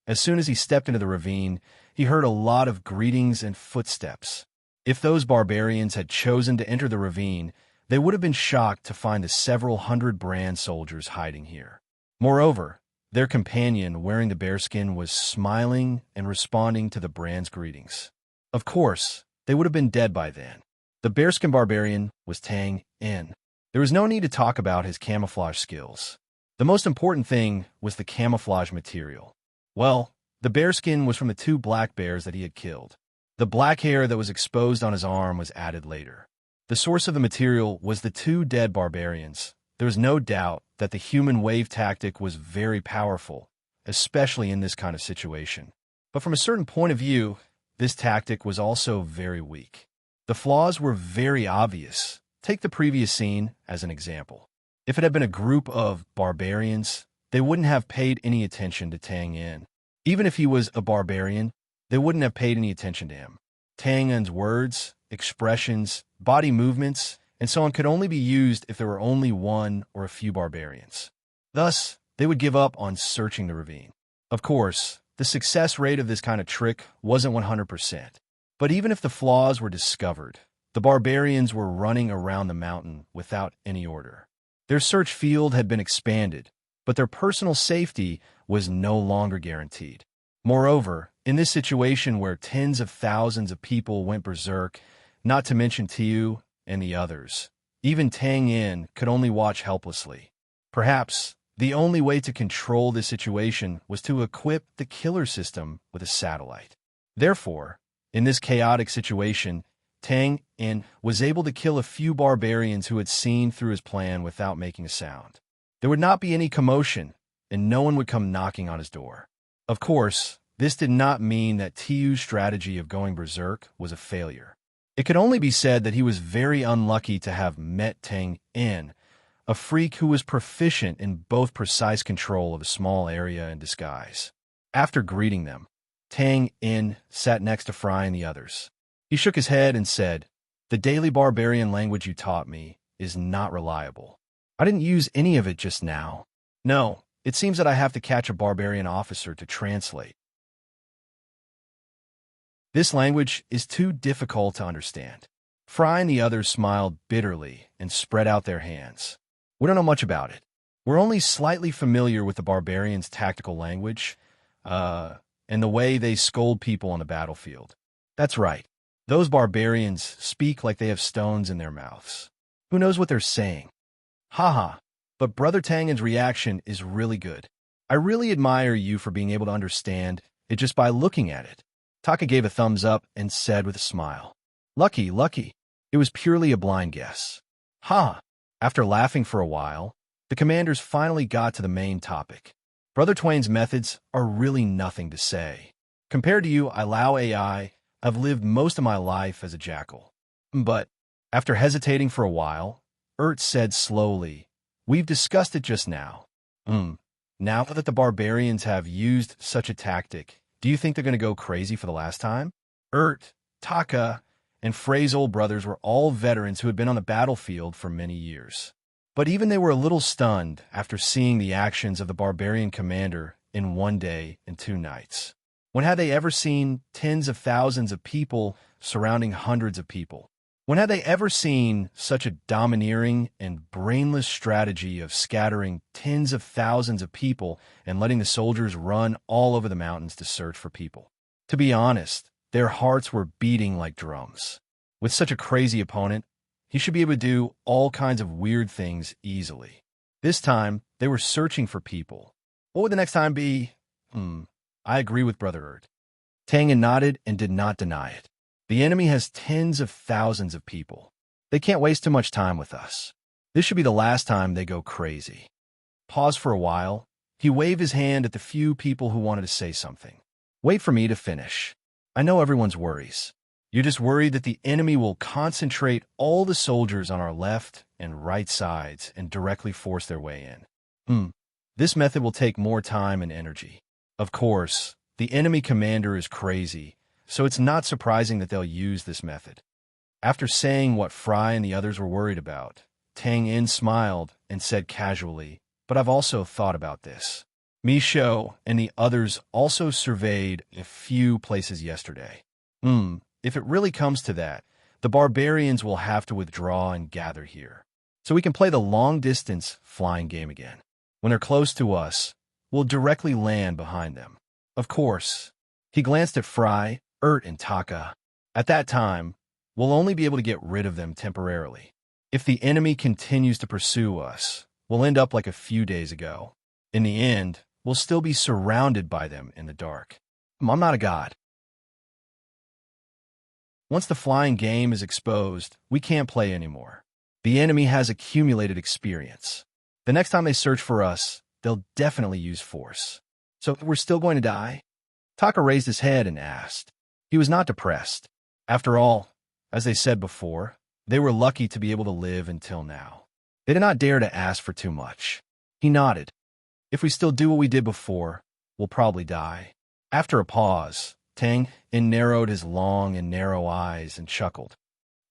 As soon as he stepped into the ravine, he heard a lot of greetings and footsteps. If those barbarians had chosen to enter the ravine, they would have been shocked to find the several hundred brand soldiers hiding here. Moreover, their companion wearing the bearskin was smiling and responding to the brand's greetings. Of course, they would have been dead by then. The bearskin barbarian was Tang in. There was no need to talk about his camouflage skills. The most important thing was the camouflage material. Well, the bearskin was from the 2 black bears that he had killed. The black hair that was exposed on his arm was added later. The source of the material was the 2 dead barbarians. There was no doubt that the human wave tactic was very powerful, especially in this kind of situation. But from a certain point of view, this tactic was also very weak. The flaws were very obvious. Take the previous scene as an example. If it had been a group of barbarians, they wouldn't have paid any attention to Tang In. Even if he was a barbarian, they wouldn't have paid any attention to him. Tang In's words, expressions, body movements, and so on could only be used if there were only 1 or a few barbarians. Thus, they would give up on searching the ravine. Of course, the success rate of this kind of trick wasn't 100%. But even if the flaws were discovered, the barbarians were running around the mountain without any order. Their search field had been expanded, but their personal safety was no longer guaranteed. Moreover, in this situation where tens of thousands of people went berserk, not to mention Tiu and the others, even Tang In could only watch helplessly. Perhaps the only way to control this situation was to equip the killer system with a satellite. Therefore, in this chaotic situation, Tang In was able to kill a few barbarians who had seen through his plan without making a sound. There would not be any commotion, and no one would come knocking on his door. Of course, this did not mean that Tiu's strategy of going berserk was a failure. It could only be said that he was very unlucky to have met Tang In, a freak who was proficient in both precise control of a small area and disguise. After greeting them, Tang In sat next to Fry and the others. He shook his head and said, "The daily barbarian language you taught me is not reliable. I didn't use any of it just now. No, it seems that I have to catch a barbarian officer to translate. This language is too difficult to understand." Fry and the others smiled bitterly and spread out their hands. "We don't know much about it. We're only slightly familiar with the barbarians' tactical language, and the way they scold people on the battlefield. That's right. Those barbarians speak like they have stones in their mouths. Who knows what they're saying? Haha, but Brother Tangen's reaction is really good. I really admire you for being able to understand it just by looking at it." Taka gave a thumbs up and said with a smile, Lucky. It was purely a blind guess." Ha! After laughing for a while, the commanders finally got to the main topic. Brother Twain's methods are really nothing to say. Compared to you, I allow AI, I've lived most of my life as a jackal. But, after hesitating for a while, said slowly, "We've discussed it just now. Now that the barbarians have used such a tactic, do you think they're going to go crazy for the last time?" Taka, and Frey's old brothers were all veterans who had been on the battlefield for many years. But even they were a little stunned after seeing the actions of the barbarian commander in 1 day and 2 nights. When had they ever seen tens of thousands of people surrounding hundreds of people? When had they ever seen such a domineering and brainless strategy of scattering tens of thousands of people and letting the soldiers run all over the mountains to search for people? To be honest, their hearts were beating like drums. With such a crazy opponent, he should be able to do all kinds of weird things easily. This time, they were searching for people. What would the next time be? I agree with Brother Erd. Tangan nodded and did not deny it. The enemy has tens of thousands of people. They can't waste too much time with us. This should be the last time they go crazy. Pause for a while. He waved his hand at the few people who wanted to say something. Wait for me to finish. I know everyone's worries. You're just worried that the enemy will concentrate all the soldiers on our left and right sides and directly force their way in. This method will take more time and energy. Of course, the enemy commander is crazy, so it's not surprising that they'll use this method. After saying what Fry and the others were worried about, Tang In smiled and said casually, "But I've also thought about this. Misho and the others also surveyed a few places yesterday. If it really comes to that, the barbarians will have to withdraw and gather here. So we can play the long-distance flying game again. When they're close to us, we'll directly land behind them. Of course." He glanced at Fry, Ert, and Taka. "At that time, we'll only be able to get rid of them temporarily. If the enemy continues to pursue us, we'll end up like a few days ago. In the end, we'll still be surrounded by them in the dark. I'm not a god. Once the flying game is exposed, we can't play anymore. The enemy has accumulated experience. The next time they search for us, they'll definitely use force. So we're still going to die?" Taka raised his head and asked. He was not depressed. After all, as they said before, they were lucky to be able to live until now. They did not dare to ask for too much. He nodded. "If we still do what we did before, we'll probably die." After a pause, Tang In narrowed his long and narrow eyes and chuckled.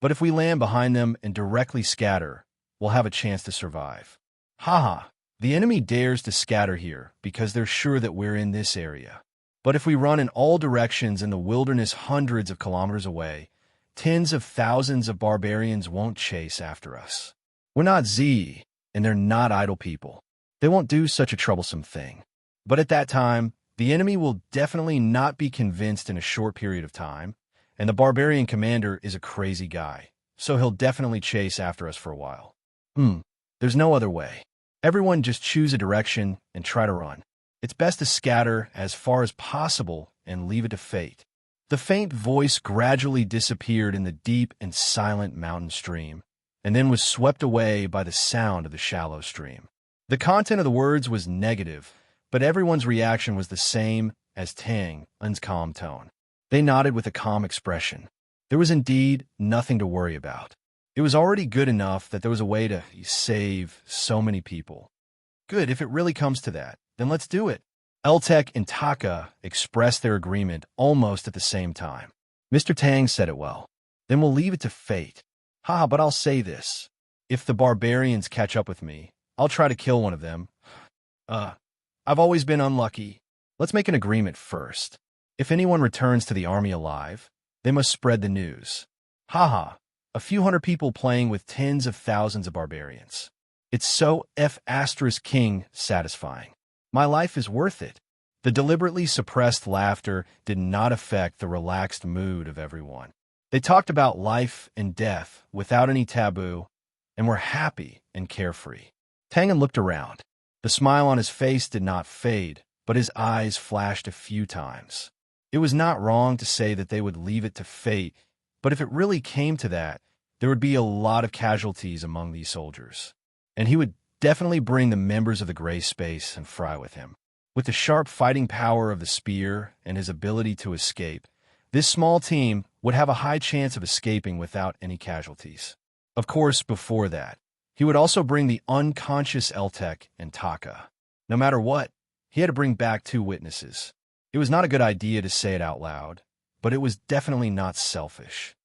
"But if we land behind them and directly scatter, we'll have a chance to survive." "Haha, the enemy dares to scatter here because they're sure that we're in this area. But if we run in all directions in the wilderness hundreds of kilometers away, tens of thousands of barbarians won't chase after us. We're not Z, and they're not idle people. They won't do such a troublesome thing. But at that time, the enemy will definitely not be convinced in a short period of time, and the barbarian commander is a crazy guy, so he'll definitely chase after us for a while. There's no other way. Everyone just choose a direction and try to run. It's best to scatter as far as possible and leave it to fate." The faint voice gradually disappeared in the deep and silent mountain stream, and then was swept away by the sound of the shallow stream. The content of the words was negative, but everyone's reaction was the same as Tang In's calm tone. They nodded with a calm expression. There was indeed nothing to worry about. It was already good enough that there was a way to save so many people. Good, if it really comes to that, then let's do it. Eltek and Taka expressed their agreement almost at the same time. Mr. Tang said it well. "Then we'll leave it to fate. But I'll say this. If the barbarians catch up with me, I'll try to kill one of them. I've always been unlucky. Let's make an agreement first. If anyone returns to the army alive, they must spread the news. A few hundred people playing with tens of thousands of barbarians. It's so King satisfying. My life is worth it." The deliberately suppressed laughter did not affect the relaxed mood of everyone. They talked about life and death without any taboo and were happy and carefree. Tangan looked around. The smile on his face did not fade, but his eyes flashed a few times. It was not wrong to say that they would leave it to fate, but if it really came to that, there would be a lot of casualties among these soldiers. And he would definitely bring the members of the Gray Space and Fry with him. With the sharp fighting power of the spear and his ability to escape, this small team would have a high chance of escaping without any casualties. Of course, before that, he would also bring the unconscious Eltek and Taka. No matter what, he had to bring back 2 witnesses. It was not a good idea to say it out loud, but it was definitely not selfish.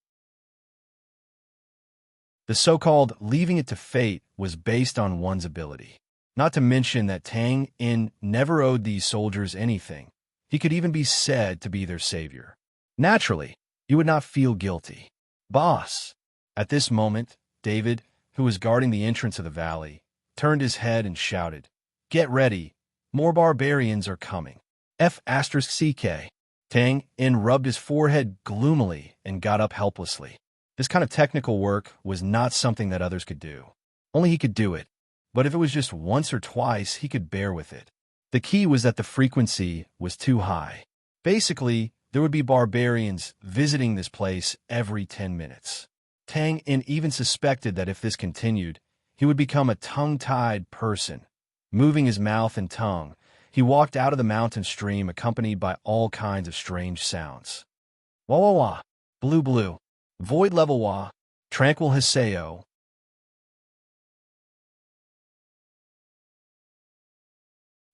The so-called leaving it to fate was based on one's ability. Not to mention that Tang In never owed these soldiers anything, He could even be said to be their savior. Naturally, he would not feel guilty. Boss! At this moment, David, who was guarding the entrance of the valley, turned his head and shouted, "Get ready! More barbarians are coming." F***CK. Tang In rubbed his forehead gloomily and got up helplessly. This kind of technical work was not something that others could do. Only he could do it, but if it was just once or twice, he could bear with it. The key was that the frequency was too high. Basically, there would be barbarians visiting this place every 10 minutes. Tang In even suspected that if this continued, he would become a tongue-tied person. Moving his mouth and tongue, he walked out of the mountain stream accompanied by all kinds of strange sounds. Wah wah wah, blue blue, void level wah, tranquil hiseo.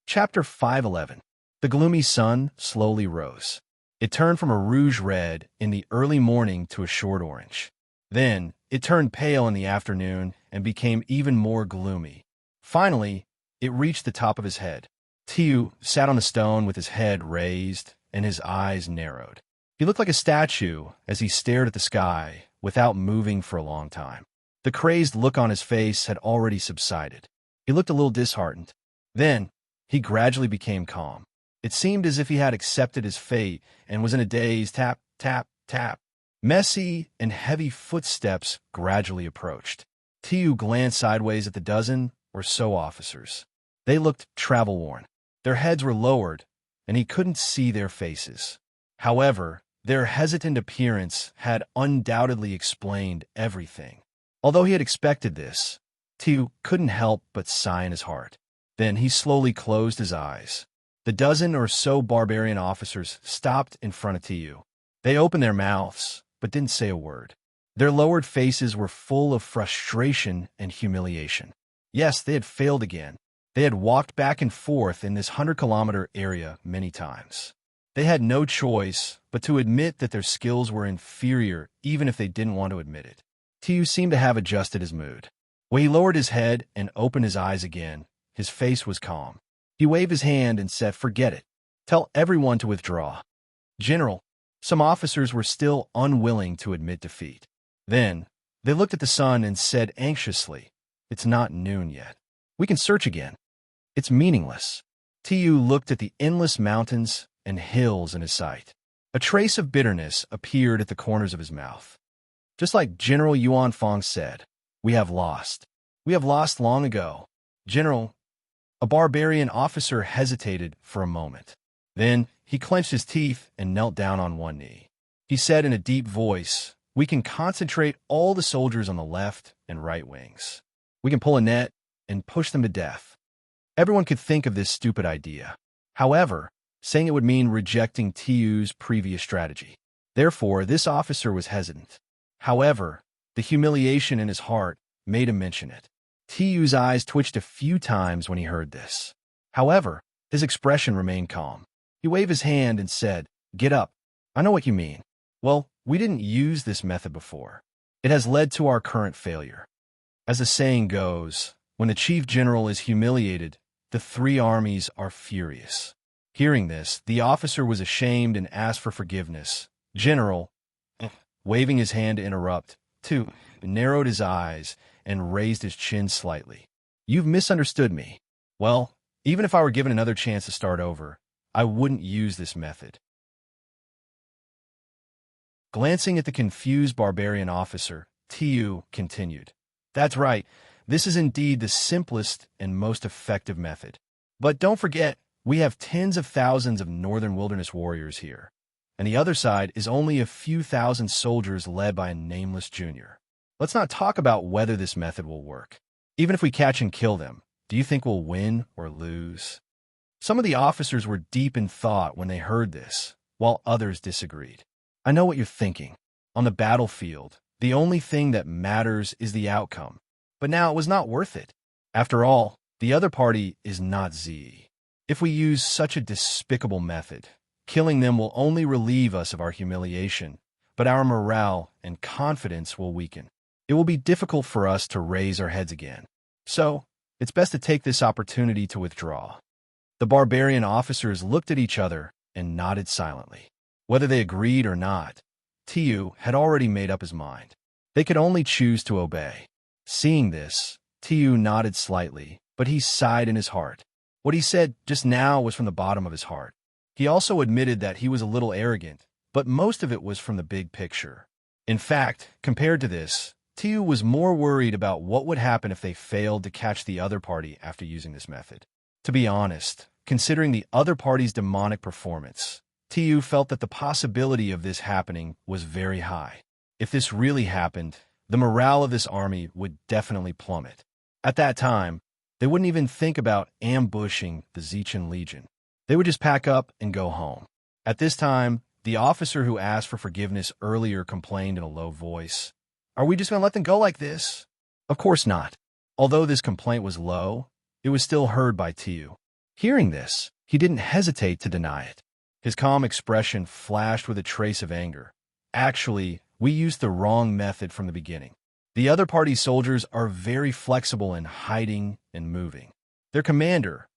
Chapter 511. The gloomy sun slowly rose. It turned from a rouge red in the early morning to a short orange. Then, it turned pale in the afternoon and became even more gloomy. Finally, it reached the top of his head. Tiu sat on a stone with his head raised and his eyes narrowed. He looked like a statue as he stared at the sky without moving for a long time. The crazed look on his face had already subsided. He looked a little disheartened. Then, he gradually became calm. It seemed as if he had accepted his fate and was in a daze. Tap, tap, tap. Messy and heavy footsteps gradually approached. Tiu glanced sideways at the dozen or so officers. They looked travel-worn. Their heads were lowered, and he couldn't see their faces. However, their hesitant appearance had undoubtedly explained everything. Although he had expected this, Tiu couldn't help but sigh in his heart. Then he slowly closed his eyes. The dozen or so barbarian officers stopped in front of Tiu. They opened their mouths, but didn't say a word. Their lowered faces were full of frustration and humiliation. Yes, they had failed again. They had walked back and forth in this 100-kilometer area many times. They had no choice but to admit that their skills were inferior, even if they didn't want to admit it. Tiu seemed to have adjusted his mood. When he lowered his head and opened his eyes again, his face was calm. He waved his hand and said, "Forget it. Tell everyone to withdraw." "General," some officers were still unwilling to admit defeat. Then, they looked at the sun and said anxiously, "It's not noon yet. We can search again." "It's meaningless." Tiu looked at the endless mountains and hills in his sight. A trace of bitterness appeared at the corners of his mouth. Just like General Yuan Fong said, "We have lost. We have lost long ago." "General," a barbarian officer hesitated for a moment. Then he clenched his teeth and knelt down on one knee. He said in a deep voice, "We can concentrate all the soldiers on the left and right wings. We can pull a net and push them to death." Everyone could think of this stupid idea. However, saying it would mean rejecting Tiu's previous strategy. Therefore, this officer was hesitant. However, the humiliation in his heart made him mention it. Tiu's eyes twitched a few times when he heard this. However, his expression remained calm. He waved his hand and said, "Get up. I know what you mean. Well, we didn't use this method before. It has led to our current failure. As the saying goes, when the chief general is humiliated, the three armies are furious." Hearing this, the officer was ashamed and asked for forgiveness. "General," waving his hand to interrupt, Tiu narrowed his eyes and raised his chin slightly. "You've misunderstood me. Well, even if I were given another chance to start over, I wouldn't use this method." Glancing at the confused barbarian officer, Tiu continued, "That's right. This is indeed the simplest and most effective method. But don't forget, we have tens of thousands of northern wilderness warriors here, and the other side is only a few thousand soldiers led by a nameless junior. Let's not talk about whether this method will work. Even if we catch and kill them, do you think we'll win or lose?" Some of the officers were deep in thought when they heard this, while others disagreed. "I know what you're thinking. On the battlefield, the only thing that matters is the outcome. But now it was not worth it. After all, the other party is not Z. If we use such a despicable method, killing them will only relieve us of our humiliation, but our morale and confidence will weaken. It will be difficult for us to raise our heads again. So, it's best to take this opportunity to withdraw." The barbarian officers looked at each other and nodded silently. Whether they agreed or not, Tiu had already made up his mind. They could only choose to obey. Seeing this, Tiu nodded slightly, but he sighed in his heart. What he said just now was from the bottom of his heart. He also admitted that he was a little arrogant, but most of it was from the big picture. In fact, compared to this, Tiu was more worried about what would happen if they failed to catch the other party after using this method. To be honest, considering the other party's demonic performance, Tiu felt that the possibility of this happening was very high. If this really happened, the morale of this army would definitely plummet. At that time, they wouldn't even think about ambushing the Zechen Legion. They would just pack up and go home. At this time, the officer who asked for forgiveness earlier complained in a low voice, "Are we just going to let them go like this?" Of course not. Although this complaint was low, it was still heard by Tiu. Hearing this, he didn't hesitate to deny it. His calm expression flashed with a trace of anger. "Actually, we used the wrong method from the beginning. The other party's soldiers are very flexible in hiding and moving. Their commander,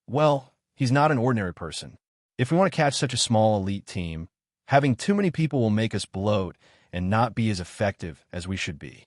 well, he's not an ordinary person. If we want to catch such a small elite team, having too many people will make us bloat and not be as effective as we should be."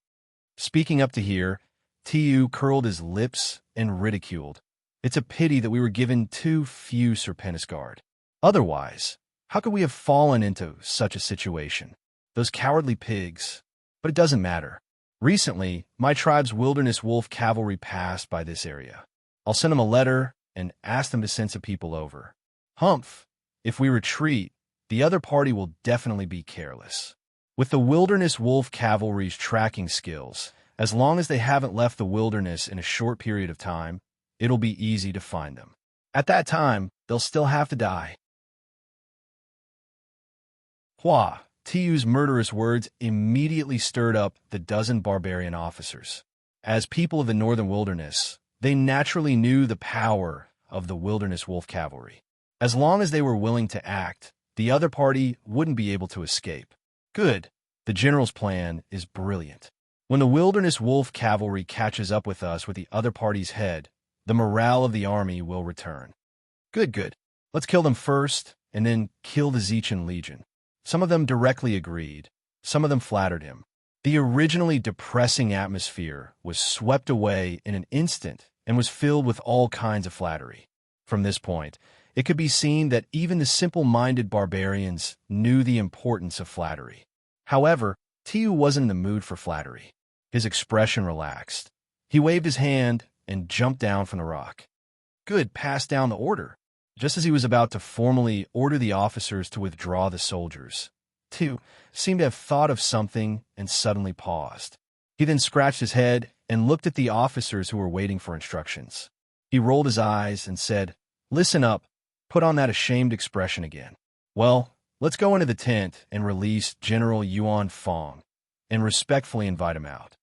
Speaking up to here, Tiu curled his lips and ridiculed. "It's a pity that we were given too few Serpentis Guard. Otherwise, how could we have fallen into such a situation? Those cowardly pigs. But it doesn't matter. Recently, my tribe's wilderness wolf cavalry passed by this area. I'll send them a letter and ask them to send some people over. Humph, if we retreat, the other party will definitely be careless. With the wilderness wolf cavalry's tracking skills, as long as they haven't left the wilderness in a short period of time, it'll be easy to find them. At that time, they'll still have to die." Hua, Tiu's murderous words immediately stirred up the dozen barbarian officers. As people of the northern wilderness, they naturally knew the power of the wilderness wolf cavalry. As long as they were willing to act, the other party wouldn't be able to escape. Good. The general's plan is brilliant. When the wilderness wolf cavalry catches up with us with the other party's head, the morale of the army will return. Good. Let's kill them first, and then kill the Zechen Legion. Some of them directly agreed. Some of them flattered him. The originally depressing atmosphere was swept away in an instant and was filled with all kinds of flattery. From this point, it could be seen that even the simple-minded barbarians knew the importance of flattery. However, Tiu wasn't in the mood for flattery. His expression relaxed. He waved his hand and jumped down from the rock. Good, passed down the order. Just as he was about to formally order the officers to withdraw the soldiers, Tiu seemed to have thought of something and suddenly paused. He then scratched his head and looked at the officers who were waiting for instructions. He rolled his eyes and said, "Listen up, put on that ashamed expression again. Well, let's go into the tent and release General Yuan Fong and respectfully invite him out."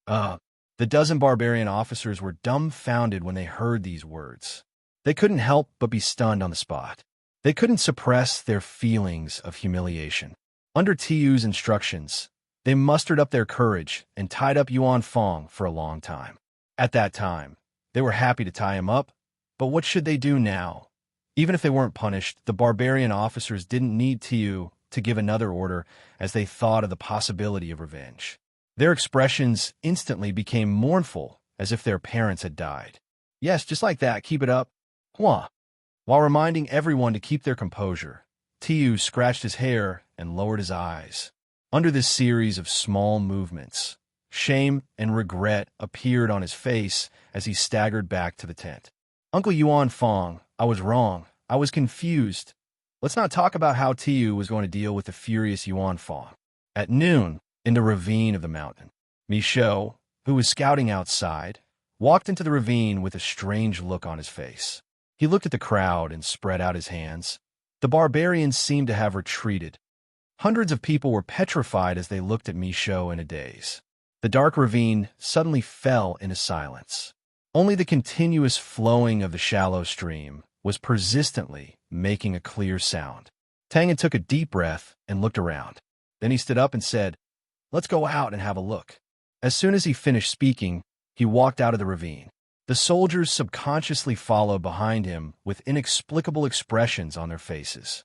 The dozen barbarian officers were dumbfounded when they heard these words. They couldn't help but be stunned on the spot. They couldn't suppress their feelings of humiliation. Under Tiu's instructions, they mustered up their courage and tied up Yuan Fong for a long time. At that time, they were happy to tie him up, but what should they do now? Even if they weren't punished, the barbarian officers didn't need Tiu to give another order as they thought of the possibility of revenge. Their expressions instantly became mournful, as if their parents had died. "Yes, just like that, keep it up." Hua. While reminding everyone to keep their composure, Tiu scratched his hair and lowered his eyes. Under this series of small movements, shame and regret appeared on his face as he staggered back to the tent. "Uncle Yuan Fong, I was wrong. I was confused. Let's not talk about how Tiu was going to deal with the furious Yuan Fong." At noon, in the ravine of the mountain, Michaud, who was scouting outside, walked into the ravine with a strange look on his face. He looked at the crowd and spread out his hands. The barbarians seemed to have retreated. Hundreds of people were petrified as they looked at Michaud in a daze. The dark ravine suddenly fell into silence. Only the continuous flowing of the shallow stream was persistently making a clear sound. Tangan took a deep breath and looked around. Then he stood up and said, "Let's go out and have a look." As soon as he finished speaking, he walked out of the ravine. The soldiers subconsciously followed behind him with inexplicable expressions on their faces.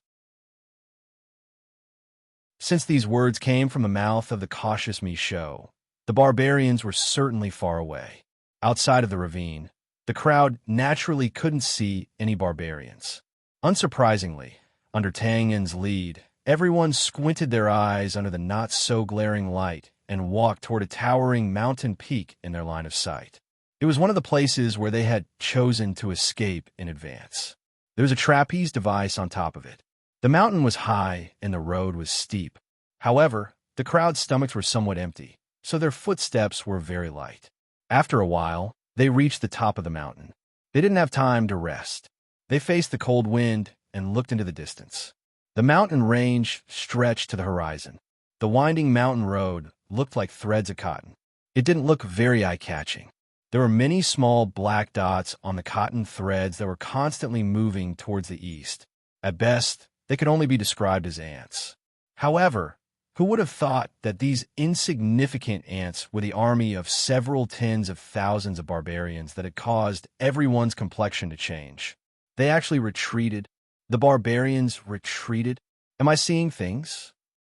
Since these words came from the mouth of the cautious Michaud, the barbarians were certainly far away. Outside of the ravine, the crowd naturally couldn't see any barbarians. Unsurprisingly, under Tang En's lead, everyone squinted their eyes under the not-so-glaring light and walked toward a towering mountain peak in their line of sight. It was one of the places where they had chosen to escape in advance. There was a trapeze device on top of it. The mountain was high and the road was steep. However, the crowd's stomachs were somewhat empty, so their footsteps were very light. After a while, they reached the top of the mountain. They didn't have time to rest. They faced the cold wind and looked into the distance. The mountain range stretched to the horizon. The winding mountain road looked like threads of cotton. It didn't look very eye-catching. There were many small black dots on the cotton threads that were constantly moving towards the east. At best, they could only be described as ants. However, who would have thought that these insignificant ants were the army of several tens of thousands of barbarians that had caused everyone's complexion to change? They actually retreated. The barbarians retreated. Am I seeing things?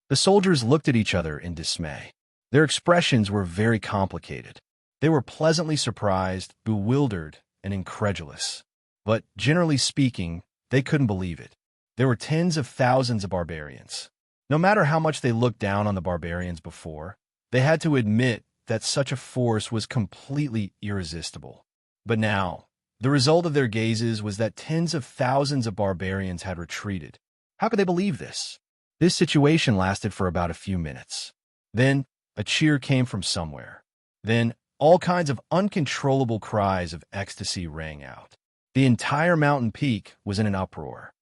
The soldiers looked at each other in dismay. Their expressions were very complicated. They were pleasantly surprised, bewildered, and incredulous. But generally speaking, they couldn't believe it. There were tens of thousands of barbarians. No matter how much they looked down on the barbarians before, they had to admit that such a force was completely irresistible. But now, the result of their gazes was that tens of thousands of barbarians had retreated. How could they believe this? This situation lasted for about a few minutes. Then, a cheer came from somewhere. Then, all kinds of uncontrollable cries of ecstasy rang out. The entire mountain peak was in an uproar.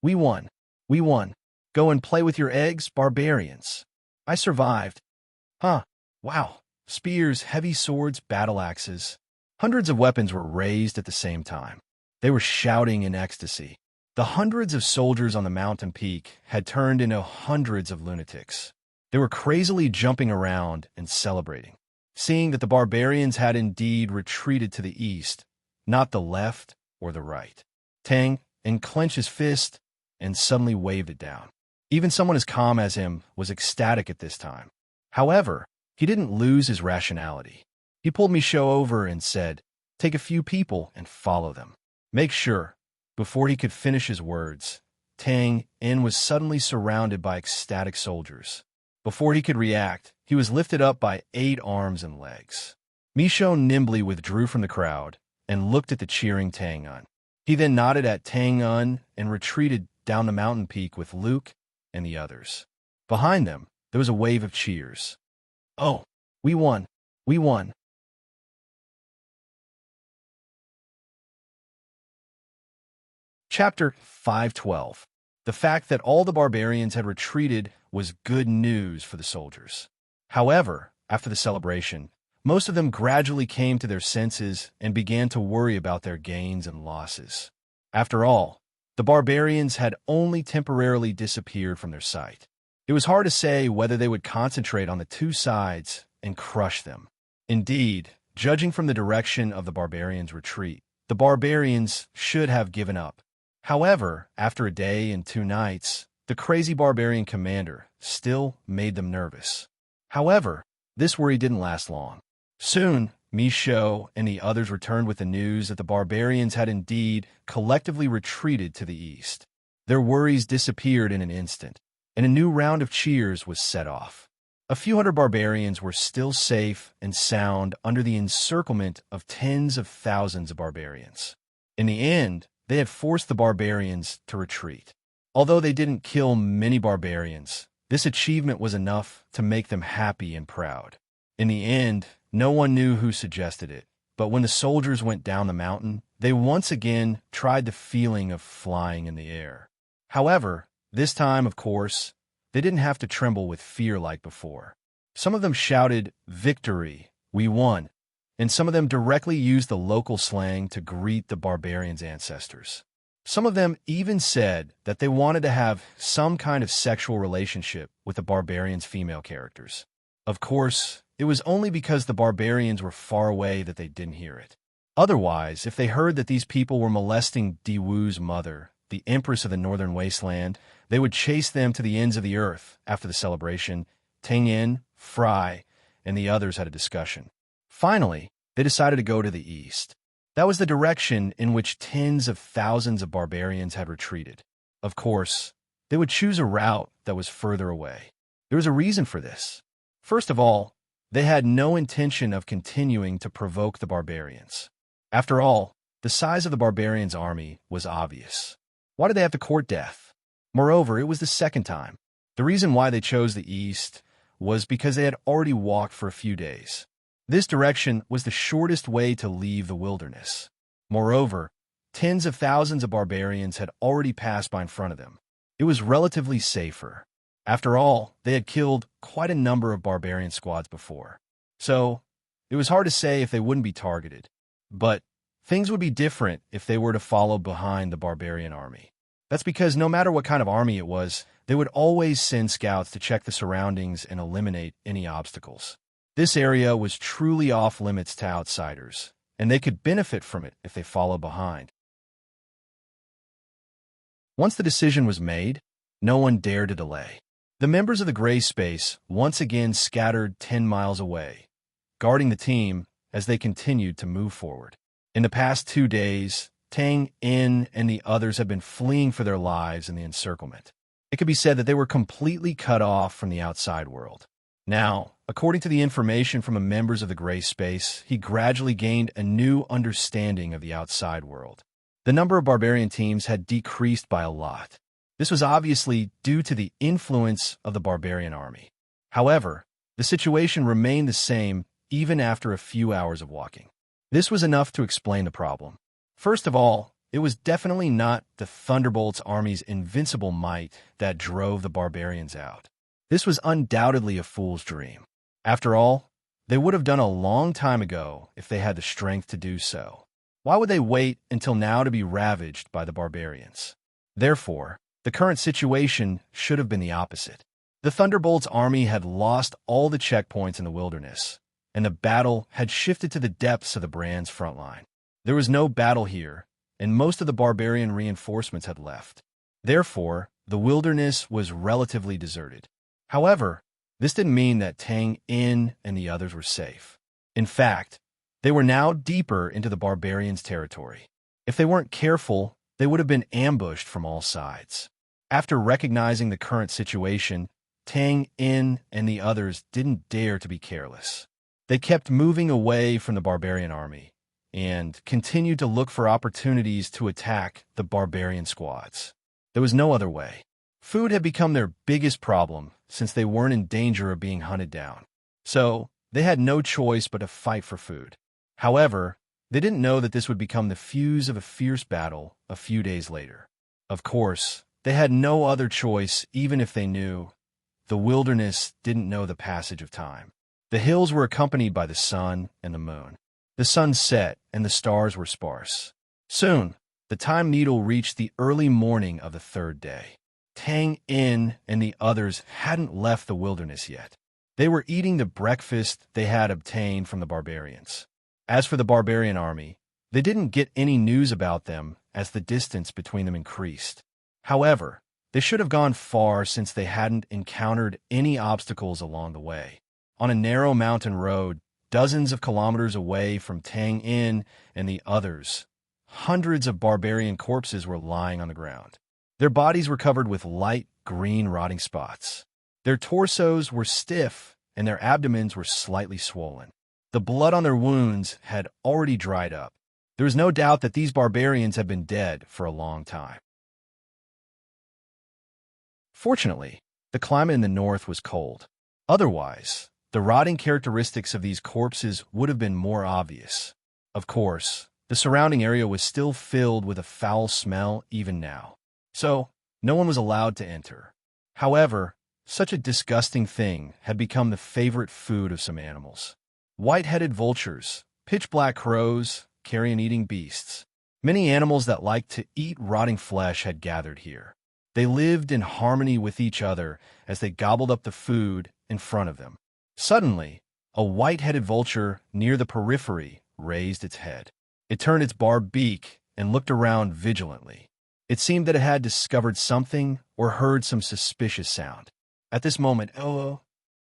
"We won! We won! Go and play with your eggs, barbarians! I survived! Huh! Wow! Spears, heavy swords, battle axes." Hundreds of weapons were raised at the same time. They were shouting in ecstasy. The hundreds of soldiers on the mountain peak had turned into hundreds of lunatics. They were crazily jumping around and celebrating, seeing that the barbarians had indeed retreated to the east, not the left or the right. Tang unclenched his fist and suddenly waved it down. Even someone as calm as him was ecstatic at this time. However, he didn't lose his rationality. He pulled Michaud over and said, "Take a few people and follow them. Make sure." Before he could finish his words, Tang En was suddenly surrounded by ecstatic soldiers. Before he could react, he was lifted up by 8 arms and legs. Michaud nimbly withdrew from the crowd and looked at the cheering Tang En. He then nodded at Tang En and retreated down the mountain peak with Luke and the others. Behind them, there was a wave of cheers. "Oh, we won! We won!" Chapter 512. The fact that all the barbarians had retreated was good news for the soldiers. However, after the celebration, most of them gradually came to their senses and began to worry about their gains and losses. After all, the barbarians had only temporarily disappeared from their sight. It was hard to say whether they would concentrate on the two sides and crush them. Indeed, judging from the direction of the barbarians' retreat, the barbarians should have given up. However, after a day and 2 nights, the crazy barbarian commander still made them nervous. However, this worry didn't last long. Soon, Michaud and the others returned with the news that the barbarians had indeed collectively retreated to the east. Their worries disappeared in an instant, and a new round of cheers was set off. A few hundred barbarians were still safe and sound under the encirclement of tens of thousands of barbarians. In the end, they had forced the barbarians to retreat. Although they didn't kill many barbarians, this achievement was enough to make them happy and proud. In the end, no one knew who suggested it, but when the soldiers went down the mountain, they once again tried the feeling of flying in the air. However, this time, of course, they didn't have to tremble with fear like before. Some of them shouted, "Victory! We won!" And some of them directly used the local slang to greet the barbarians' ancestors. Some of them even said that they wanted to have some kind of sexual relationship with the barbarians' female characters. Of course, it was only because the barbarians were far away that they didn't hear it. Otherwise, if they heard that these people were molesting Diwu's mother, the empress of the northern wasteland, they would chase them to the ends of the earth after the celebration. Tang In, Fry, and the others had a discussion. Finally, they decided to go to the east. That was the direction in which tens of thousands of barbarians had retreated. Of course, they would choose a route that was further away. There was a reason for this. First of all, they had no intention of continuing to provoke the barbarians. After all, the size of the barbarians' army was obvious. Why did they have to court death? Moreover, it was the second time. The reason why they chose the east was because they had already walked for a few days. This direction was the shortest way to leave the wilderness. Moreover, tens of thousands of barbarians had already passed by in front of them. It was relatively safer. After all, they had killed quite a number of barbarian squads before. So, it was hard to say if they wouldn't be targeted. But things would be different if they were to follow behind the barbarian army. That's because no matter what kind of army it was, they would always send scouts to check the surroundings and eliminate any obstacles. This area was truly off-limits to outsiders, and they could benefit from it if they followed behind. Once the decision was made, no one dared to delay. The members of the gray space once again scattered 10 miles away, guarding the team as they continued to move forward. In the past 2 days, Tang In and the others had been fleeing for their lives in the encirclement. It could be said that they were completely cut off from the outside world. Now, according to the information from the members of the gray space, he gradually gained a new understanding of the outside world. The number of barbarian teams had decreased by a lot. This was obviously due to the influence of the barbarian army. However, the situation remained the same even after a few hours of walking. This was enough to explain the problem. First of all, it was definitely not the Thunderbolts' army's invincible might that drove the barbarians out. This was undoubtedly a fool's dream. After all, they would have done a long time ago if they had the strength to do so. Why would they wait until now to be ravaged by the barbarians? Therefore, the current situation should have been the opposite. The Thunderbolts' army had lost all the checkpoints in the wilderness, and the battle had shifted to the depths of the Brand's front line. There was no battle here, and most of the barbarian reinforcements had left. Therefore, the wilderness was relatively deserted. However, this didn't mean that Tang In and the others were safe. In fact, they were now deeper into the barbarians' territory. If they weren't careful, they would have been ambushed from all sides. After recognizing the current situation, Tang In and the others didn't dare to be careless. They kept moving away from the barbarian army and continued to look for opportunities to attack the barbarian squads. There was no other way. Food had become their biggest problem since they weren't in danger of being hunted down. So, they had no choice but to fight for food. However, they didn't know that this would become the fuse of a fierce battle a few days later. Of course, they had no other choice even if they knew. The wilderness didn't know the passage of time. The hills were accompanied by the sun and the moon. The sun set and the stars were sparse. Soon, the time needle reached the early morning of the third day. Tang In and the others hadn't left the wilderness yet. They were eating the breakfast they had obtained from the barbarians. As for the barbarian army, they didn't get any news about them as the distance between them increased. However, they should have gone far since they hadn't encountered any obstacles along the way. On a narrow mountain road, dozens of kilometers away from Tang In and the others, hundreds of barbarian corpses were lying on the ground. Their bodies were covered with light green rotting spots. Their torsos were stiff and their abdomens were slightly swollen. The blood on their wounds had already dried up. There was no doubt that these barbarians had been dead for a long time. Fortunately, the climate in the north was cold. Otherwise, the rotting characteristics of these corpses would have been more obvious. Of course, the surrounding area was still filled with a foul smell even now. So, no one was allowed to enter. However, such a disgusting thing had become the favorite food of some animals. White-headed vultures, pitch-black crows, carrion-eating beasts. Many animals that liked to eat rotting flesh had gathered here. They lived in harmony with each other as they gobbled up the food in front of them. Suddenly, a white-headed vulture near the periphery raised its head. It turned its barbed beak and looked around vigilantly. It seemed that it had discovered something or heard some suspicious sound. At this moment, a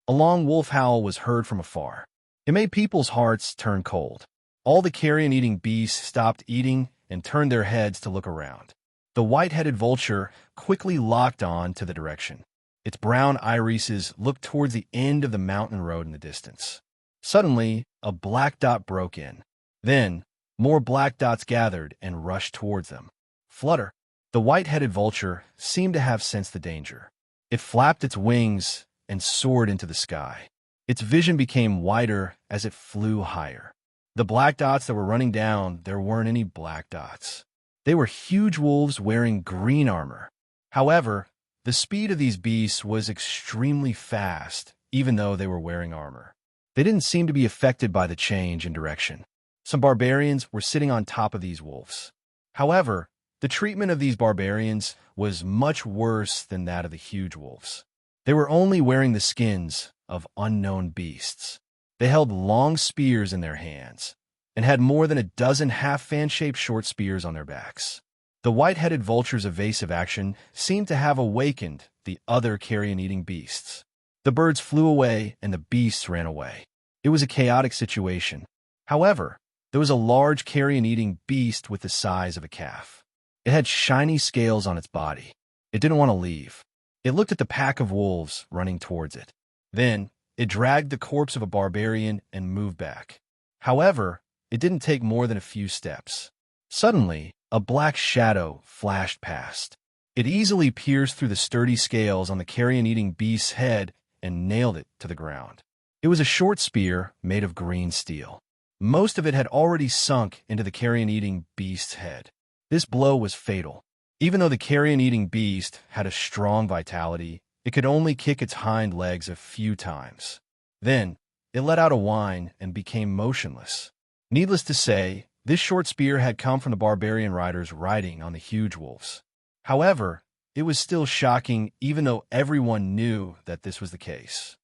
long wolf howl was heard from afar. It made people's hearts turn cold. All the carrion-eating beasts stopped eating and turned their heads to look around. The white-headed vulture quickly locked on to the direction. Its brown irises looked towards the end of the mountain road in the distance. Suddenly, a black dot broke in. Then, more black dots gathered and rushed towards them. Flutter! The white-headed vulture seemed to have sensed the danger. It flapped its wings and soared into the sky. Its vision became wider as it flew higher. The black dots that were running down, there weren't any black dots. They were huge wolves wearing green armor. However, the speed of these beasts was extremely fast, even though they were wearing armor. They didn't seem to be affected by the change in direction. Some barbarians were sitting on top of these wolves. However, the treatment of these barbarians was much worse than that of the huge wolves. They were only wearing the skins of unknown beasts. They held long spears in their hands and had more than a dozen half-fan-shaped short spears on their backs. The white-headed vulture's evasive action seemed to have awakened the other carrion-eating beasts. The birds flew away and the beasts ran away. It was a chaotic situation. However, there was a large carrion-eating beast with the size of a calf. It had shiny scales on its body. It didn't want to leave. It looked at the pack of wolves running towards it. Then, it dragged the corpse of a barbarian and moved back. However, it didn't take more than a few steps. Suddenly, a black shadow flashed past. It easily pierced through the sturdy scales on the carrion-eating beast's head and nailed it to the ground. It was a short spear made of green steel. Most of it had already sunk into the carrion-eating beast's head. This blow was fatal. Even though the carrion-eating beast had a strong vitality, it could only kick its hind legs a few times. Then, it let out a whine and became motionless. Needless to say, this short spear had come from the barbarian riders riding on the huge wolves. However, it was still shocking even though everyone knew that this was the case.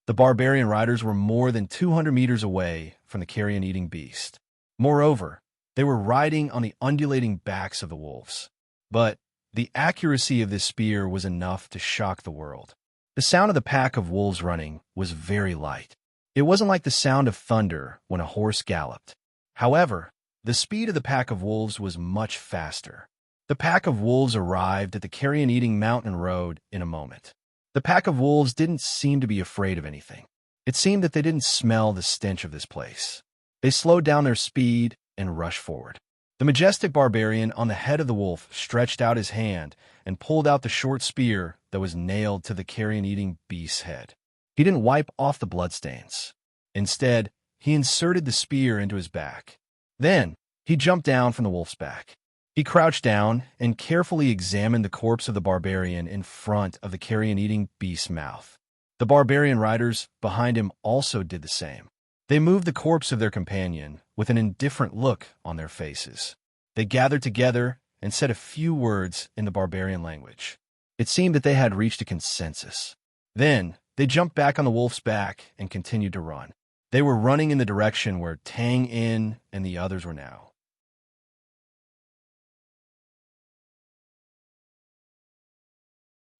The barbarian riders were more than 200 meters away from the carrion-eating beast. Moreover, they were riding on the undulating backs of the wolves. But the accuracy of this spear was enough to shock the world. The sound of the pack of wolves running was very light. It wasn't like the sound of thunder when a horse galloped. However, the speed of the pack of wolves was much faster. The pack of wolves arrived at the carrion-eating mountain road in a moment. The pack of wolves didn't seem to be afraid of anything. It seemed that they didn't smell the stench of this place. They slowed down their speed and rushed forward. The majestic barbarian on the head of the wolf stretched out his hand and pulled out the short spear that was nailed to the carrion-eating beast's head. He didn't wipe off the bloodstains. Instead, he inserted the spear into his back. Then, he jumped down from the wolf's back. He crouched down and carefully examined the corpse of the barbarian in front of the carrion-eating beast's mouth. The barbarian riders behind him also did the same. They moved the corpse of their companion with an indifferent look on their faces. They gathered together and said a few words in the barbarian language. It seemed that they had reached a consensus. Then, they jumped back on the wolf's back and continued to run. They were running in the direction where Tang In and the others were now.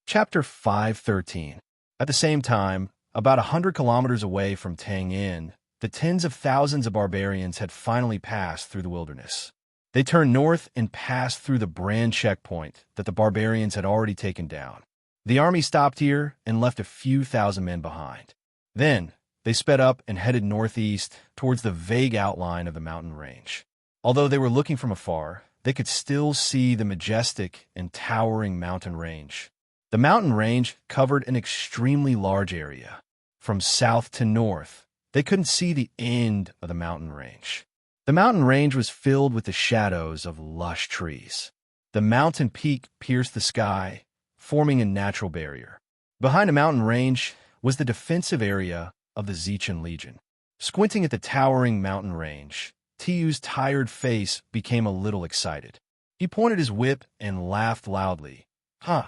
Chapter 5:13. At the same time, about 100 kilometers away from Tang In, the tens of thousands of barbarians had finally passed through the wilderness. They turned north and passed through the brand checkpoint that the barbarians had already taken down. The army stopped here and left a few thousand men behind. Then, they sped up and headed northeast towards the vague outline of the mountain range. Although they were looking from afar, they could still see the majestic and towering mountain range. The mountain range covered an extremely large area. From south to north, they couldn't see the end of the mountain range. The mountain range was filled with the shadows of lush trees. The mountain peak pierced the sky, forming a natural barrier. Behind the mountain range was the defensive area of the Zichan Legion. Squinting at the towering mountain range, Tiyu's tired face became a little excited. He pointed his whip and laughed loudly. Huh,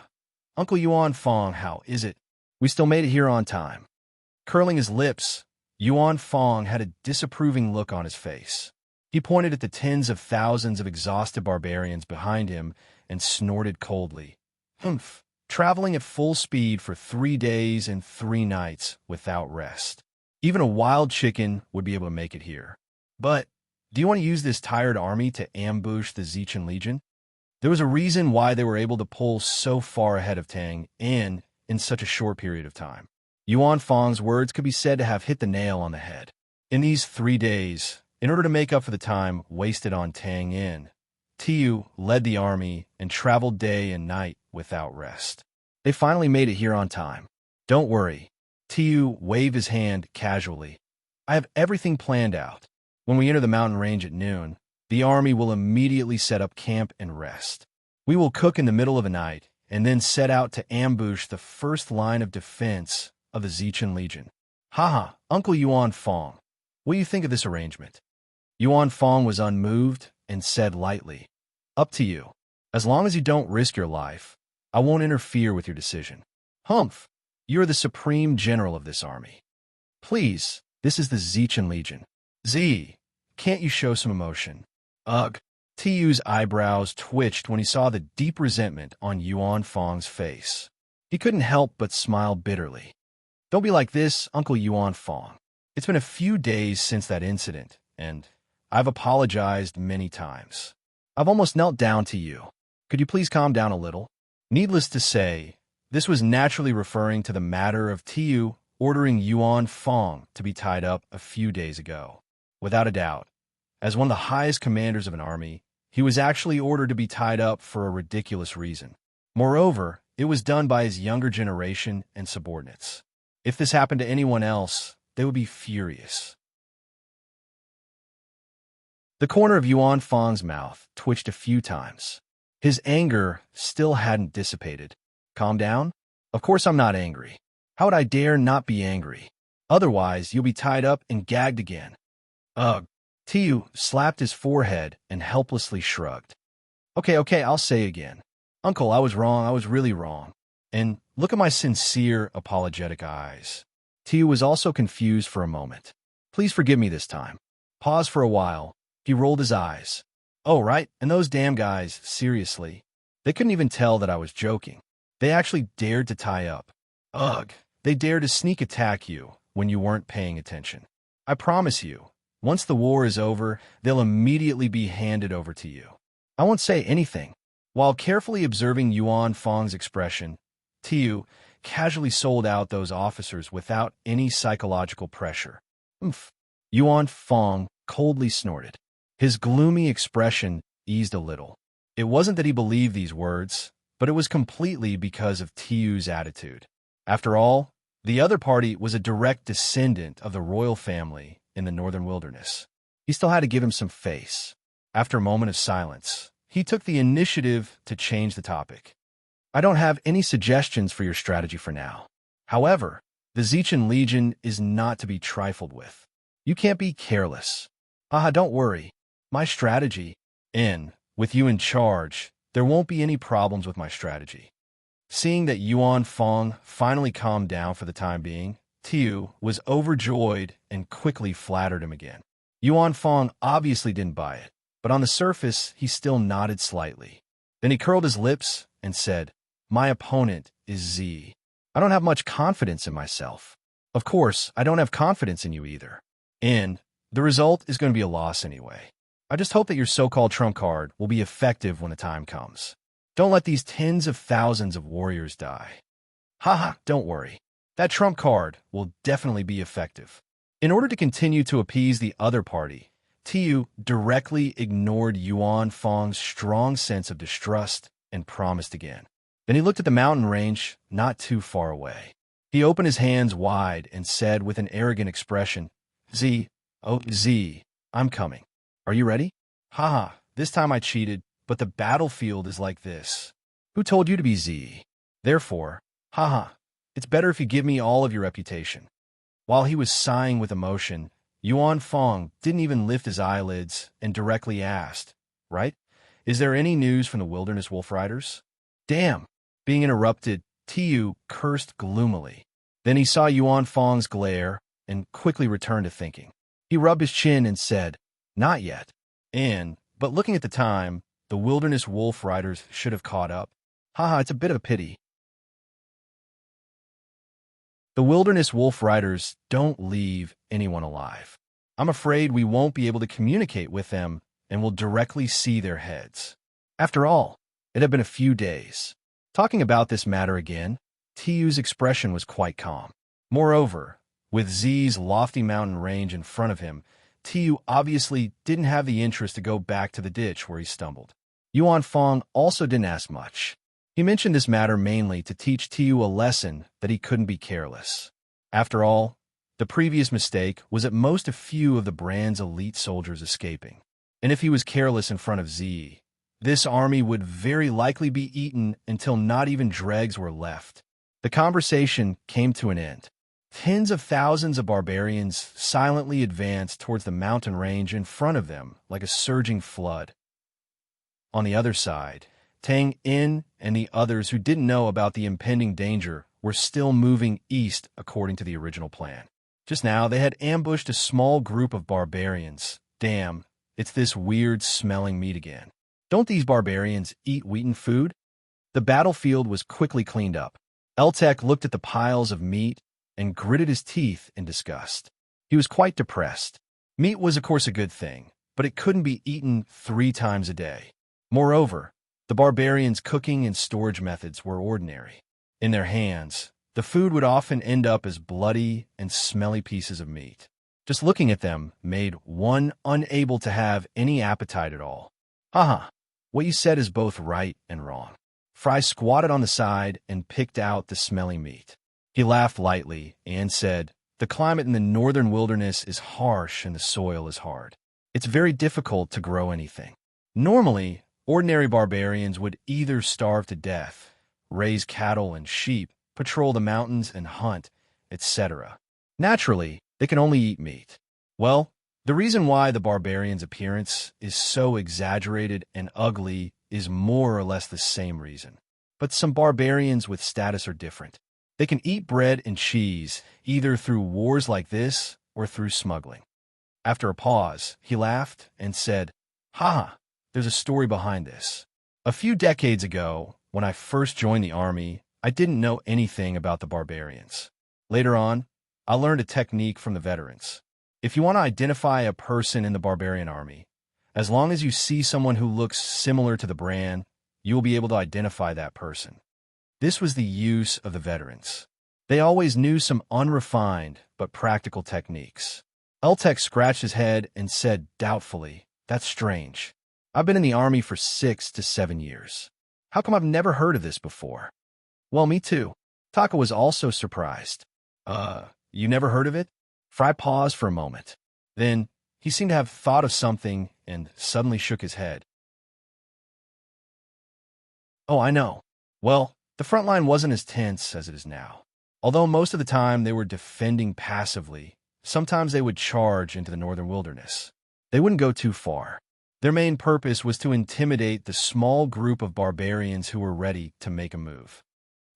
Uncle Yuan Fong, how is it? We still made it here on time. Curling his lips, Yuan Fong had a disapproving look on his face. He pointed at the tens of thousands of exhausted barbarians behind him and snorted coldly. Humph. Traveling at full speed for 3 days and 3 nights without rest. Even a wild chicken would be able to make it here. But do you want to use this tired army to ambush the Zechen Legion? There was a reason why they were able to pull so far ahead of Tang and in such a short period of time. Yuan Fang's words could be said to have hit the nail on the head. In these 3 days, in order to make up for the time wasted on Tang In, Tiu led the army and traveled day and night without rest. They finally made it here on time. Don't worry. Tiu waved his hand casually. I have everything planned out. When we enter the mountain range at noon, the army will immediately set up camp and rest. We will cook in the middle of the night and then set out to ambush the first line of defense of the Zechen Legion. Haha, Uncle Yuan Fang. What do you think of this arrangement? Yuan Fang was unmoved and said lightly, Up to you. As long as you don't risk your life, I won't interfere with your decision. Humph, you're the supreme general of this army. Please, this is the Zechen Legion. Z, can't you show some emotion? Ugh. Tiu's eyebrows twitched when he saw the deep resentment on Yuan Fang's face. He couldn't help but smile bitterly. Don't be like this, Uncle Yuan Fang. It's been a few days since that incident, and I've apologized many times. I've almost knelt down to you. Could you please calm down a little? Needless to say, this was naturally referring to the matter of Tiu ordering Yuan Fang to be tied up a few days ago. Without a doubt, as one of the highest commanders of an army, he was actually ordered to be tied up for a ridiculous reason. Moreover, it was done by his younger generation and subordinates. If this happened to anyone else, they would be furious. The corner of Yuan Fang's mouth twitched a few times. His anger still hadn't dissipated. Calm down? Of course I'm not angry. How would I dare not be angry? Otherwise, you'll be tied up and gagged again. Ugh. Tiu slapped his forehead and helplessly shrugged. Okay, I'll say again. Uncle, I was wrong. I was really wrong. And look at my sincere, apologetic eyes. Tiu was also confused for a moment. Please forgive me this time. Pause for a while. He rolled his eyes. Oh, right, and those damn guys, seriously. They couldn't even tell that I was joking. They actually dared to tie up. Ugh, they dared to sneak attack you when you weren't paying attention. I promise you, once the war is over, they'll immediately be handed over to you. I won't say anything. While carefully observing Yuan Fang's expression, Tiu casually sold out those officers without any psychological pressure. Oomph. Yuan Fang coldly snorted. His gloomy expression eased a little. It wasn't that he believed these words, but it was completely because of Tiu's attitude. After all, the other party was a direct descendant of the royal family in the northern wilderness. He still had to give him some face. After a moment of silence, he took the initiative to change the topic. I don't have any suggestions for your strategy for now. However, the Zechen Legion is not to be trifled with. You can't be careless. Don't worry. My strategy, with you in charge, there won't be any problems with my strategy. Seeing that Yuan Fang finally calmed down for the time being, Tiu was overjoyed and quickly flattered him again. Yuan Fang obviously didn't buy it, but on the surface, he still nodded slightly. Then he curled his lips and said, My opponent is Z. I don't have much confidence in myself. Of course, I don't have confidence in you either. And the result is going to be a loss anyway. I just hope that your so-called trump card will be effective when the time comes. Don't let these tens of thousands of warriors die. Don't worry. That trump card will definitely be effective. In order to continue to appease the other party, Tiu directly ignored Yuan Fang's strong sense of distrust and promised again. Then he looked at the mountain range not too far away. He opened his hands wide and said with an arrogant expression, Z, I'm coming. Are you ready? This time I cheated, but the battlefield is like this. Who told you to be Z? Therefore, it's better if you give me all of your reputation. While he was sighing with emotion, Yuan Fang didn't even lift his eyelids and directly asked, Right? Is there any news from the Wilderness Wolf Riders? Damn! Being interrupted, Tiu cursed gloomily. Then he saw Yuan Fang's glare and quickly returned to thinking. He rubbed his chin and said, Not yet. But looking at the time, the wilderness wolf riders should have caught up. Haha, it's a bit of a pity. The wilderness wolf riders don't leave anyone alive. I'm afraid we won't be able to communicate with them and will directly see their heads. After all, it had been a few days. Talking about this matter again, Tiyu's expression was quite calm. Moreover, with Z's lofty mountain range in front of him, Tiyu obviously didn't have the interest to go back to the ditch where he stumbled. Yuan Fong also didn't ask much. He mentioned this matter mainly to teach Tiyu a lesson that he couldn't be careless. After all, the previous mistake was at most a few of the brand's elite soldiers escaping. And if he was careless in front of Z, this army would very likely be eaten until not even dregs were left. The conversation came to an end. Tens of thousands of barbarians silently advanced towards the mountain range in front of them like a surging flood. On the other side, Tang In and the others who didn't know about the impending danger were still moving east according to the original plan. Just now, they had ambushed a small group of barbarians. Damn, it's this weird-smelling meat again. Don't these barbarians eat wheaten food? The battlefield was quickly cleaned up. Eltek looked at the piles of meat and gritted his teeth in disgust. He was quite depressed. Meat was, of course, a good thing, but it couldn't be eaten 3 times a day. Moreover, the barbarians' cooking and storage methods were ordinary. In their hands, the food would often end up as bloody and smelly pieces of meat. Just looking at them made one unable to have any appetite at all. Haha, what you said is both right and wrong. Fry squatted on the side and picked out the smelly meat. He laughed lightly and said, "The climate in the northern wilderness is harsh and the soil is hard. It's very difficult to grow anything. Normally, ordinary barbarians would either starve to death, raise cattle and sheep, patrol the mountains and hunt, etc. Naturally, they can only eat meat. Well, the reason why the barbarian's appearance is so exaggerated and ugly is more or less the same reason. But some barbarians with status are different. They can eat bread and cheese either through wars like this or through smuggling." After a pause, he laughed and said, "Haha, there's a story behind this. A few decades ago, when I first joined the army, I didn't know anything about the barbarians. Later on, I learned a technique from the veterans. If you want to identify a person in the barbarian army, as long as you see someone who looks similar to the brand, you will be able to identify that person. This was the use of the veterans. They always knew some unrefined but practical techniques." Eltek scratched his head and said doubtfully, "That's strange. I've been in the army for 6 to 7 years. How come I've never heard of this before?" "Well, me too." Taka was also surprised. You never heard of it?" Fry paused for a moment. Then, he seemed to have thought of something and suddenly shook his head. "Oh, I know. Well, the front line wasn't as tense as it is now. Although most of the time they were defending passively, sometimes they would charge into the northern wilderness. They wouldn't go too far. Their main purpose was to intimidate the small group of barbarians who were ready to make a move."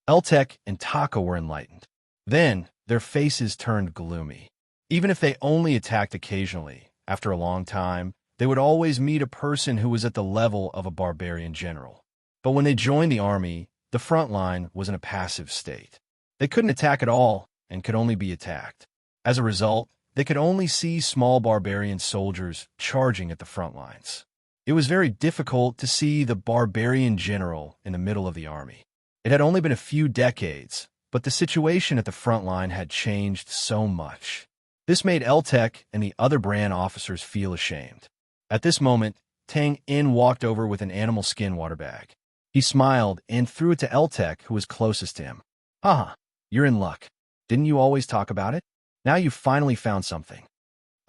Eltek and Taka were enlightened. Then, their faces turned gloomy. Even if they only attacked occasionally, after a long time, they would always meet a person who was at the level of a barbarian general. But when they joined the army, the front line was in a passive state. They couldn't attack at all and could only be attacked. As a result, they could only see small barbarian soldiers charging at the front lines. It was very difficult to see the barbarian general in the middle of the army. It had only been a few decades, but the situation at the front line had changed so much. This made Eltek and the other brand officers feel ashamed. At this moment, Tang In walked over with an animal skin water bag. He smiled and threw it to Eltek, who was closest to him. "Haha, you're in luck. Didn't you always talk about it? Now you've finally found something."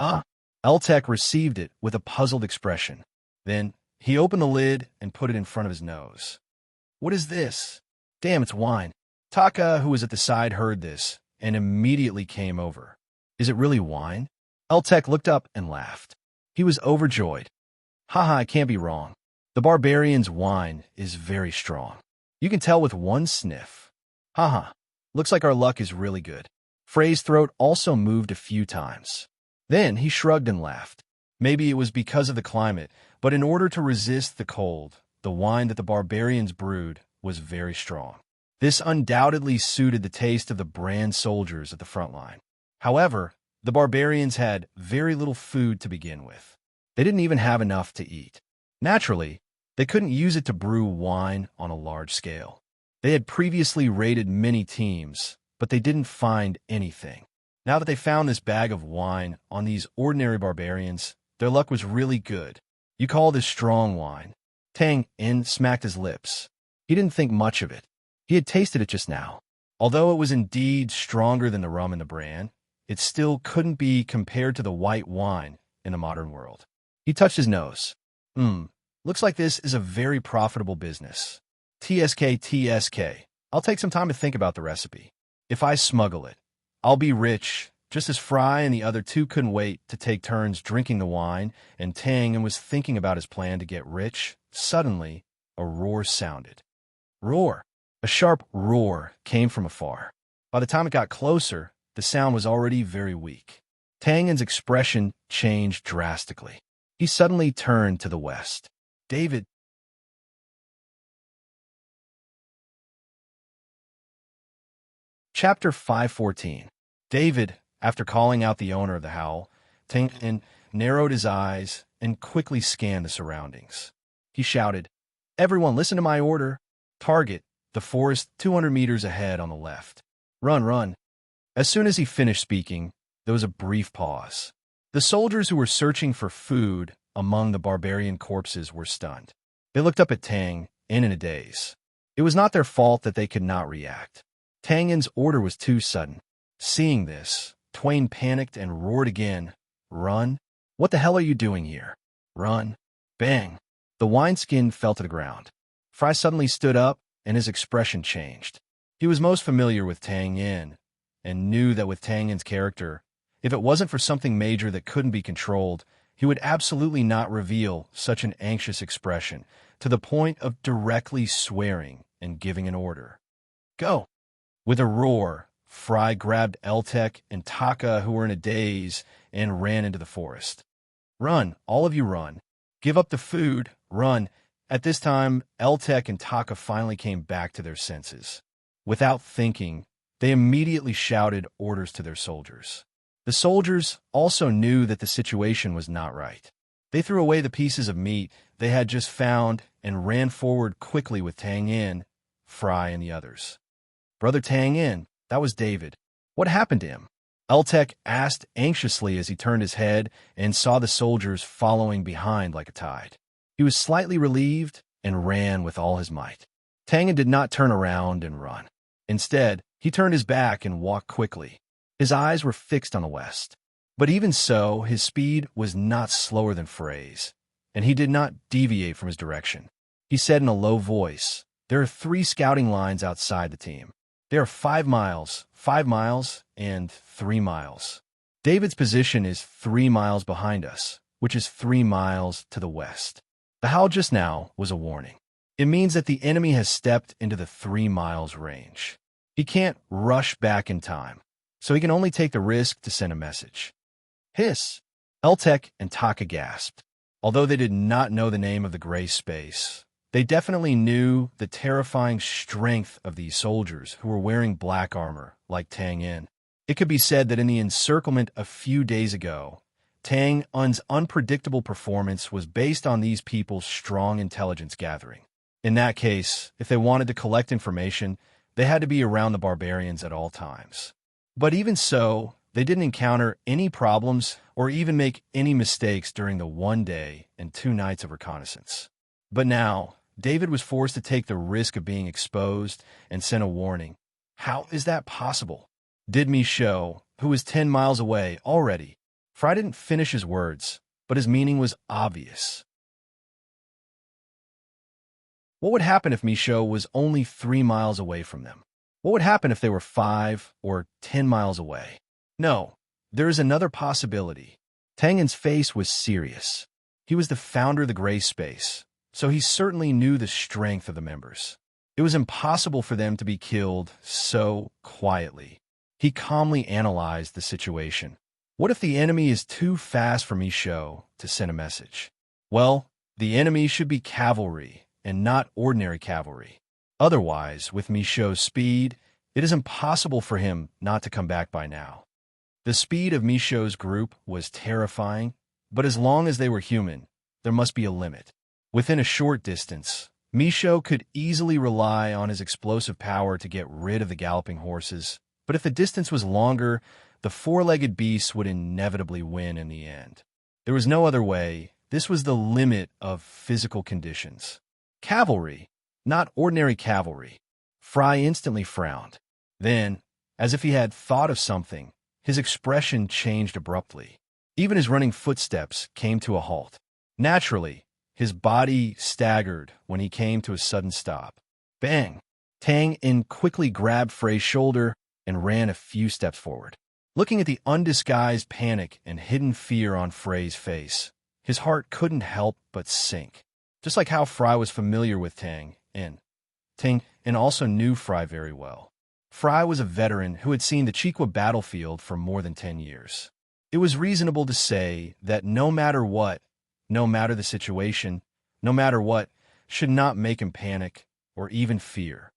Eltek received it with a puzzled expression. Then, he opened the lid and put it in front of his nose. "What is this? Damn, it's wine." Taka, who was at the side, heard this and immediately came over. "Is it really wine?" Eltek looked up and laughed. He was overjoyed. "Haha, I can't be wrong. The barbarian's wine is very strong. You can tell with one sniff. Haha, looks like our luck is really good." Frey's throat also moved a few times. Then he shrugged and laughed. Maybe it was because of the climate, but in order to resist the cold, the wine that the barbarians brewed was very strong. This undoubtedly suited the taste of the brand soldiers at the front line. However, the barbarians had very little food to begin with. They didn't even have enough to eat. Naturally, they couldn't use it to brew wine on a large scale. They had previously raided many teams, but they didn't find anything. Now that they found this bag of wine on these ordinary barbarians, their luck was really good. You call this strong wine. Tang In smacked his lips. He didn't think much of it. He had tasted it just now. Although it was indeed stronger than the rum in the brand, it still couldn't be compared to the white wine in the modern world. He touched his nose. Looks like this is a very profitable business. TSK. I'll take some time to think about the recipe. If I smuggle it, I'll be rich. Just as Fry and the other two couldn't wait to take turns drinking the wine, and Tang was thinking about his plan to get rich, suddenly a roar sounded. Roar! A sharp roar came from afar. By the time it got closer, the sound was already very weak. Tangen's expression changed drastically. He suddenly turned to the west. David. Chapter 514. David, after calling out the owner of the howl, Tangen narrowed his eyes and quickly scanned the surroundings. He shouted, "Everyone listen to my order. Target, the forest 200 meters ahead on the left. Run, run." As soon as he finished speaking, there was a brief pause. The soldiers who were searching for food among the barbarian corpses were stunned. They looked up at Tang in a daze. It was not their fault that they could not react. Tangen's order was too sudden. Seeing this, Twain panicked and roared again, "Run! What the hell are you doing here? Run!" Bang! The wineskin fell to the ground. Fry suddenly stood up, and his expression changed. He was most familiar with Tang Yin, and knew that with Tang Yin's character, if it wasn't for something major that couldn't be controlled, he would absolutely not reveal such an anxious expression, to the point of directly swearing and giving an order. "Go!" With a roar, Fry grabbed Eltek and Taka, who were in a daze, and ran into the forest. "Run, all of you run. Give up the food, run." At this time, Eltek and Taka finally came back to their senses. Without thinking, they immediately shouted orders to their soldiers. The soldiers also knew that the situation was not right. They threw away the pieces of meat they had just found and ran forward quickly with Tang Yin, Fry, and the others. "Brother Tang Yin," that was David. "What happened to him?" Eltek asked anxiously as he turned his head and saw the soldiers following behind like a tide. He was slightly relieved and ran with all his might. Tang Yin did not turn around and run. Instead, he turned his back and walked quickly. His eyes were fixed on the west. But even so, his speed was not slower than Frey's, and he did not deviate from his direction. He said in a low voice, "There are 3 scouting lines outside the team. There are 5 miles, and 3 miles. David's position is 3 miles behind us, which is 3 miles to the west." The howl just now was a warning. It means that the enemy has stepped into the 3 miles range. He can't rush back in time, so he can only take the risk to send a message. Hiss! Eltek and Taka gasped. Although they did not know the name of the gray space, they definitely knew the terrifying strength of these soldiers who were wearing black armor, like Tang Yin. It could be said that in the encirclement a few days ago, Tang Un's unpredictable performance was based on these people's strong intelligence gathering. In that case, if they wanted to collect information, they had to be around the barbarians at all times. But even so, they didn't encounter any problems or even make any mistakes during the 1 day and 2 nights of reconnaissance. But now, David was forced to take the risk of being exposed and sent a warning. How is that possible? Did Michaud, who was 10 miles away already? Fry didn't finish his words, but his meaning was obvious. What would happen if Michaud was only 3 miles away from them? What would happen if they were 5 or 10 miles away? No, there is another possibility. Tangen's face was serious. He was the founder of the Gray Space, so he certainly knew the strength of the members. It was impossible for them to be killed so quietly. He calmly analyzed the situation. What if the enemy is too fast for Michaud to send a message? Well, the enemy should be cavalry and not ordinary cavalry. Otherwise, with Michaud's speed, it is impossible for him not to come back by now. The speed of Michaud's group was terrifying, but as long as they were human, there must be a limit. Within a short distance, Michaud could easily rely on his explosive power to get rid of the galloping horses, but if the distance was longer, the four-legged beasts would inevitably win in the end. There was no other way. This was the limit of physical conditions. Cavalry, not ordinary cavalry. Fry instantly frowned. Then, as if he had thought of something, his expression changed abruptly. Even his running footsteps came to a halt. Naturally, his body staggered when he came to a sudden stop. Bang! Tang In quickly grabbed Frey's shoulder and ran a few steps forward. Looking at the undisguised panic and hidden fear on Frey's face, his heart couldn't help but sink. Just like how Fry was familiar with Tang In. Tang In also knew Fry very well. Fry was a veteran who had seen the Chikwa battlefield for more than 10 years. It was reasonable to say that no matter what, no matter the situation, no matter what, should not make him panic or even fear.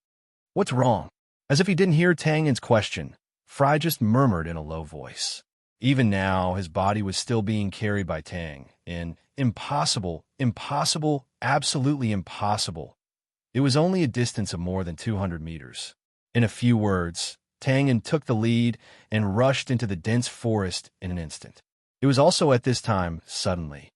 What's wrong? As if he didn't hear Tang In's question, Fry just murmured in a low voice. Even now, his body was still being carried by Tang In. Impossible, impossible, absolutely impossible. It was only a distance of more than 200 meters. In a few words, Tang In took the lead and rushed into the dense forest in an instant. It was also at this time, suddenly.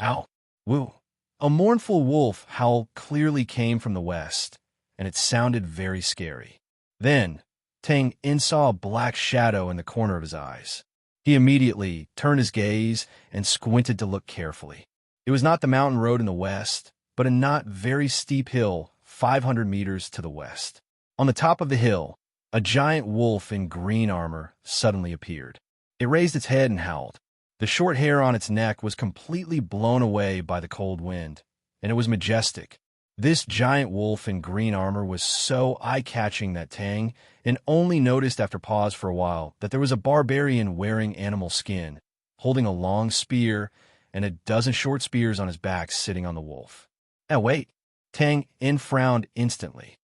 Ow! Woo! A mournful wolf howl clearly came from the west, and it sounded very scary. Then, Tang In saw a black shadow in the corner of his eyes. He immediately turned his gaze and squinted to look carefully. It was not the mountain road in the west, but a not very steep hill 500 meters to the west. On the top of the hill, a giant wolf in green armor suddenly appeared. It raised its head and howled. The short hair on its neck was completely blown away by the cold wind, and it was majestic. This giant wolf in green armor was so eye-catching that Tang In only noticed after pause for a while that there was a barbarian wearing animal skin, holding a long spear and a dozen short spears on his back sitting on the wolf. Now wait, Tang In frowned instantly.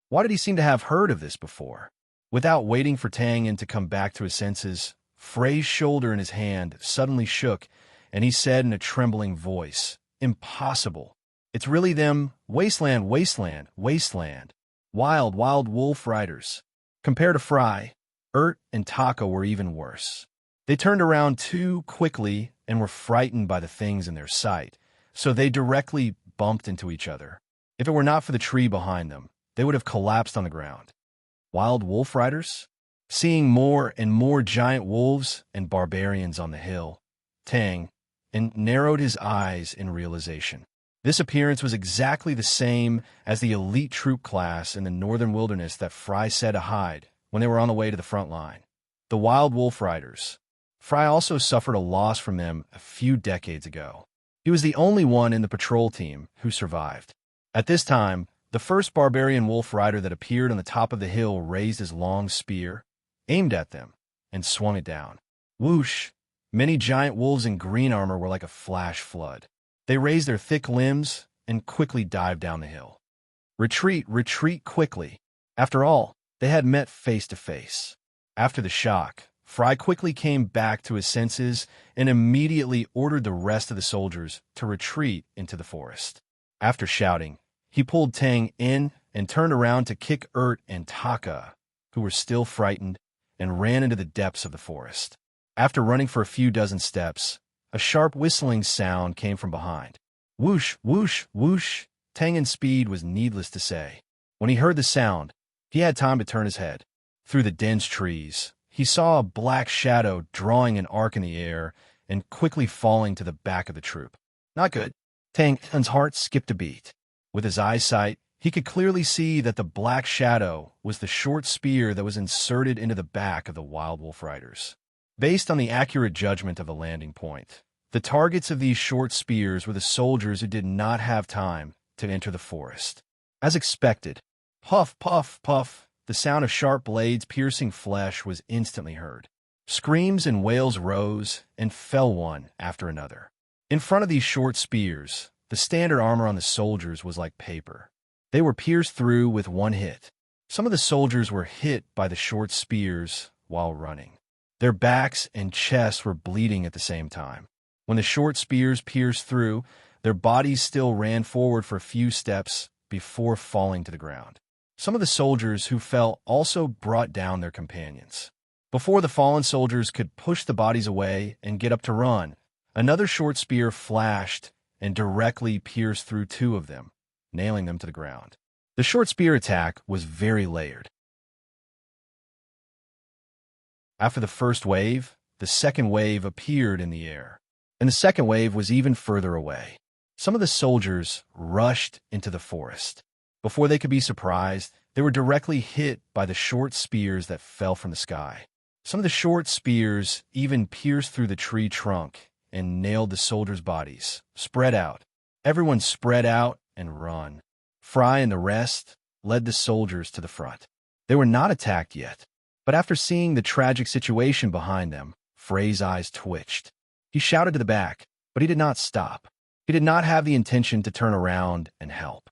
Why did he seem to have heard of this before? Without waiting for Tang In to come back to his senses, Frey's shoulder in his hand suddenly shook, and he said in a trembling voice, "Impossible. It's really them wasteland, wasteland, wasteland. Wild, wild wolf riders." Compared to Fry, and Taka were even worse. They turned around too quickly and were frightened by the things in their sight, so they directly bumped into each other. If it were not for the tree behind them, they would have collapsed on the ground. Wild wolf riders? Seeing more and more giant wolves and barbarians on the hill, Tang In narrowed his eyes in realization. This appearance was exactly the same as the elite troop class in the northern wilderness that Fry said to hide when they were on the way to the front line. The wild wolf riders. Fry also suffered a loss from them a few decades ago. He was the only one in the patrol team who survived. At this time, the first barbarian wolf rider that appeared on the top of the hill raised his long spear, aimed at them, and swung it down. Whoosh! Many giant wolves in green armor were like a flash flood. They raised their thick limbs and quickly dived down the hill. Retreat, retreat quickly. After all, they had met face to face. After the shock, Fry quickly came back to his senses and immediately ordered the rest of the soldiers to retreat into the forest. After shouting, he pulled Tang In and turned around to kick and Taka, who were still frightened, and ran into the depths of the forest. After running for a few dozen steps, a sharp whistling sound came from behind. Whoosh, whoosh, whoosh. Tang In's speed was needless to say. When he heard the sound, he had time to turn his head. Through the dense trees, he saw a black shadow drawing an arc in the air and quickly falling to the back of the troop. Not good. Tang In's heart skipped a beat. With his eyesight, he could clearly see that the black shadow was the short spear that was inserted into the back of the wild wolf riders. Based on the accurate judgment of the landing point, the targets of these short spears were the soldiers who did not have time to enter the forest. As expected, puff, puff, puff, the sound of sharp blades piercing flesh was instantly heard. Screams and wails rose and fell one after another. In front of these short spears, the standard armor on the soldiers was like paper. They were pierced through with one hit. Some of the soldiers were hit by the short spears while running. Their backs and chests were bleeding at the same time. When the short spears pierced through, their bodies still ran forward for a few steps before falling to the ground. Some of the soldiers who fell also brought down their companions. Before the fallen soldiers could push the bodies away and get up to run, another short spear flashed and directly pierced through two of them, nailing them to the ground. The short spear attack was very layered. After the first wave, the second wave appeared in the air, and the second wave was even further away. Some of the soldiers rushed into the forest. Before they could be surprised, they were directly hit by the short spears that fell from the sky. Some of the short spears even pierced through the tree trunk and nailed the soldiers' bodies. Spread out. Everyone spread out and run. Fry and the rest led the soldiers to the front. They were not attacked yet, but after seeing the tragic situation behind them, Frey's eyes twitched. He shouted to the back, but he did not stop. He did not have the intention to turn around and help.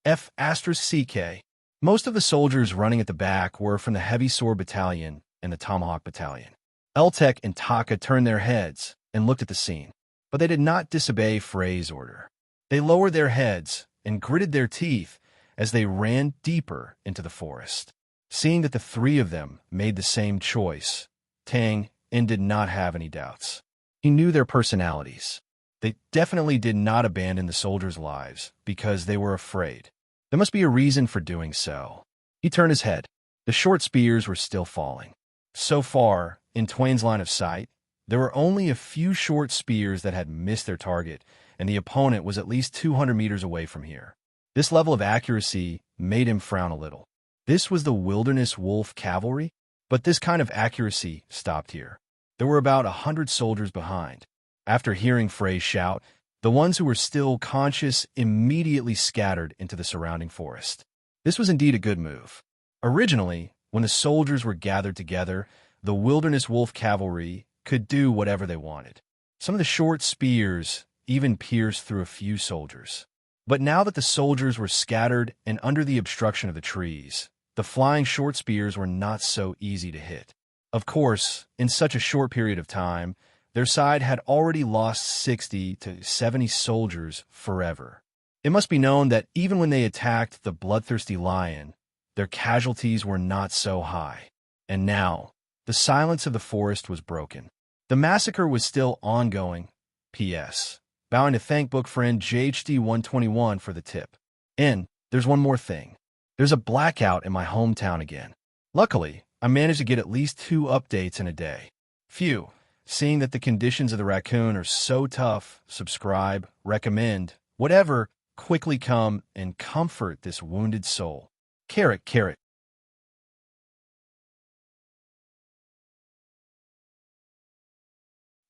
F***CK. Most of the soldiers running at the back were from the Heavy Sword Battalion and the Tomahawk Battalion. Eltek and Taka turned their heads and looked at the scene, but they did not disobey Frey's order. They lowered their heads and gritted their teeth as they ran deeper into the forest. Seeing that the three of them made the same choice, Tang did not have any doubts. He knew their personalities. They definitely did not abandon the soldiers' lives because they were afraid. There must be a reason for doing so. He turned his head. The short spears were still falling. So far, in Twain's line of sight, there were only a few short spears that had missed their target, and the opponent was at least 200 meters away from here. This level of accuracy made him frown a little. This was the Wilderness Wolf Cavalry, but this kind of accuracy stopped here. There were about 100 soldiers behind. After hearing Frey shout, the ones who were still conscious immediately scattered into the surrounding forest. This was indeed a good move. Originally, when the soldiers were gathered together, the Wilderness Wolf Cavalry could do whatever they wanted. Some of the short spears even pierced through a few soldiers. But now that the soldiers were scattered and under the obstruction of the trees, the flying short spears were not so easy to hit. Of course, in such a short period of time, their side had already lost 60 to 70 soldiers forever. It must be known that even when they attacked the bloodthirsty lion, their casualties were not so high. And now, the silence of the forest was broken. The massacre was still ongoing. P.S. Bowing to thank book friend JHD121 for the tip. And there's one more thing. There's a blackout in my hometown again. Luckily, I managed to get at least 2 updates in a day. Phew. Seeing that the conditions of the raccoon are so tough, subscribe, recommend, whatever, quickly come and comfort this wounded soul. Carrot.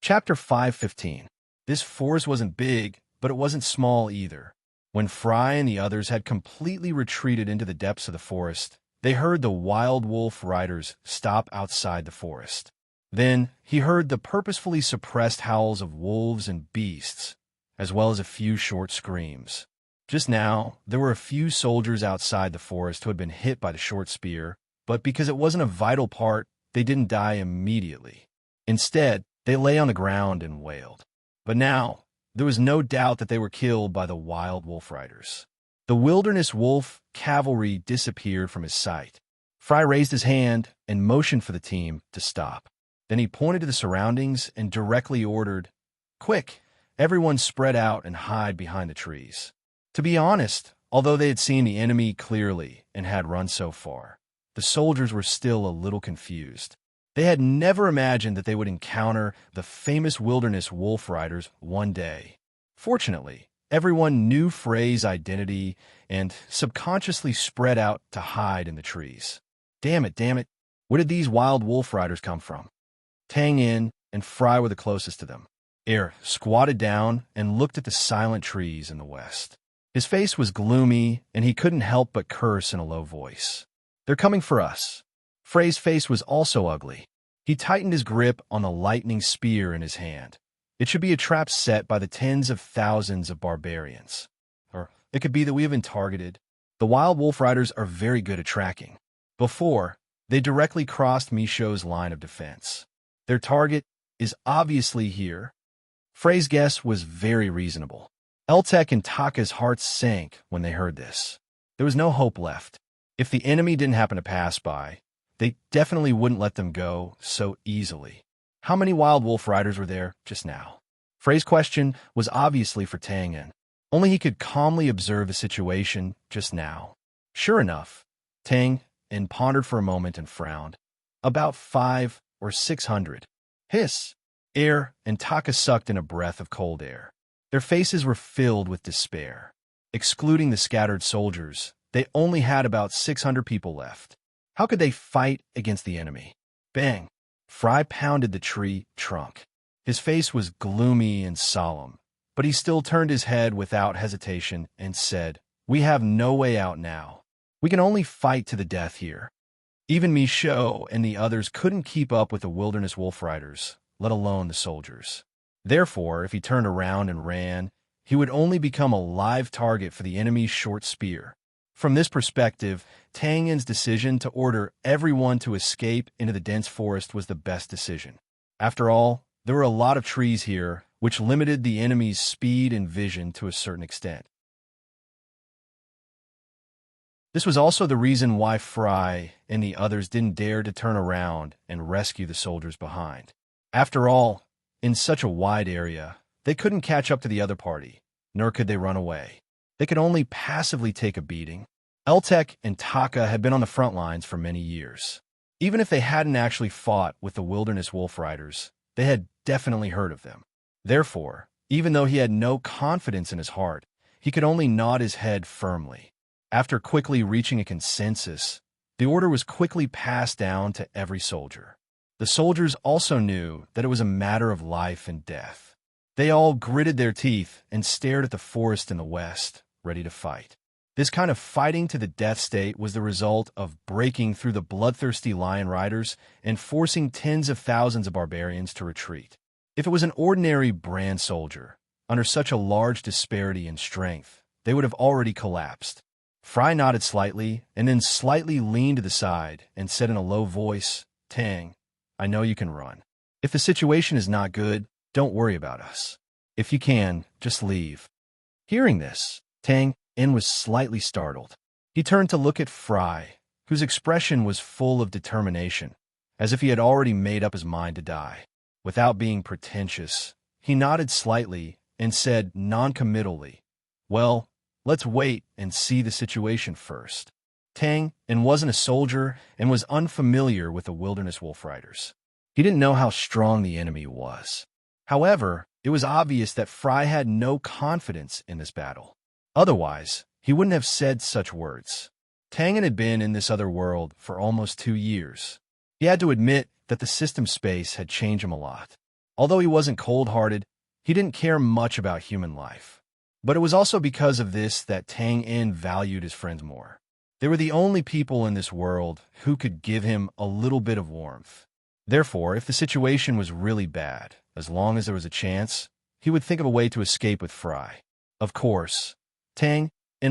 Chapter 5:15. This forest wasn't big, but it wasn't small either. When Fry and the others had completely retreated into the depths of the forest, they heard the wild wolf riders stop outside the forest. Then he heard the purposefully suppressed howls of wolves and beasts, as well as a few short screams. Just now, there were a few soldiers outside the forest who had been hit by the short spear, but because it wasn't a vital part, they didn't die immediately. Instead, they lay on the ground and wailed. But now, there was no doubt that they were killed by the wild wolf riders. The Wilderness Wolf Cavalry disappeared from his sight. Fry raised his hand and motioned for the team to stop. Then he pointed to the surroundings and directly ordered, "Quick, everyone spread out and hide behind the trees." To be honest, although they had seen the enemy clearly and had run so far, the soldiers were still a little confused. They had never imagined that they would encounter the famous Wilderness Wolf Riders one day. Fortunately, everyone knew Frey's identity and subconsciously spread out to hide in the trees. Damn it, where did these wild wolf riders come from? Tang and Fry were the closest to them. Air squatted down and looked at the silent trees in the west. His face was gloomy, and he couldn't help but curse in a low voice. They're coming for us. Frey's face was also ugly. He tightened his grip on the lightning spear in his hand. It should be a trap set by the tens of thousands of barbarians. Or it could be that we have been targeted. The wild wolf riders are very good at tracking. Before, they directly crossed Misho's line of defense. Their target is obviously here. Frey's guess was very reasonable. Eltek and Taka's hearts sank when they heard this. There was no hope left. If the enemy didn't happen to pass by, they definitely wouldn't let them go so easily. How many wild wolf riders were there just now? Frey's question was obviously for Tangen. Only he could calmly observe the situation just now. Sure enough, Tangen pondered for a moment and frowned. About 500 or 600. Hiss! Air and Taka sucked in a breath of cold air. Their faces were filled with despair. Excluding the scattered soldiers, they only had about 600 people left. How could they fight against the enemy? Bang! Fry pounded the tree trunk. His face was gloomy and solemn, but he still turned his head without hesitation and said, "We have no way out now. We can only fight to the death here." Even Misho and the others couldn't keep up with the wilderness wolf riders, let alone the soldiers. Therefore, if he turned around and ran, he would only become a live target for the enemy's short spear. From this perspective, Tangen's decision to order everyone to escape into the dense forest was the best decision. After all, there were a lot of trees here, which limited the enemy's speed and vision to a certain extent. This was also the reason why Fry and the others didn't dare to turn around and rescue the soldiers behind. After all, in such a wide area, they couldn't catch up to the other party, nor could they run away. They could only passively take a beating. Eltek and Taka had been on the front lines for many years. Even if they hadn't actually fought with the wilderness wolf riders, they had definitely heard of them. Therefore, even though he had no confidence in his heart, he could only nod his head firmly. After quickly reaching a consensus, the order was quickly passed down to every soldier. The soldiers also knew that it was a matter of life and death. They all gritted their teeth and stared at the forest in the west, ready to fight. This kind of fighting to the death state was the result of breaking through the bloodthirsty lion riders and forcing tens of thousands of barbarians to retreat. If it was an ordinary brand soldier, under such a large disparity in strength, they would have already collapsed. Fry nodded slightly and then slightly leaned to the side and said in a low voice, "Tang, I know you can run. If the situation is not good, don't worry about us. If you can, just leave." Hearing this, Tangen was slightly startled. He turned to look at Fry, whose expression was full of determination, as if he had already made up his mind to die. Without being pretentious, he nodded slightly and said noncommittally, "Well, let's wait and see the situation first." Tangen wasn't a soldier and was unfamiliar with the wilderness wolf riders. He didn't know how strong the enemy was. However, it was obvious that Fry had no confidence in this battle. Otherwise, he wouldn't have said such words. Tangen had been in this other world for almost 2 years. He had to admit that the system space had changed him a lot. Although he wasn't cold-hearted, he didn't care much about human life. But it was also because of this that Tangen valued his friends more. They were the only people in this world who could give him a little bit of warmth. Therefore, if the situation was really bad, as long as there was a chance, he would think of a way to escape with Fry. Of course, Tangen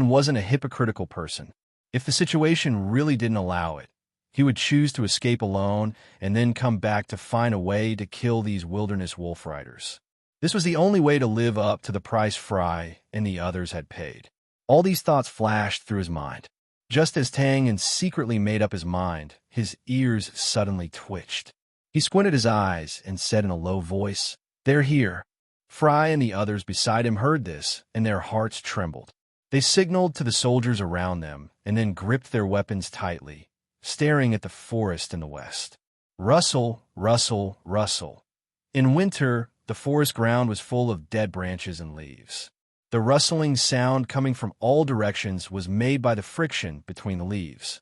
wasn't a hypocritical person. If the situation really didn't allow it, he would choose to escape alone and then come back to find a way to kill these wilderness wolf riders. This was the only way to live up to the price Fry and the others had paid. All these thoughts flashed through his mind. Just as Tangen secretly made up his mind, his ears suddenly twitched. He squinted his eyes and said in a low voice, "They're here." Fry and the others beside him heard this, and their hearts trembled. They signaled to the soldiers around them and then gripped their weapons tightly, staring at the forest in the west. Rustle, rustle, rustle. In winter, the forest ground was full of dead branches and leaves. The rustling sound coming from all directions was made by the friction between the leaves.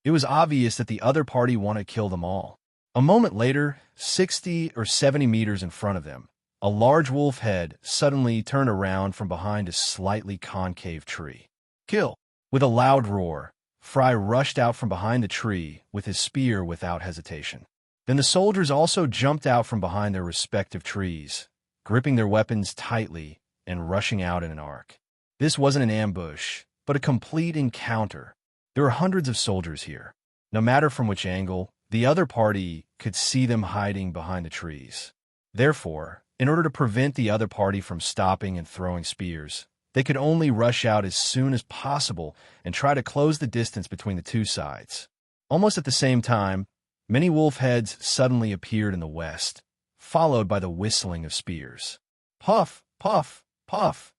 It was obvious that the other party wanted to kill them all. A moment later, 60 or 70 meters in front of them, a large wolf head suddenly turned around from behind a slightly concave tree. "Kill!" With a loud roar, Fry rushed out from behind the tree with his spear without hesitation. Then the soldiers also jumped out from behind their respective trees, gripping their weapons tightly and rushing out in an arc. This wasn't an ambush, but a complete encounter. There were hundreds of soldiers here. No matter from which angle, the other party could see them hiding behind the trees. Therefore, in order to prevent the other party from stopping and throwing spears, they could only rush out as soon as possible and try to close the distance between the two sides. Almost at the same time, many wolf heads suddenly appeared in the west, followed by the whistling of spears. Puff, puff, puff.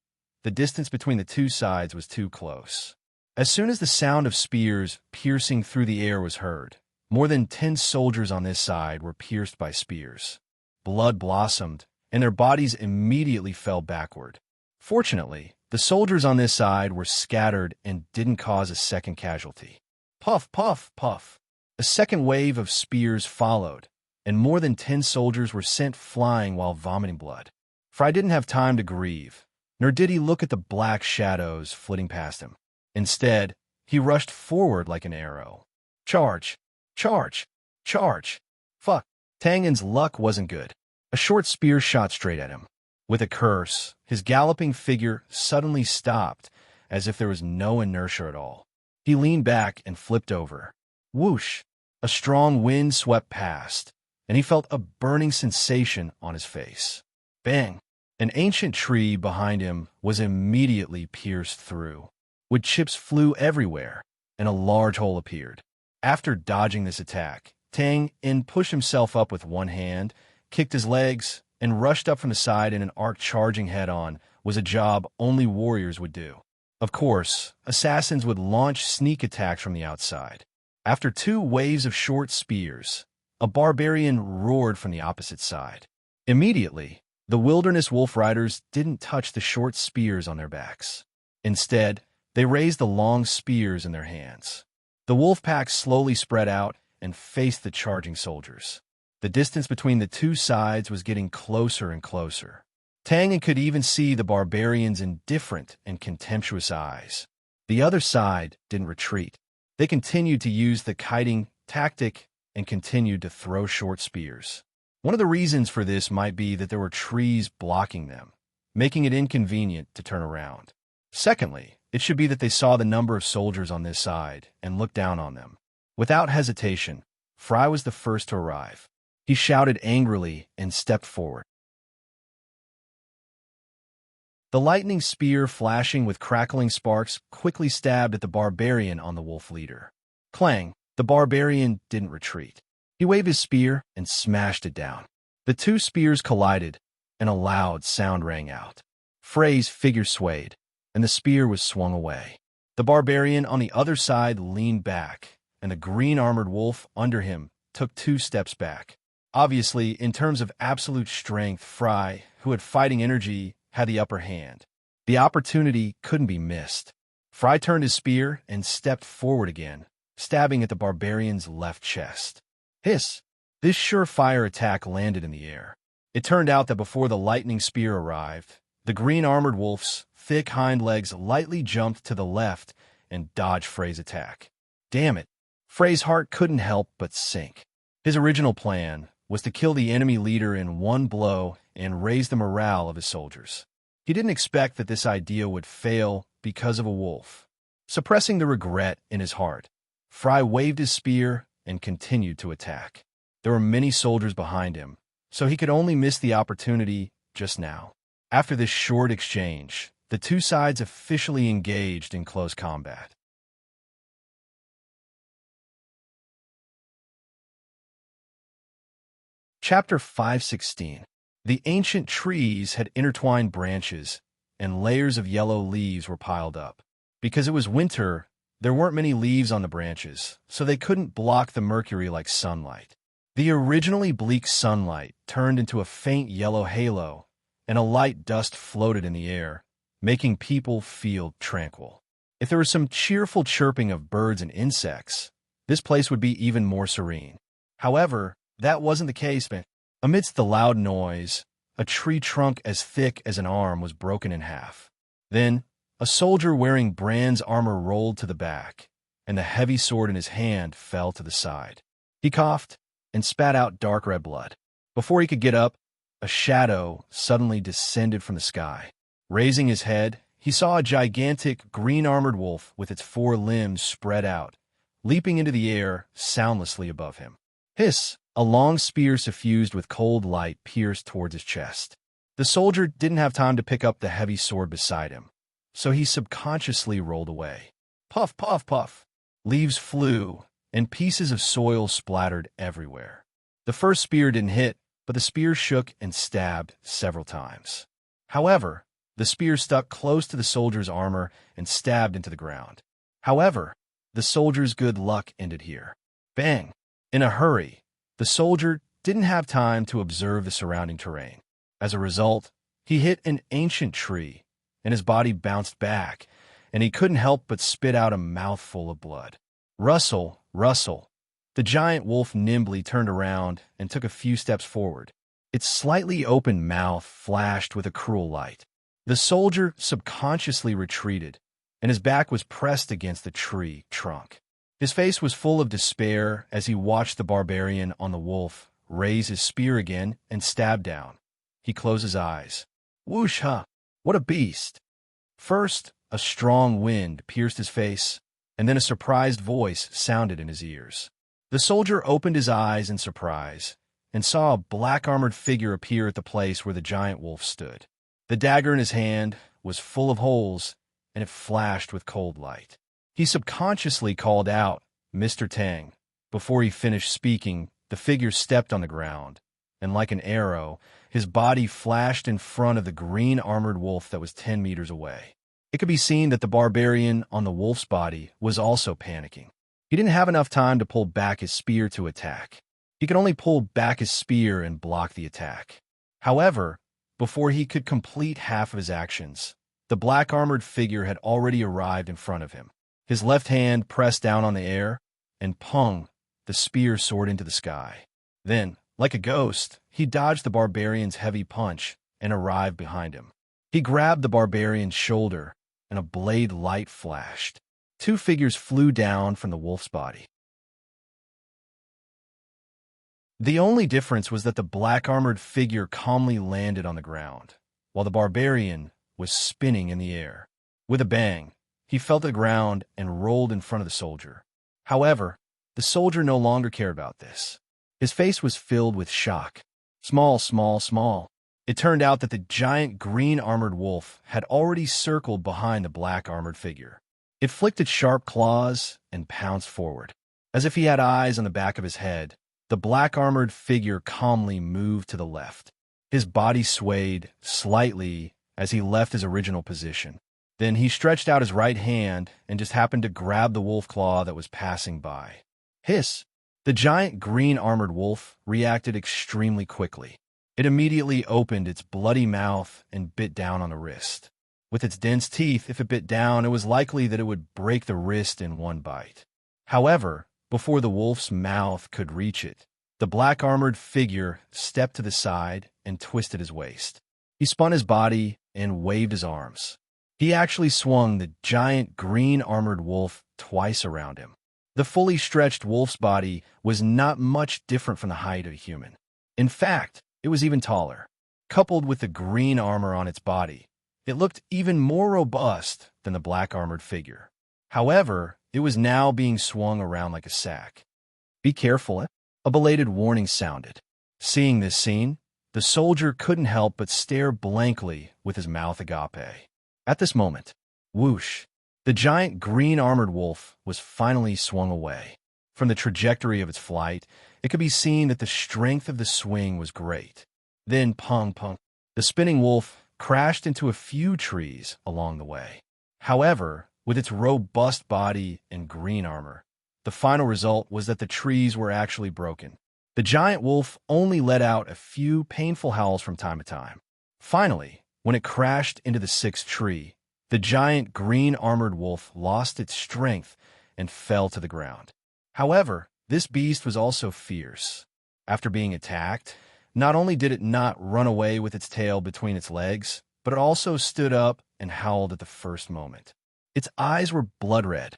The distance between the two sides was too close. As soon as the sound of spears piercing through the air was heard, more than 10 soldiers on this side were pierced by spears. Blood blossomed, and their bodies immediately fell backward. Fortunately, the soldiers on this side were scattered and didn't cause a second casualty. Puff, puff, puff. A second wave of spears followed, and more than 10 soldiers were sent flying while vomiting blood. Fry didn't have time to grieve, nor did he look at the black shadows flitting past him. Instead, he rushed forward like an arrow. Charge! Charge! Charge! Fuck! Tangen's luck wasn't good. A short spear shot straight at him. With a curse, his galloping figure suddenly stopped, as if there was no inertia at all. He leaned back and flipped over. Whoosh! A strong wind swept past, and he felt a burning sensation on his face. Bang! An ancient tree behind him was immediately pierced through. Wood chips flew everywhere, and a large hole appeared. After dodging this attack, Tang pushed himself up with one hand, kicked his legs, and rushed up from the side in an arc. Charging head-on was a job only warriors would do. Of course, assassins would launch sneak attacks from the outside. After 2 waves of short spears, a barbarian roared from the opposite side. Immediately, the wilderness wolf riders didn't touch the short spears on their backs. Instead, they raised the long spears in their hands. The wolf pack slowly spread out and faced the charging soldiers. The distance between the two sides was getting closer and closer. Tang could even see the barbarians' indifferent and contemptuous eyes. The other side didn't retreat. They continued to use the kiting tactic and continued to throw short spears. One of the reasons for this might be that there were trees blocking them, making it inconvenient to turn around. Secondly, it should be that they saw the number of soldiers on this side and looked down on them. Without hesitation, Fry was the first to arrive. He shouted angrily and stepped forward. The lightning spear, flashing with crackling sparks, quickly stabbed at the barbarian on the wolf leader. Clang! The barbarian didn't retreat. He waved his spear and smashed it down. The 2 spears collided, and a loud sound rang out. Frey's figure swayed, and the spear was swung away. The barbarian on the other side leaned back, and the green-armored wolf under him took 2 steps back. Obviously, in terms of absolute strength, Fry, who had fighting energy, had the upper hand. The opportunity couldn't be missed. Fry turned his spear and stepped forward again, stabbing at the barbarian's left chest. Hiss! This surefire attack landed in the air. It turned out that before the lightning spear arrived, the green-armored wolf's thick hind legs lightly jumped to the left and dodged Frey's attack. Damn it! Frey's heart couldn't help but sink. His original plan was to kill the enemy leader in one blow and raise the morale of his soldiers. He didn't expect that this idea would fail because of a wolf. Suppressing the regret in his heart, Fry waved his spear and continued to attack. There were many soldiers behind him, so he could only miss the opportunity just now. After this short exchange, the 2 sides officially engaged in close combat. Chapter 516. The ancient trees had intertwined branches, and layers of yellow leaves were piled up. Because it was winter, there weren't many leaves on the branches, so they couldn't block the mercury like sunlight. The originally bleak sunlight turned into a faint yellow halo, and a light dust floated in the air, making people feel tranquil. If there was some cheerful chirping of birds and insects, this place would be even more serene. However, that wasn't the case. Amidst the loud noise, a tree trunk as thick as an arm was broken in half. Then, A soldier wearing Bran's armor rolled to the back, and the heavy sword in his hand fell to the side. He coughed and spat out dark red blood. Before he could get up, a shadow suddenly descended from the sky. Raising his head, he saw a gigantic green-armored wolf with its 4 limbs spread out, leaping into the air soundlessly above him. Hiss! A long spear suffused with cold light pierced towards his chest. The soldier didn't have time to pick up the heavy sword beside him, so he subconsciously rolled away. Puff, puff, puff. Leaves flew, and pieces of soil splattered everywhere. The first spear didn't hit, but the spear shook and stabbed several times. However, the spear stuck close to the soldier's armor and stabbed into the ground. However, the soldier's good luck ended here. Bang! In a hurry, the soldier didn't have time to observe the surrounding terrain. As a result, he hit an ancient tree, and his body bounced back, and he couldn't help but spit out a mouthful of blood. Rustle, rustle. The giant wolf nimbly turned around and took a few steps forward. Its slightly open mouth flashed with a cruel light. The soldier subconsciously retreated, and his back was pressed against the tree trunk. His face was full of despair as he watched the barbarian on the wolf raise his spear again and stab down. He closed his eyes. Whoosh, huh! What a beast! First, a strong wind pierced his face, and then a surprised voice sounded in his ears. The soldier opened his eyes in surprise and saw a black-armored figure appear at the place where the giant wolf stood. The dagger in his hand was full of holes, and it flashed with cold light. He subconsciously called out, "Mr. Tang." Before he finished speaking, the figure stepped on the ground, and like an arrow, his body flashed in front of the green-armored wolf that was 10 meters away. It could be seen that the barbarian on the wolf's body was also panicking. He didn't have enough time to pull back his spear to attack. He could only pull back his spear and block the attack. However, before he could complete half of his actions, the black-armored figure had already arrived in front of him. His left hand pressed down on the air, and pung, the spear soared into the sky. Then, like a ghost, he dodged the barbarian's heavy punch and arrived behind him. He grabbed the barbarian's shoulder, and a blade light flashed. 2 figures flew down from the wolf's body. The only difference was that the black-armored figure calmly landed on the ground, while the barbarian was spinning in the air. With a bang, he fell to the ground and rolled in front of the soldier. However, the soldier no longer cared about this. His face was filled with shock. Small, small, small. It turned out that the giant green-armored wolf had already circled behind the black-armored figure. It flicked its sharp claws and pounced forward. As if he had eyes on the back of his head, the black-armored figure calmly moved to the left. His body swayed slightly as he left his original position. Then he stretched out his right hand and just happened to grab the wolf claw that was passing by. Hiss! The giant green-armored wolf reacted extremely quickly. It immediately opened its bloody mouth and bit down on the wrist. With its dense teeth, if it bit down, it was likely that it would break the wrist in one bite. However, before the wolf's mouth could reach it, the black-armored figure stepped to the side and twisted his waist. He spun his body and waved his arms. He actually swung the giant green-armored wolf twice around him. The fully stretched wolf's body was not much different from the height of a human. In fact, it was even taller. Coupled with the green armor on its body, it looked even more robust than the black-armored figure. However, it was now being swung around like a sack. "Be careful," a belated warning sounded. Seeing this scene, the soldier couldn't help but stare blankly with his mouth agape. At this moment, whoosh, the giant green-armored wolf was finally swung away. From the trajectory of its flight, it could be seen that the strength of the swing was great. Then, pong, pong, the spinning wolf crashed into a few trees along the way. However, with its robust body and green armor, the final result was that the trees were actually broken. The giant wolf only let out a few painful howls from time to time. Finally, when it crashed into the 6th tree, the giant green-armored wolf lost its strength and fell to the ground. However, this beast was also fierce. After being attacked, not only did it not run away with its tail between its legs, but it also stood up and howled at the first moment. Its eyes were blood red.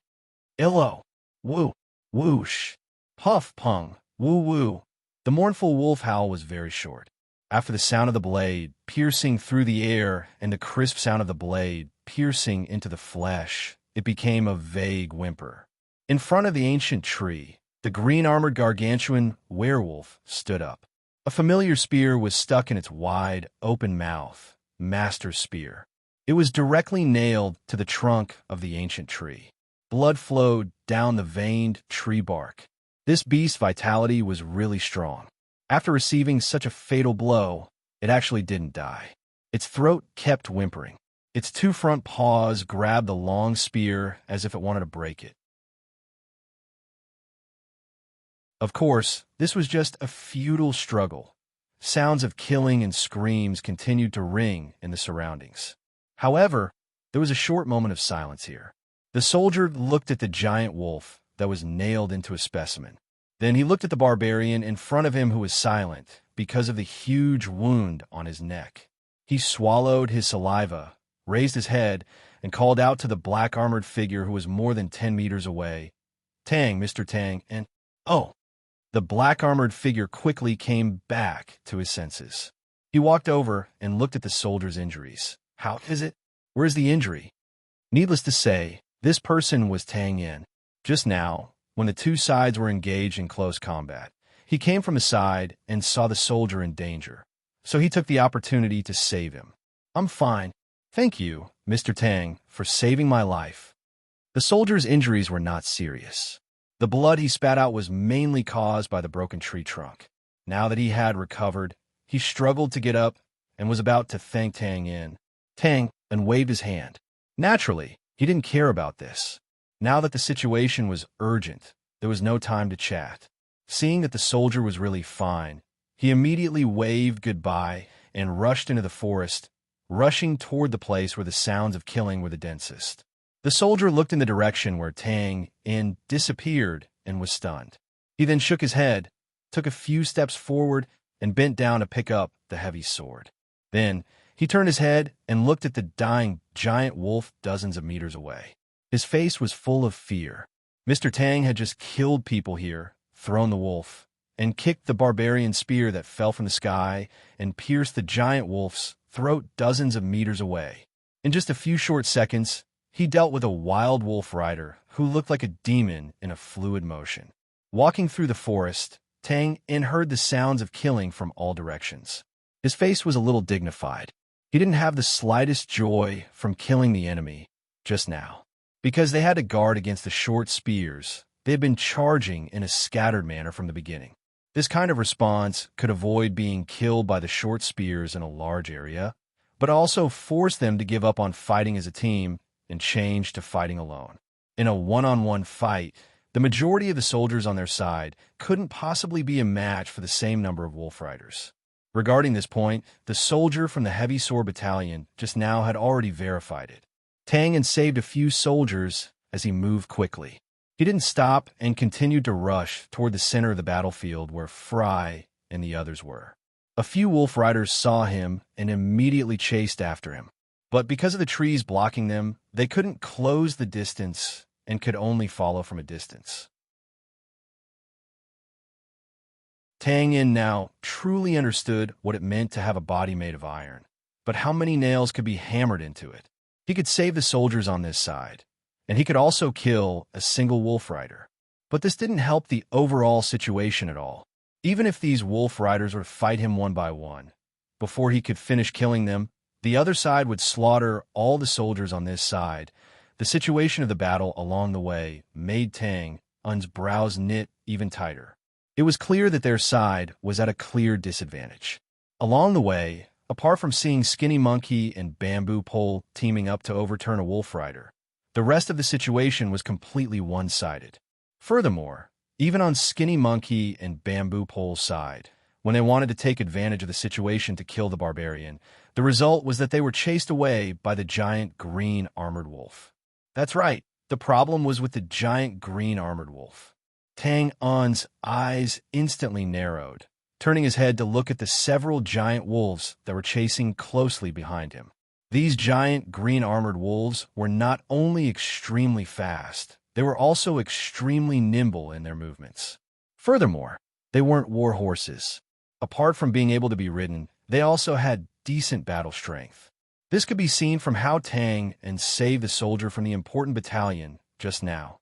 Illo, woo, whoosh, puff, pung, woo woo. The mournful wolf howl was very short. After the sound of the blade piercing through the air and the crisp sound of the blade piercing into the flesh, it became a vague whimper. In front of the ancient tree, the green-armored gargantuan werewolf stood up. A familiar spear was stuck in its wide, open mouth, Master's spear. It was directly nailed to the trunk of the ancient tree. Blood flowed down the veined tree bark. This beast's vitality was really strong. After receiving such a fatal blow, it actually didn't die. Its throat kept whimpering. Its two front paws grabbed the long spear as if it wanted to break it. Of course, this was just a futile struggle. Sounds of killing and screams continued to ring in the surroundings. However, there was a short moment of silence here. The soldier looked at the giant wolf that was nailed into a specimen. Then he looked at the barbarian in front of him who was silent because of the huge wound on his neck. He swallowed his saliva, raised his head, and called out to the black-armored figure who was more than 10 meters away. "Tang, Mr. Tang," and, "Oh!" The black-armored figure quickly came back to his senses. He walked over and looked at the soldier's injuries. "How is it? Where's the injury?" Needless to say, this person was Tang Yin. Just now, when the two sides were engaged in close combat, he came from the side and saw the soldier in danger, so he took the opportunity to save him. "I'm fine. Thank you, Mr. Tang, for saving my life." The soldier's injuries were not serious. The blood he spat out was mainly caused by the broken tree trunk. Now that he had recovered, he struggled to get up and was about to thank Tang Yin. Tang and waved his hand. Naturally, he didn't care about this. Now that the situation was urgent, there was no time to chat. Seeing that the soldier was really fine, he immediately waved goodbye and rushed into the forest, rushing toward the place where the sounds of killing were the densest. The soldier looked in the direction where Tang Yin disappeared and was stunned. He then shook his head, took a few steps forward, and bent down to pick up the heavy sword. Then, he turned his head and looked at the dying giant wolf dozens of meters away. His face was full of fear. Mr. Tang had just killed people here, thrown the wolf, and kicked the barbarian spear that fell from the sky and pierced the giant wolf's throat dozens of meters away. In just a few short seconds, he dealt with a wild wolf rider who looked like a demon in a fluid motion. Walking through the forest, Tang Yin heard the sounds of killing from all directions. His face was a little dignified. He didn't have the slightest joy from killing the enemy just now. Because they had to guard against the short spears, they had been charging in a scattered manner from the beginning. This kind of response could avoid being killed by the short spears in a large area, but also force them to give up on fighting as a team and change to fighting alone. In a one-on-one fight, the majority of the soldiers on their side couldn't possibly be a match for the same number of wolf riders. Regarding this point, the soldier from the Heavy Sword Battalion just now had already verified it. Tang Yin saved a few soldiers as he moved quickly. He didn't stop and continued to rush toward the center of the battlefield where Fry and the others were. A few wolf riders saw him and immediately chased after him. But because of the trees blocking them, they couldn't close the distance and could only follow from a distance. Tang Yin now truly understood what it meant to have a body made of iron. But how many nails could be hammered into it? He could save the soldiers on this side, and he could also kill a single wolf rider. But this didn't help the overall situation at all. Even if these wolf riders were to fight him one by one, before he could finish killing them, the other side would slaughter all the soldiers on this side. The situation of the battle along the way made Tang Yin's brows knit even tighter. It was clear that their side was at a clear disadvantage. Along the way, apart from seeing Skinny Monkey and Bamboo Pole teaming up to overturn a wolf rider, the rest of the situation was completely one-sided. Furthermore, even on Skinny Monkey and Bamboo Pole's side, when they wanted to take advantage of the situation to kill the barbarian, the result was that they were chased away by the giant green armored wolf. That's right, the problem was with the giant green armored wolf. Tang Yin's eyes instantly narrowed, turning his head to look at the several giant wolves that were chasing closely behind him. These giant green-armored wolves were not only extremely fast, they were also extremely nimble in their movements. Furthermore, they weren't war horses. Apart from being able to be ridden, they also had decent battle strength. This could be seen from how Tang saved the soldier from the important battalion just now.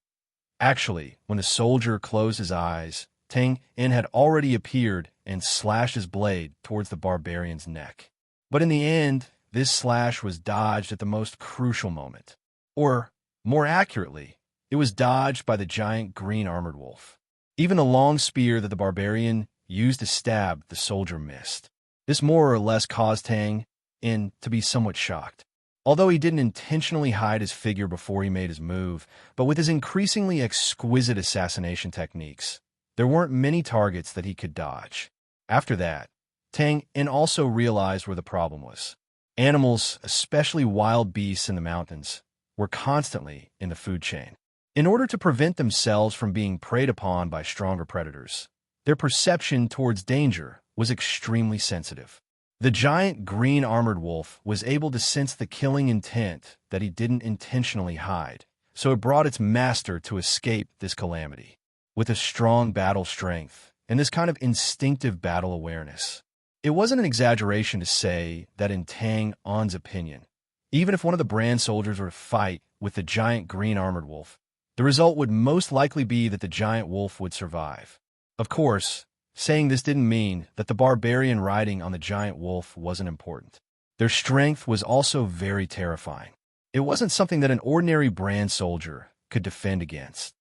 Actually, when the soldier closed his eyes, Tang had already appeared and slashed his blade towards the barbarian's neck. But in the end, this slash was dodged at the most crucial moment. Or, more accurately, it was dodged by the giant green-armored wolf. Even the long spear that the barbarian used to stab the soldier missed. This more or less caused Tang to be somewhat shocked. Although he didn't intentionally hide his figure before he made his move, but with his increasingly exquisite assassination techniques, there weren't many targets that he could dodge. After that, Tang also realized where the problem was. Animals, especially wild beasts in the mountains, were constantly in the food chain. In order to prevent themselves from being preyed upon by stronger predators, their perception towards danger was extremely sensitive. The giant green-armored wolf was able to sense the killing intent that he didn't intentionally hide, so it brought its master to escape this calamity. With a strong battle strength and this kind of instinctive battle awareness, it wasn't an exaggeration to say that in Tang An's opinion, even if one of the brand soldiers were to fight with the giant green-armored wolf, the result would most likely be that the giant wolf would survive. Of course, saying this didn't mean that the barbarian riding on the giant wolf wasn't important. Their strength was also very terrifying. It wasn't something that an ordinary brand soldier could defend against.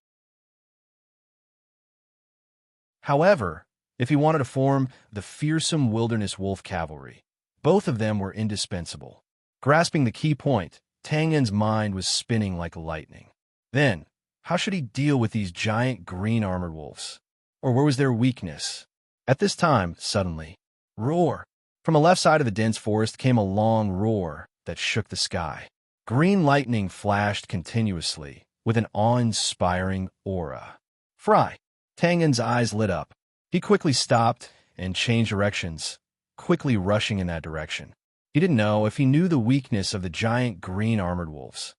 However, if he wanted to form the fearsome wilderness wolf cavalry, both of them were indispensable. Grasping the key point, Tang En's mind was spinning like lightning. Then, how should he deal with these giant green-armored wolves? Or where was their weakness? At this time, suddenly, roar! From the left side of the dense forest came a long roar that shook the sky. Green lightning flashed continuously, with an awe-inspiring aura. Fry! Tang En's eyes lit up. He quickly stopped and changed directions, quickly rushing in that direction. He didn't know if he knew the weakness of the giant green-armored wolves.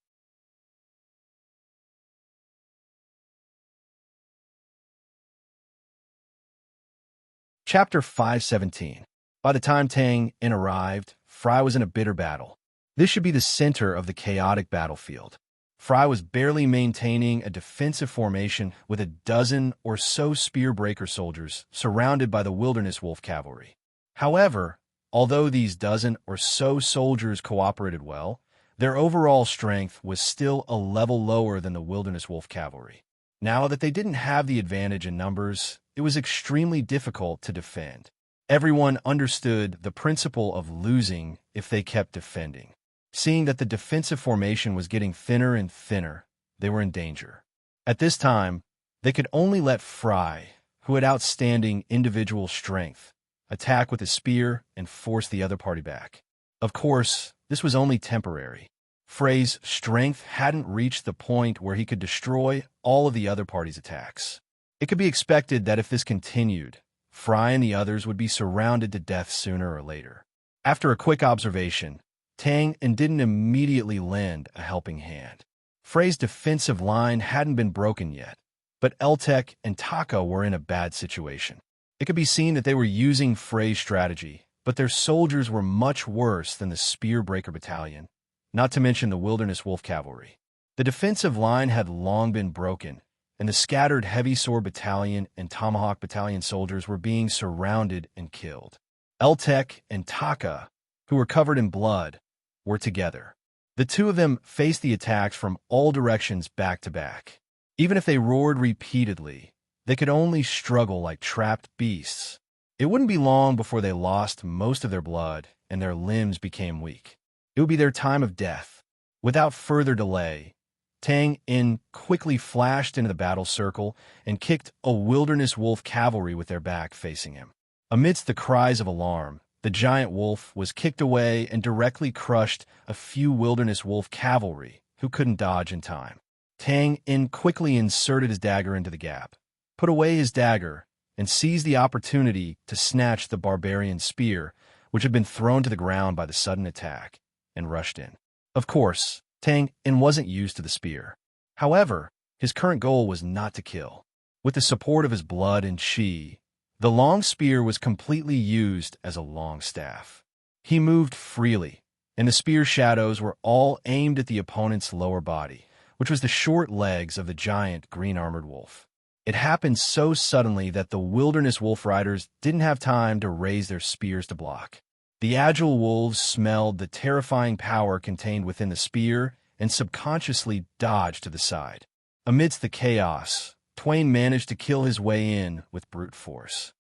Chapter 517. By the time Tang En arrived, Fry was in a bitter battle. This should be the center of the chaotic battlefield. Fry was barely maintaining a defensive formation with a dozen or so spear-breaker soldiers surrounded by the wilderness wolf cavalry. However, although these dozen or so soldiers cooperated well, their overall strength was still a level lower than the wilderness wolf cavalry. Now that they didn't have the advantage in numbers, it was extremely difficult to defend. Everyone understood the principle of losing if they kept defending. Seeing that the defensive formation was getting thinner and thinner, they were in danger. At this time, they could only let Fry, who had outstanding individual strength, attack with his spear and force the other party back. Of course, this was only temporary. Frey's strength hadn't reached the point where he could destroy all of the other party's attacks. It could be expected that if this continued, Fry and the others would be surrounded to death sooner or later. After a quick observation, Tang En didn't immediately lend a helping hand. Frey's defensive line hadn't been broken yet, but Eltek and Taka were in a bad situation. It could be seen that they were using Frey's strategy, but their soldiers were much worse than the Spearbreaker Battalion, not to mention the Wilderness Wolf Cavalry. The defensive line had long been broken, and the scattered Heavy Sword Battalion and Tomahawk Battalion soldiers were being surrounded and killed. Eltek and Taka, who were covered in blood, were together. The two of them faced the attacks from all directions back to back. Even if they roared repeatedly, they could only struggle like trapped beasts. It wouldn't be long before they lost most of their blood and their limbs became weak. It would be their time of death. Without further delay, Tang En quickly flashed into the battle circle and kicked a wilderness wolf cavalry with their back facing him. Amidst the cries of alarm, the giant wolf was kicked away and directly crushed a few wilderness wolf cavalry who couldn't dodge in time. Tang En quickly inserted his dagger into the gap, put away his dagger, and seized the opportunity to snatch the barbarian's spear, which had been thrown to the ground by the sudden attack. and rushed in. Of course, Tang In wasn't used to the spear. However, his current goal was not to kill. With the support of his blood and chi, the long spear was completely used as a long staff. He moved freely, and the spear shadows were all aimed at the opponent's lower body, which was the short legs of the giant green-armored wolf. It happened so suddenly that the wilderness wolf riders didn't have time to raise their spears to block. The agile wolves smelled the terrifying power contained within the spear and subconsciously dodged to the side. Amidst the chaos, Twain managed to kill his way in with brute force.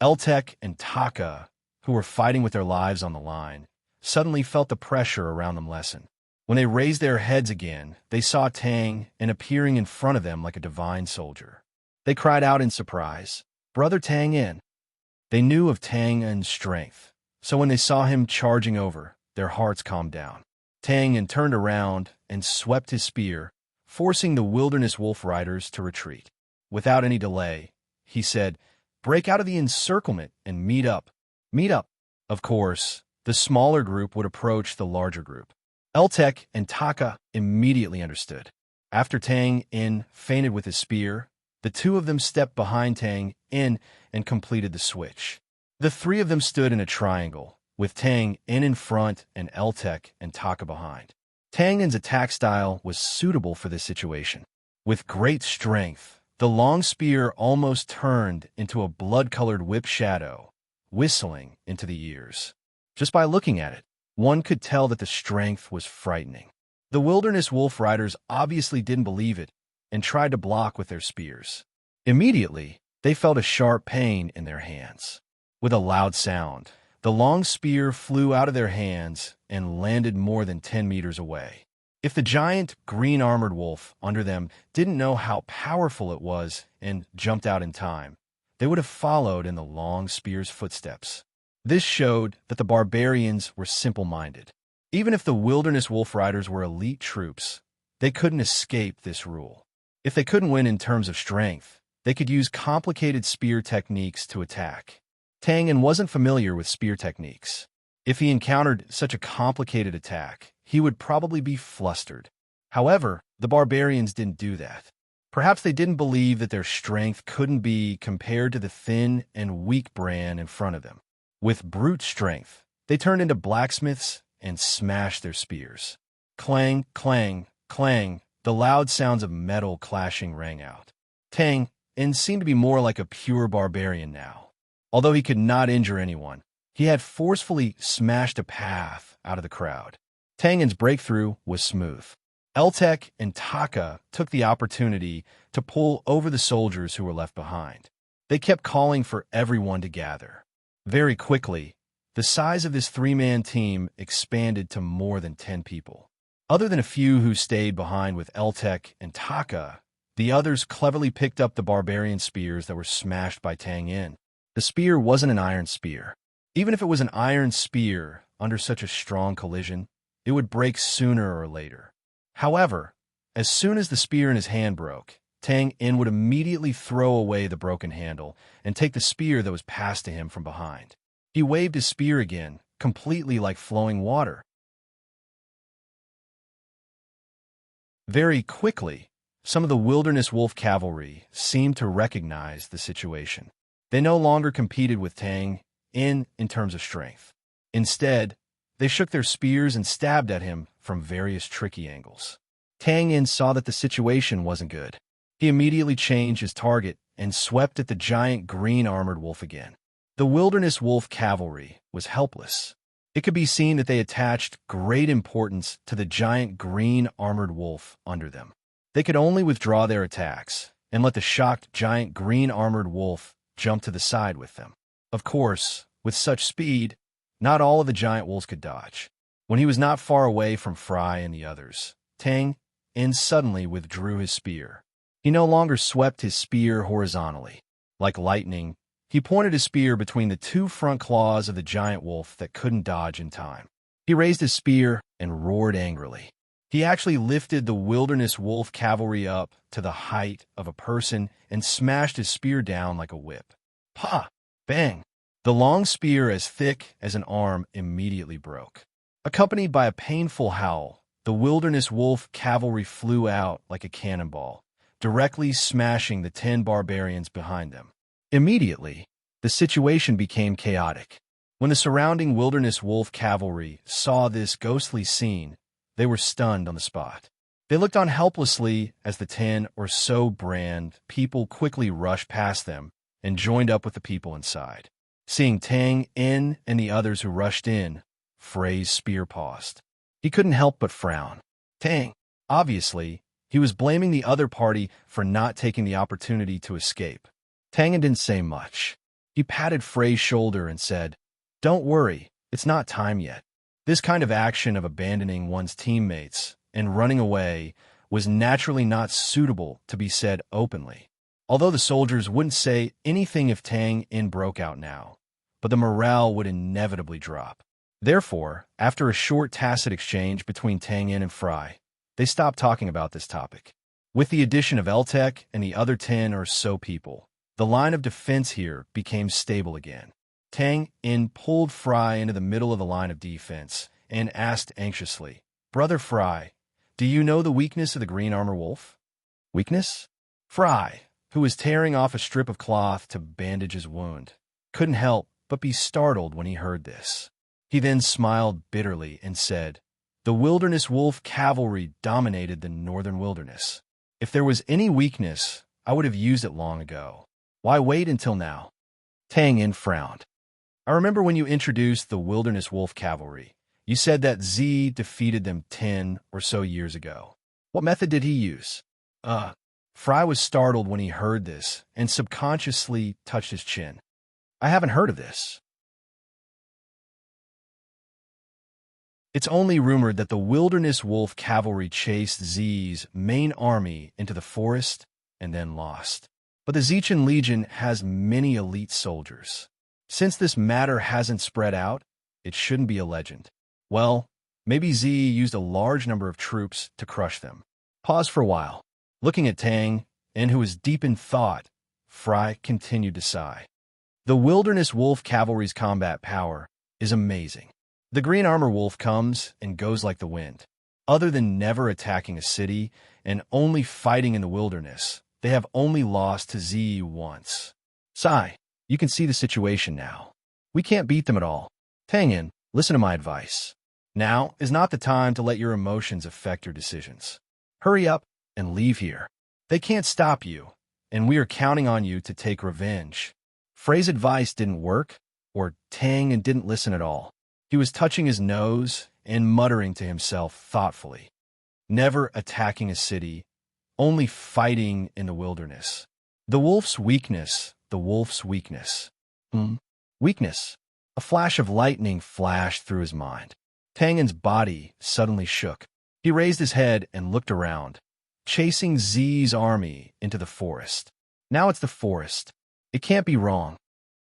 Eltek and Taka, who were fighting with their lives on the line, suddenly felt the pressure around them lessen. When they raised their heads again, they saw Tang In appearing in front of them like a divine soldier. They cried out in surprise, "Brother Tang In!" They knew of Tang In's strength, so when they saw him charging over, their hearts calmed down. Tang In turned around and swept his spear, forcing the wilderness wolf riders to retreat. Without any delay, he said, "Break out of the encirclement and meet up. Meet up." Of course, the smaller group would approach the larger group. Eltek and Taka immediately understood. After Tang In fainted with his spear, the two of them stepped behind Tang In and completed the switch. The three of them stood in a triangle, with Tang In front and Eltek and Taka behind. Tang In's attack style was suitable for this situation. With great strength, the long spear almost turned into a blood-colored whip shadow, whistling into the ears. Just by looking at it, one could tell that the strength was frightening. The wilderness wolf riders obviously didn't believe it and tried to block with their spears. Immediately, they felt a sharp pain in their hands. With a loud sound, the long spear flew out of their hands and landed more than 10 meters away. If the giant green-armored wolf under them didn't know how powerful it was and jumped out in time, they would have followed in the long spear's footsteps. This showed that the barbarians were simple-minded. Even if the wilderness wolf riders were elite troops, they couldn't escape this rule. If they couldn't win in terms of strength, they could use complicated spear techniques to attack. Tang In wasn't familiar with spear techniques. If he encountered such a complicated attack, he would probably be flustered. However, the barbarians didn't do that. Perhaps they didn't believe that their strength couldn't be compared to the thin and weak brand in front of them. With brute strength, they turned into blacksmiths and smashed their spears. Clang, clang, clang, the loud sounds of metal clashing rang out. Tang In seemed to be more like a pure barbarian now. Although he could not injure anyone, he had forcefully smashed a path out of the crowd. Tang In's breakthrough was smooth. Eltek and Taka took the opportunity to pull over the soldiers who were left behind. They kept calling for everyone to gather. Very quickly, the size of this three-man team expanded to more than 10 people. Other than a few who stayed behind with Eltek and Taka, the others cleverly picked up the barbarian spears that were smashed by Tang In. The spear wasn't an iron spear. Even if it was an iron spear, under such a strong collision, it would break sooner or later. However, as soon as the spear in his hand broke, Tang In would immediately throw away the broken handle and take the spear that was passed to him from behind. He waved his spear again, completely like flowing water. Very quickly, some of the wilderness wolf cavalry seemed to recognize the situation. They no longer competed with Tang In terms of strength. Instead, they shook their spears and stabbed at him from various tricky angles. Tang In saw that the situation wasn't good. He immediately changed his target and swept at the giant green-armored wolf again. The wilderness wolf cavalry was helpless. It could be seen that they attached great importance to the giant green-armored wolf under them. They could only withdraw their attacks and let the shocked giant green-armored wolf jump to the side with them. Of course, with such speed, not all of the giant wolves could dodge. When he was not far away from Fry and the others, Tang In suddenly withdrew his spear. He no longer swept his spear horizontally. Like lightning, he pointed his spear between the two front claws of the giant wolf that couldn't dodge in time. He raised his spear and roared angrily. He actually lifted the wilderness wolf cavalry up to the height of a person and smashed his spear down like a whip. Pa! Bang! The long spear, as thick as an arm, immediately broke. Accompanied by a painful howl, the wilderness wolf cavalry flew out like a cannonball, directly smashing the 10 barbarians behind them. Immediately, the situation became chaotic. When the surrounding wilderness wolf cavalry saw this ghostly scene, they were stunned on the spot. They looked on helplessly as the 10 or so brand people quickly rushed past them and joined up with the people inside. Seeing Tang In and the others who rushed in, Frey's spear paused. He couldn't help but frown. Tang, obviously, he was blaming the other party for not taking the opportunity to escape. Tang didn't say much. He patted Frey's shoulder and said, "Don't worry, it's not time yet." This kind of action of abandoning one's teammates and running away was naturally not suitable to be said openly. Although the soldiers wouldn't say anything if Tang In broke out now, but the morale would inevitably drop. Therefore, after a short tacit exchange between Tang In and Frey, they stopped talking about this topic. With the addition of Eltek and the other 10 or so people, the line of defense here became stable again. Tang In pulled Frey into the middle of the line of defense and asked anxiously, "Brother Frey, do you know the weakness of the green armor wolf?" Weakness? Frey, who was tearing off a strip of cloth to bandage his wound, couldn't help but be startled when he heard this. He then smiled bitterly and said, "The wilderness wolf cavalry dominated the northern wilderness. If there was any weakness, I would have used it long ago. Why wait until now?" Tang In frowned. "I remember when you introduced the wilderness wolf cavalry, you said that Z defeated them 10 or so years ago. What method did he use?" Frey was startled when he heard this and subconsciously touched his chin. "I haven't heard of this." It's only rumored that the wilderness wolf cavalry chased Z's main army into the forest and then lost. But the Zechen Legion has many elite soldiers. Since this matter hasn't spread out, it shouldn't be a legend. Well, maybe Z used a large number of troops to crush them. Pause for a while. Looking at Tang, and who was deep in thought, Frey continued to sigh. The wilderness wolf cavalry's combat power is amazing. The green armor wolf comes and goes like the wind. Other than never attacking a city and only fighting in the wilderness, they have only lost to Z once. Sigh, you can see the situation now. We can't beat them at all. Tang In, listen to my advice. Now is not the time to let your emotions affect your decisions. Hurry up and leave here. They can't stop you, and we are counting on you to take revenge. Frey's advice didn't work, or Tang In didn't listen at all. He was touching his nose and muttering to himself thoughtfully. Never attacking a city, only fighting in the wilderness. The wolf's weakness, the wolf's weakness. Weakness. A flash of lightning flashed through his mind. Tang In's body suddenly shook. He raised his head and looked around, chasing Z's army into the forest. Now it's the forest. It can't be wrong.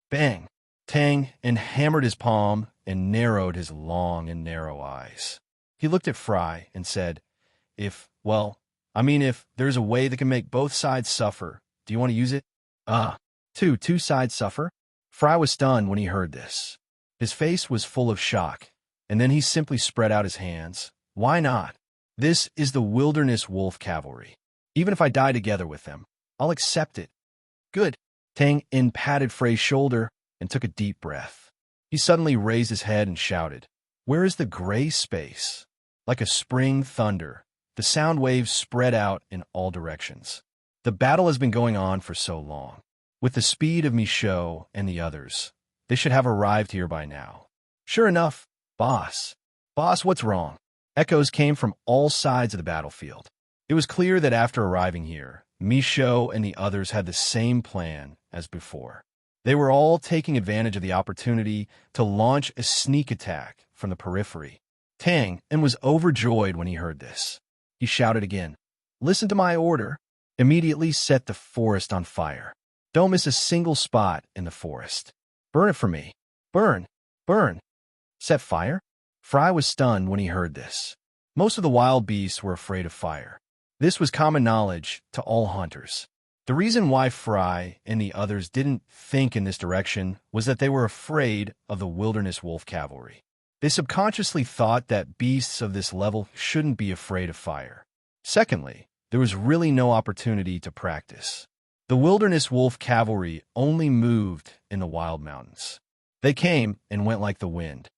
Bang! Tang In hammered his palm and narrowed his long and narrow eyes. He looked at Frey and said, if there's a way that can make both sides suffer, do you want to use it? Two sides suffer? Frey was stunned when he heard this. His face was full of shock, and then he simply spread out his hands. Why not? This is the wilderness wolf cavalry. Even if I die together with them, I'll accept it. Good. Tang In patted Frey's shoulder and took a deep breath. He suddenly raised his head and shouted, "Where is the gray space?" Like a spring thunder, the sound waves spread out in all directions. The battle has been going on for so long. With the speed of Michaud and the others, they should have arrived here by now. Sure enough, boss. Boss, what's wrong? Echoes came from all sides of the battlefield. It was clear that after arriving here, Michaud and the others had the same plan as before. They were all taking advantage of the opportunity to launch a sneak attack from the periphery. Tang In was overjoyed when he heard this. He shouted again, "Listen to my order. Immediately set the forest on fire. Don't miss a single spot in the forest. Burn it for me. Burn, burn." Set fire? Frey was stunned when he heard this. Most of the wild beasts were afraid of fire. This was common knowledge to all hunters. The reason why Fry and the others didn't think in this direction was that they were afraid of the wilderness wolf cavalry. They subconsciously thought that beasts of this level shouldn't be afraid of fire. Secondly, there was really no opportunity to practice. The wilderness wolf cavalry only moved in the wild mountains. They came and went like the wind.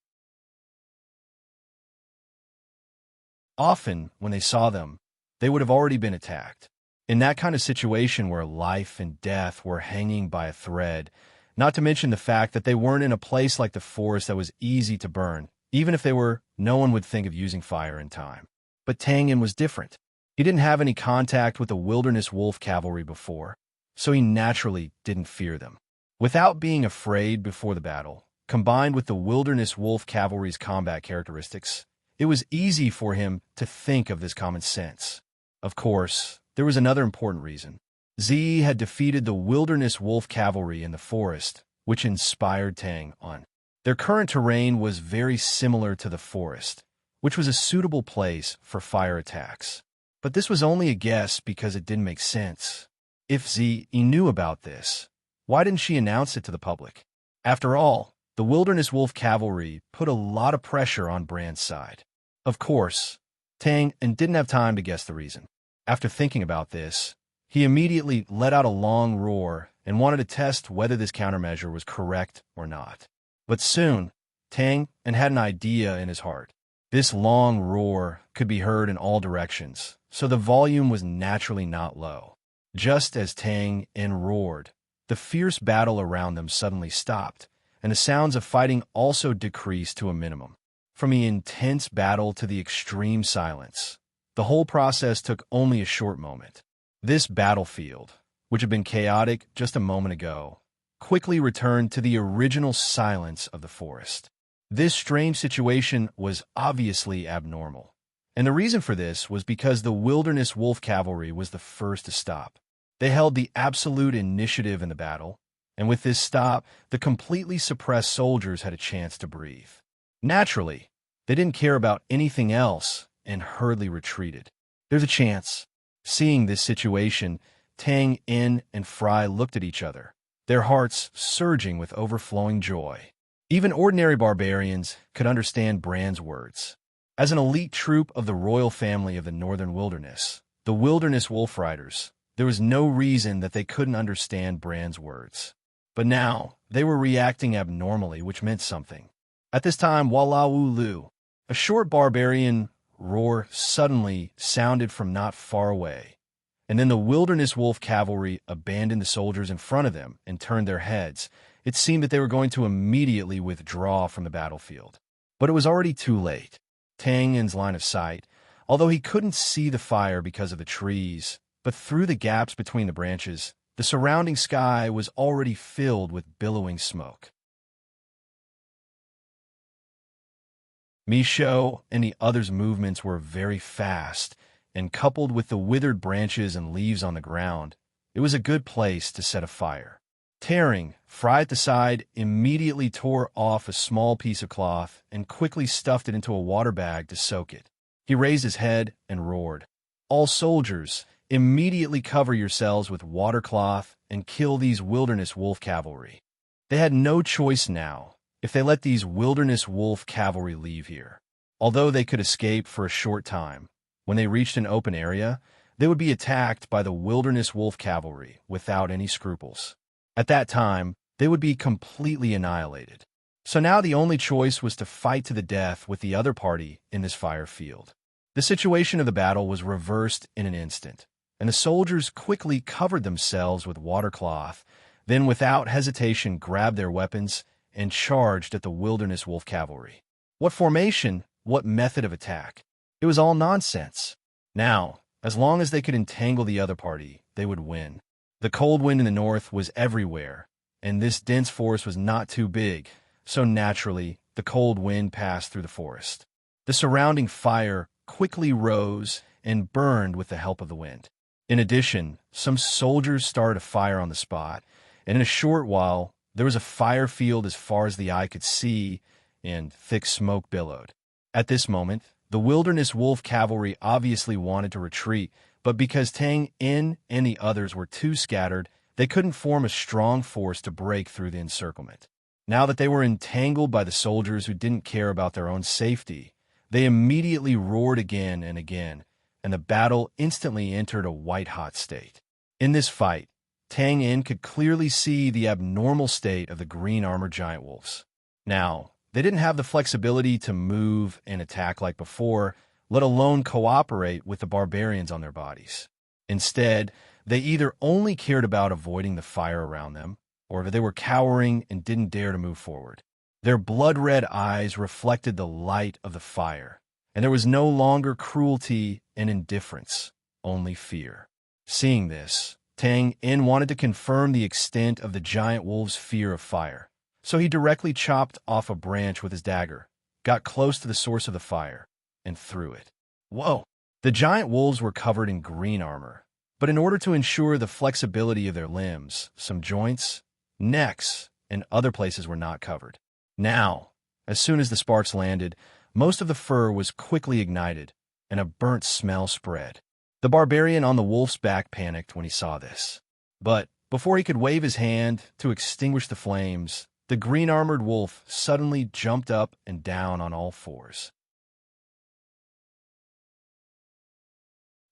Often, when they saw them, they would have already been attacked. In that kind of situation where life and death were hanging by a thread, not to mention the fact that they weren't in a place like the forest that was easy to burn, even if they were, no one would think of using fire in time. But Tangan was different. He didn't have any contact with the wilderness wolf cavalry before, so he naturally didn't fear them. Without being afraid before the battle, combined with the wilderness wolf cavalry's combat characteristics, it was easy for him to think of this common sense. Of course, there was another important reason. Z had defeated the wilderness wolf cavalry in the forest, which inspired Tang on. Their current terrain was very similar to the forest, which was a suitable place for fire attacks. But this was only a guess because it didn't make sense. If Z knew about this, why didn't she announce it to the public? After all, the wilderness wolf cavalry put a lot of pressure on Bran's side. Of course, Tang didn't have time to guess the reason. After thinking about this, he immediately let out a long roar and wanted to test whether this countermeasure was correct or not. But soon, Tang had an idea in his heart. This long roar could be heard in all directions, so the volume was naturally not low. Just as Tang roared, the fierce battle around them suddenly stopped, and the sounds of fighting also decreased to a minimum. From the intense battle to the extreme silence, the whole process took only a short moment. This battlefield, which had been chaotic just a moment ago, quickly returned to the original silence of the forest. This strange situation was obviously abnormal, and the reason for this was because the wilderness wolf cavalry was the first to stop. They held the absolute initiative in the battle, and with this stop, the completely suppressed soldiers had a chance to breathe. Naturally, they didn't care about anything else and hurriedly retreated. There's a chance. Seeing this situation, Tang and Fry looked at each other, their hearts surging with overflowing joy. Even ordinary barbarians could understand Bran's words. As an elite troop of the royal family of the northern wilderness, the wilderness wolf riders, there was no reason that they couldn't understand Bran's words. But now, they were reacting abnormally, which meant something. At this time, Walla-Wu-Lu, a short barbarian roar suddenly sounded from not far away, and then the wilderness wolf cavalry abandoned the soldiers in front of them and turned their heads. It seemed that they were going to immediately withdraw from the battlefield. But it was already too late. Tangan's line of sight, although he couldn't see the fire because of the trees, but through the gaps between the branches, the surrounding sky was already filled with billowing smoke. Michaud and the others' movements were very fast, and coupled with the withered branches and leaves on the ground, it was a good place to set a fire. Tearing, Fry at the side immediately tore off a small piece of cloth and quickly stuffed it into a water bag to soak it. He raised his head and roared, "All soldiers, immediately cover yourselves with water cloth and kill these wilderness wolf cavalry." They had no choice now if they let these wilderness wolf cavalry leave here. Although they could escape for a short time, when they reached an open area, they would be attacked by the wilderness wolf cavalry without any scruples. At that time, they would be completely annihilated. So now the only choice was to fight to the death with the other party in this fire field. The situation of the battle was reversed in an instant, and the soldiers quickly covered themselves with water cloth, then without hesitation grabbed their weapons and charged at the wilderness wolf cavalry. What formation? What method of attack? It was all nonsense. Now, as long as they could entangle the other party, they would win. The cold wind in the north was everywhere, and this dense forest was not too big, so naturally, the cold wind passed through the forest. The surrounding fire quickly rose and burned with the help of the wind. In addition, some soldiers started a fire on the spot, and in a short while, there was a fire field as far as the eye could see, and thick smoke billowed. At this moment, The wilderness wolf cavalry obviously wanted to retreat, but because Tang In and the others were too scattered, they couldn't form a strong force to break through the encirclement. Now that they were entangled by the soldiers who didn't care about their own safety, they immediately roared again and again, and the battle instantly entered a white-hot state. In this fight, Tang In could clearly see the abnormal state of the green-armored giant wolves. Now, they didn't have the flexibility to move and attack like before, let alone cooperate with the barbarians on their bodies. Instead, they either only cared about avoiding the fire around them, or they were cowering and didn't dare to move forward. Their blood-red eyes reflected the light of the fire, and there was no longer cruelty and indifference, only fear. Seeing this, Tang In wanted to confirm the extent of the giant wolf's fear of fire, so he directly chopped off a branch with his dagger, got close to the source of the fire, and threw it. Whoa! The giant wolves were covered in green armor, but in order to ensure the flexibility of their limbs, some joints, necks, and other places were not covered. Now, as soon as the sparks landed, most of the fur was quickly ignited, and a burnt smell spread. The barbarian on the wolf's back panicked when he saw this. But before he could wave his hand to extinguish the flames, the green-armored wolf suddenly jumped up and down on all fours.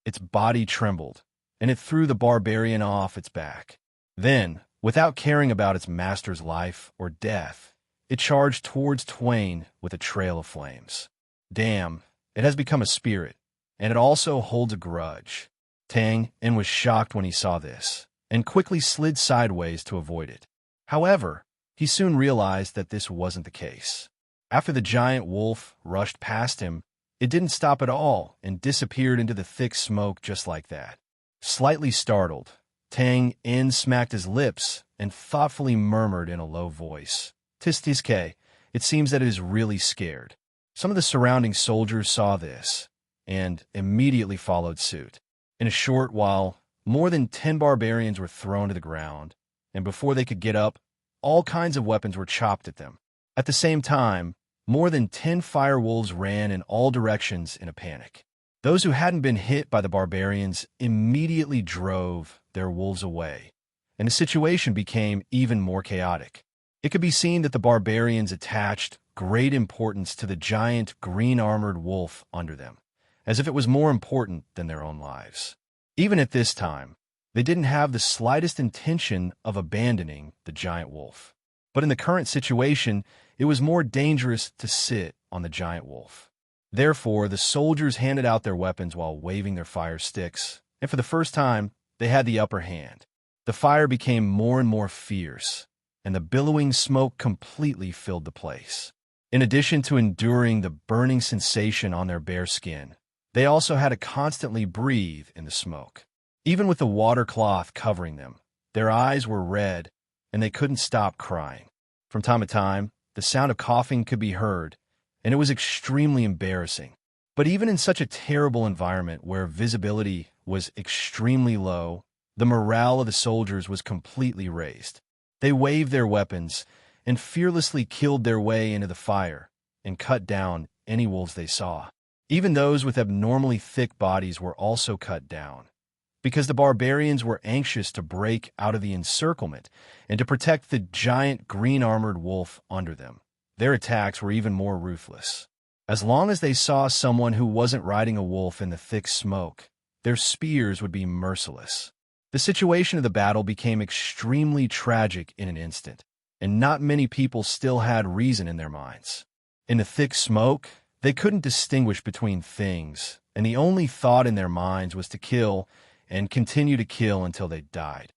Its body trembled, and it threw the barbarian off its back. Then, without caring about its master's life or death, it charged towards Twain with a trail of flames. Damn, it has become a spirit, and it also holds a grudge. Tang In was shocked when he saw this, and quickly slid sideways to avoid it. However, he soon realized that this wasn't the case. After the giant wolf rushed past him, it didn't stop at all and disappeared into the thick smoke just like that. Slightly startled, Tang In smacked his lips and thoughtfully murmured in a low voice, "Tis Tiske, it seems that it is really scared." Some of the surrounding soldiers saw this and immediately followed suit. In a short while, more than 10 barbarians were thrown to the ground, and before they could get up, all kinds of weapons were chopped at them. At the same time, more than 10 fire wolves ran in all directions in a panic. Those who hadn't been hit by the barbarians immediately drove their wolves away, and the situation became even more chaotic. It could be seen that the barbarians attached great importance to the giant green-armored wolf under them, as if it was more important than their own lives. Even at this time, they didn't have the slightest intention of abandoning the giant wolf. But in the current situation, it was more dangerous to sit on the giant wolf. Therefore, the soldiers handed out their weapons while waving their fire sticks, and for the first time, they had the upper hand. The fire became more and more fierce, and the billowing smoke completely filled the place. In addition to enduring the burning sensation on their bare skin, they also had to constantly breathe in the smoke. Even with the water cloth covering them, their eyes were red, and they couldn't stop crying. From time to time, the sound of coughing could be heard, and it was extremely embarrassing. But even in such a terrible environment where visibility was extremely low, the morale of the soldiers was completely raised. They waved their weapons and fearlessly killed their way into the fire and cut down any wolves they saw. Even those with abnormally thick bodies were also cut down, because the barbarians were anxious to break out of the encirclement and to protect the giant green-armored wolf under them. Their attacks were even more ruthless. As long as they saw someone who wasn't riding a wolf in the thick smoke, their spears would be merciless. The situation of the battle became extremely tragic in an instant, and not many people still had reason in their minds. In the thick smoke, they couldn't distinguish between things, and the only thought in their minds was to kill and continue to kill until they died.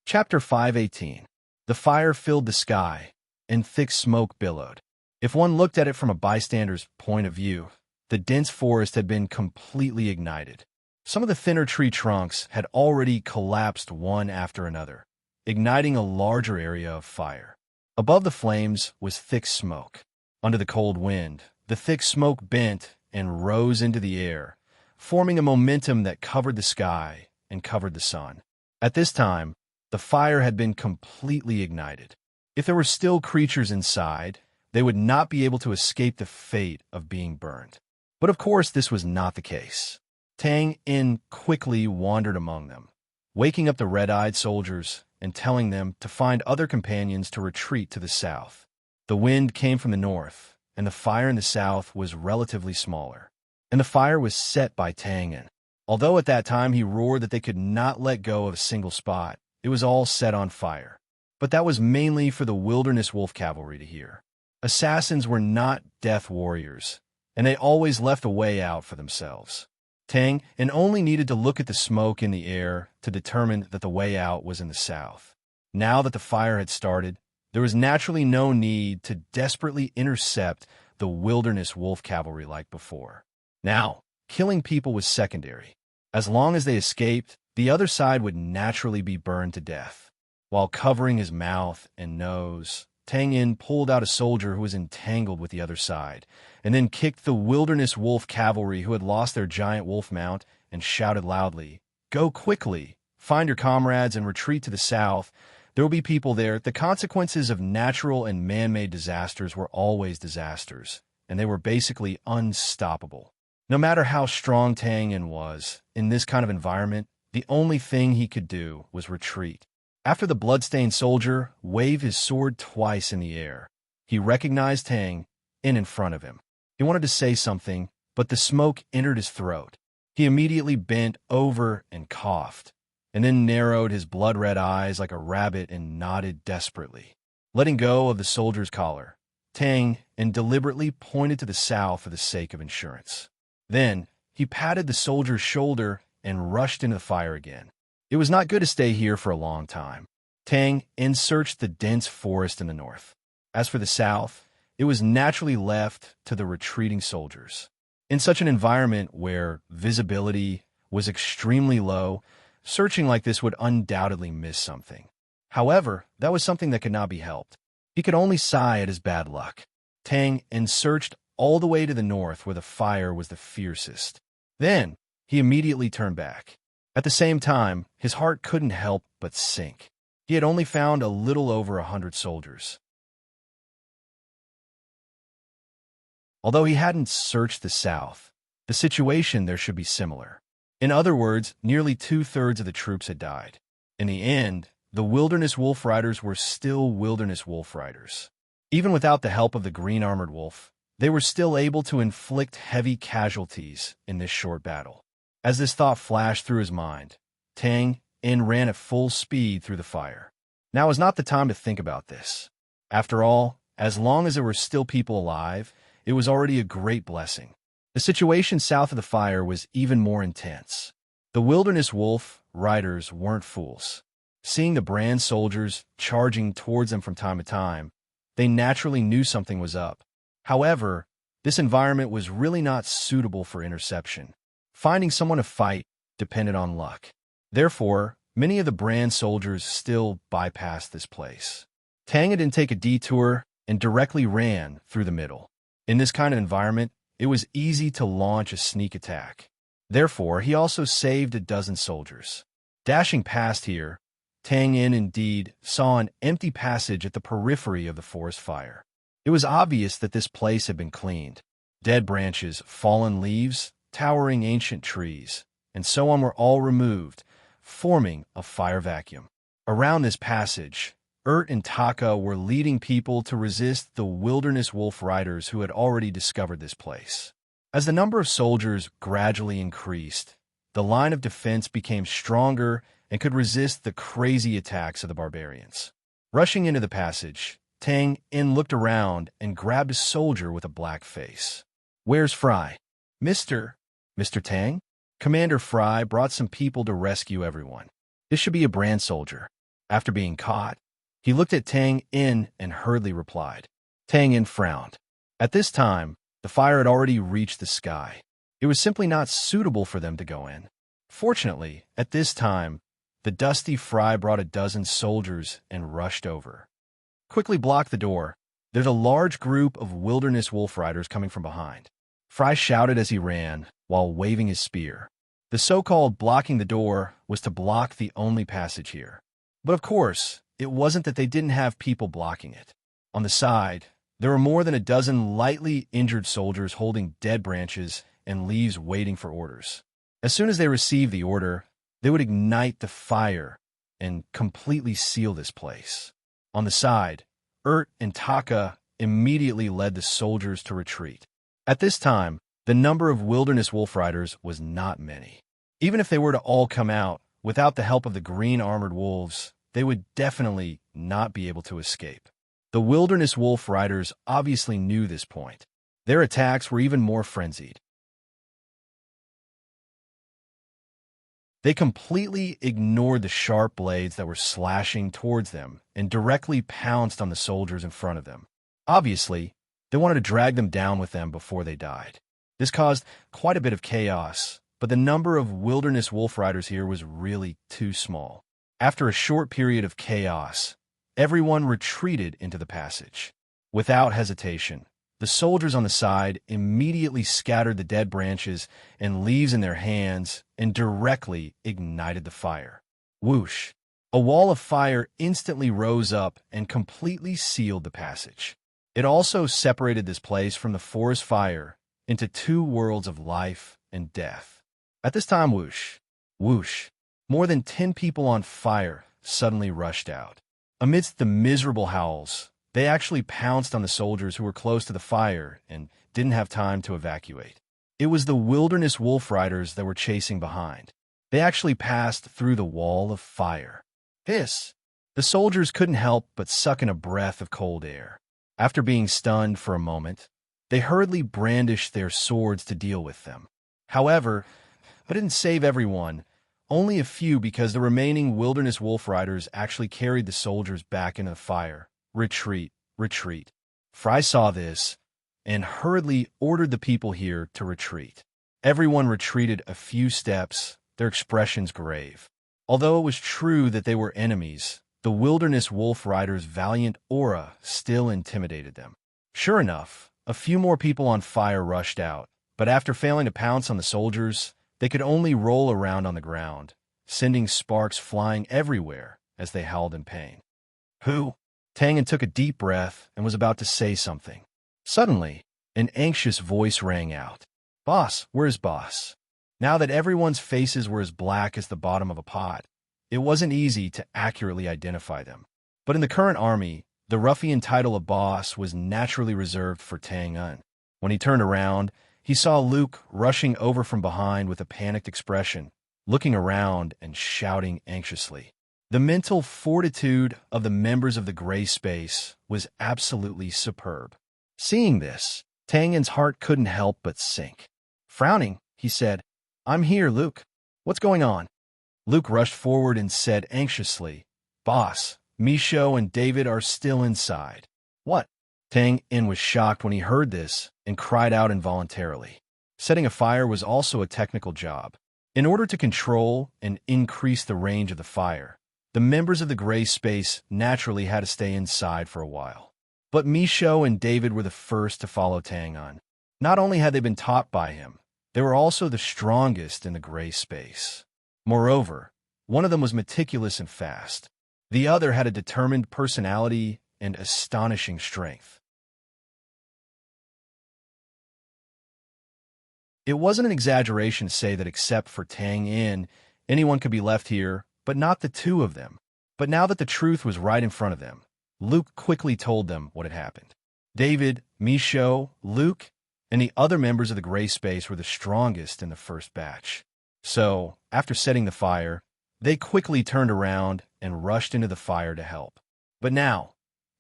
Chapter 5:18. The fire filled the sky, and thick smoke billowed. If one looked at it from a bystander's point of view, the dense forest had been completely ignited. Some of the thinner tree trunks had already collapsed one after another, igniting a larger area of fire. Above the flames was thick smoke. Under the cold wind, the thick smoke bent and rose into the air, forming a momentum that covered the sky and covered the sun. At this time, The fire had been completely ignited. If there were still creatures inside, they would not be able to escape the fate of being burned. But of course, this was not the case. Tang In quickly wandered among them, waking up the red-eyed soldiers and telling them to find other companions to retreat to the south. The wind came from the north, and the fire in the south was relatively smaller. And the fire was set by Tang In. Although at that time he roared that they could not let go of a single spot, it was all set on fire. But that was mainly for the wilderness wolf cavalry to hear. Assassins were not death warriors, and they always left a way out for themselves. Tang In only needed to look at the smoke in the air to determine that the way out was in the south. Now that the fire had started, there was naturally no need to desperately intercept the wilderness wolf cavalry like before. Now, killing people was secondary. As long as they escaped, the other side would naturally be burned to death. While covering his mouth and nose, Tang In pulled out a soldier who was entangled with the other side, and then kicked the wilderness wolf cavalry who had lost their giant wolf mount and shouted loudly, "Go quickly! Find your comrades and retreat to the south. There will be people there." The consequences of natural and man-made disasters were always disasters, and they were basically unstoppable. No matter how strong Tang In was, in this kind of environment, the only thing he could do was retreat. After the bloodstained soldier waved his sword twice in the air, he recognized Tang in front of him. He wanted to say something, but the smoke entered his throat. He immediately bent over and coughed, and then narrowed his blood-red eyes like a rabbit and nodded desperately. Letting go of the soldier's collar, Tang In deliberately pointed to the south for the sake of insurance. Then, he patted the soldier's shoulder and rushed into the fire again. It was not good to stay here for a long time. Tang In searched the dense forest in the north. As for the south, it was naturally left to the retreating soldiers. In such an environment where visibility was extremely low, searching like this would undoubtedly miss something. However, that was something that could not be helped. He could only sigh at his bad luck. Tang In searched all the way to the north where the fire was the fiercest. Then, he immediately turned back. At the same time, his heart couldn't help but sink. He had only found a little over 100 soldiers. Although he hadn't searched the south, the situation there should be similar. In other words, nearly 2/3 of the troops had died. In the end, the wilderness wolf riders were still wilderness wolf riders. Even without the help of the green-armored wolf, they were still able to inflict heavy casualties in this short battle. As this thought flashed through his mind, Tang In ran at full speed through the fire. Now was not the time to think about this. After all, as long as there were still people alive, it was already a great blessing. The situation south of the fire was even more intense. The wilderness wolf riders weren't fools. Seeing the brand soldiers charging towards them from time to time, they naturally knew something was up. However, this environment was really not suitable for interception. Finding someone to fight depended on luck. Therefore, many of the brand soldiers still bypassed this place. Tang didn't take a detour and directly ran through the middle. In this kind of environment, it was easy to launch a sneak attack. Therefore, he also saved a dozen soldiers. Dashing past here, Tang In indeed saw an empty passage at the periphery of the forest fire. It was obvious that this place had been cleaned. Dead branches, fallen leaves, towering ancient trees, and so on were all removed, forming a fire vacuum. Around this passage, and Taka were leading people to resist the wilderness wolf riders who had already discovered this place. As the number of soldiers gradually increased, the line of defense became stronger and could resist the crazy attacks of the barbarians. Rushing into the passage, Tang In looked around and grabbed a soldier with a black face. "Where's Fry?" Mr. Tang? Commander Fry brought some people to rescue everyone. This should be a brand soldier. After being caught, he looked at Tang In and hurriedly replied. Tang In frowned. At this time, the fire had already reached the sky. It was simply not suitable for them to go in. Fortunately, at this time, the dusty Fry brought a dozen soldiers and rushed over. Quickly blocked the door. There's a large group of wilderness wolf riders coming from behind. Fry shouted as he ran, while waving his spear. The so-called blocking the door was to block the only passage here. But of course, it wasn't that they didn't have people blocking it. On the side, there were more than a dozen lightly injured soldiers holding dead branches and leaves waiting for orders. As soon as they received the order, they would ignite the fire and completely seal this place. On the side, and Taka immediately led the soldiers to retreat. At this time, the number of wilderness wolf riders was not many. Even if they were to all come out, without the help of the green armored wolves, they would definitely not be able to escape. The wilderness wolf riders obviously knew this point. Their attacks were even more frenzied. They completely ignored the sharp blades that were slashing towards them and directly pounced on the soldiers in front of them. Obviously, they wanted to drag them down with them before they died. This caused quite a bit of chaos, but the number of wilderness wolf riders here was really too small. After a short period of chaos, everyone retreated into the passage. Without hesitation, the soldiers on the side immediately scattered the dead branches and leaves in their hands and directly ignited the fire. Whoosh! A wall of fire instantly rose up and completely sealed the passage. It also separated this place from the forest fire into two worlds of life and death. At this time, whoosh, whoosh, more than 10 people on fire suddenly rushed out. Amidst the miserable howls, they actually pounced on the soldiers who were close to the fire and didn't have time to evacuate. It was the wilderness wolf riders that were chasing behind. They actually passed through the wall of fire. Hiss! The soldiers couldn't help but suck in a breath of cold air. After being stunned for a moment, they hurriedly brandished their swords to deal with them. However, it didn't save everyone, only a few, because the remaining wilderness wolf riders actually carried the soldiers back into the fire. Retreat, retreat. Fry saw this and hurriedly ordered the people here to retreat. Everyone retreated a few steps, their expressions grave. Although it was true that they were enemies, the wilderness wolf riders' valiant aura still intimidated them. Sure enough, a few more people on fire rushed out, but after failing to pounce on the soldiers, they could only roll around on the ground, sending sparks flying everywhere as they howled in pain. Who? Tangan took a deep breath and was about to say something. Suddenly, an anxious voice rang out. Boss, where's Boss? Now that everyone's faces were as black as the bottom of a pot, it wasn't easy to accurately identify them. But in the current army, the ruffian title of Boss was naturally reserved for Tang-un. When he turned around, he saw Luke rushing over from behind with a panicked expression, looking around and shouting anxiously. The mental fortitude of the members of the gray space was absolutely superb. Seeing this, Tangan's heart couldn't help but sink. Frowning, he said, I'm here, Luke. What's going on? Luke rushed forward and said anxiously, Boss, Misho and David are still inside. What? Tang-in was shocked when he heard this and cried out involuntarily. Setting a fire was also a technical job. In order to control and increase the range of the fire, the members of the gray space naturally had to stay inside for a while. But Misho and David were the first to follow Tang-un. Not only had they been taught by him, they were also the strongest in the gray space. Moreover, one of them was meticulous and fast. The other had a determined personality and astonishing strength. It wasn't an exaggeration to say that except for Tang-in, anyone could be left here, but not the two of them. But now that the truth was right in front of them, Luke quickly told them what had happened. David, Misho, Luke, and the other members of the gray space were the strongest in the first batch. So, after setting the fire, they quickly turned around and rushed into the fire to help. But now,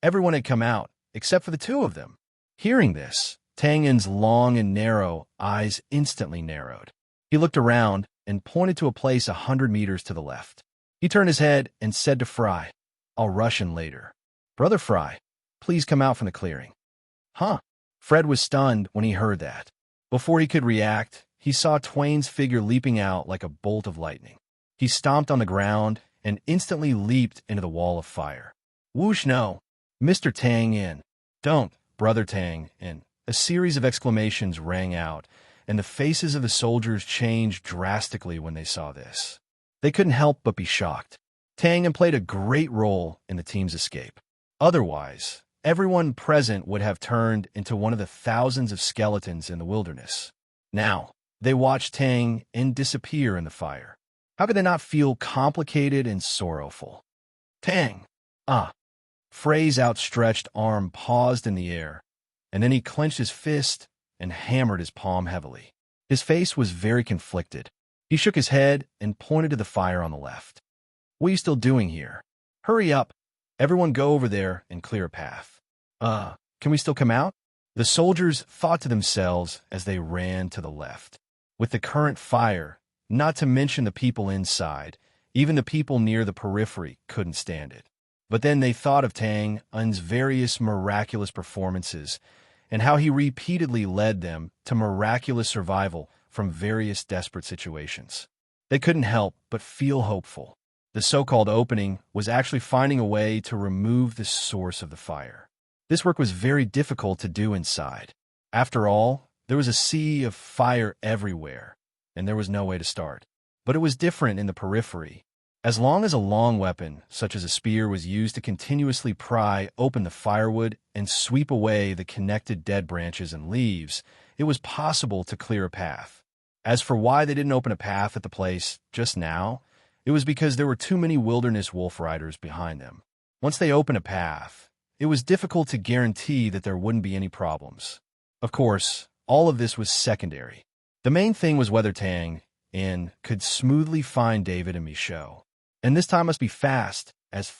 everyone had come out, except for the two of them. Hearing this, Tangan's long and narrow eyes instantly narrowed. He looked around and pointed to a place 100 meters to the left. He turned his head and said to Fry, I'll rush in later. Brother Fry, please come out from the clearing. Huh? Fred was stunned when he heard that. Before he could react, he saw Twain's figure leaping out like a bolt of lightning. He stomped on the ground and instantly leaped into the wall of fire. Whoosh, no. Mr. Tang-in. Don't, Brother Tang-in. A series of exclamations rang out, and the faces of the soldiers changed drastically when they saw this. They couldn't help but be shocked. Tang and played a great role in the team's escape. Otherwise, everyone present would have turned into one of the thousands of skeletons in the wilderness. Now, they watched Tang and disappear in the fire. How could they not feel complicated and sorrowful? Tang! Ah! Frey's outstretched arm paused in the air, and then he clenched his fist and hammered his palm heavily. His face was very conflicted. He shook his head and pointed to the fire on the left. What are you still doing here? Hurry up. Everyone go over there and clear a path. Can we still come out? The soldiers thought to themselves as they ran to the left. With the current fire, not to mention the people inside, even the people near the periphery couldn't stand it. But then they thought of Tang Un's various miraculous performances and how he repeatedly led them to miraculous survival from various desperate situations. They couldn't help but feel hopeful. The so-called opening was actually finding a way to remove the source of the fire. This work was very difficult to do inside. After all, there was a sea of fire everywhere, and there was no way to start. But it was different in the periphery. As long as a long weapon, such as a spear, was used to continuously pry open the firewood and sweep away the connected dead branches and leaves, it was possible to clear a path. As for why they didn't open a path at the place just now, it was because there were too many wilderness wolf riders behind them. Once they opened a path, it was difficult to guarantee that there wouldn't be any problems. Of course, all of this was secondary. The main thing was whether Tang In could smoothly find David and Michaud. And this time must be fast as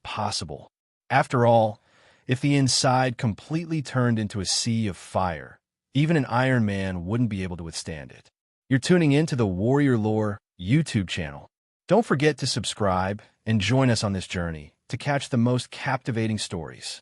possible. After all, if the inside completely turned into a sea of fire, even an Iron Man wouldn't be able to withstand it. You're tuning in to the Warrior Lore YouTube channel. Don't forget to subscribe and join us on this journey to catch the most captivating stories.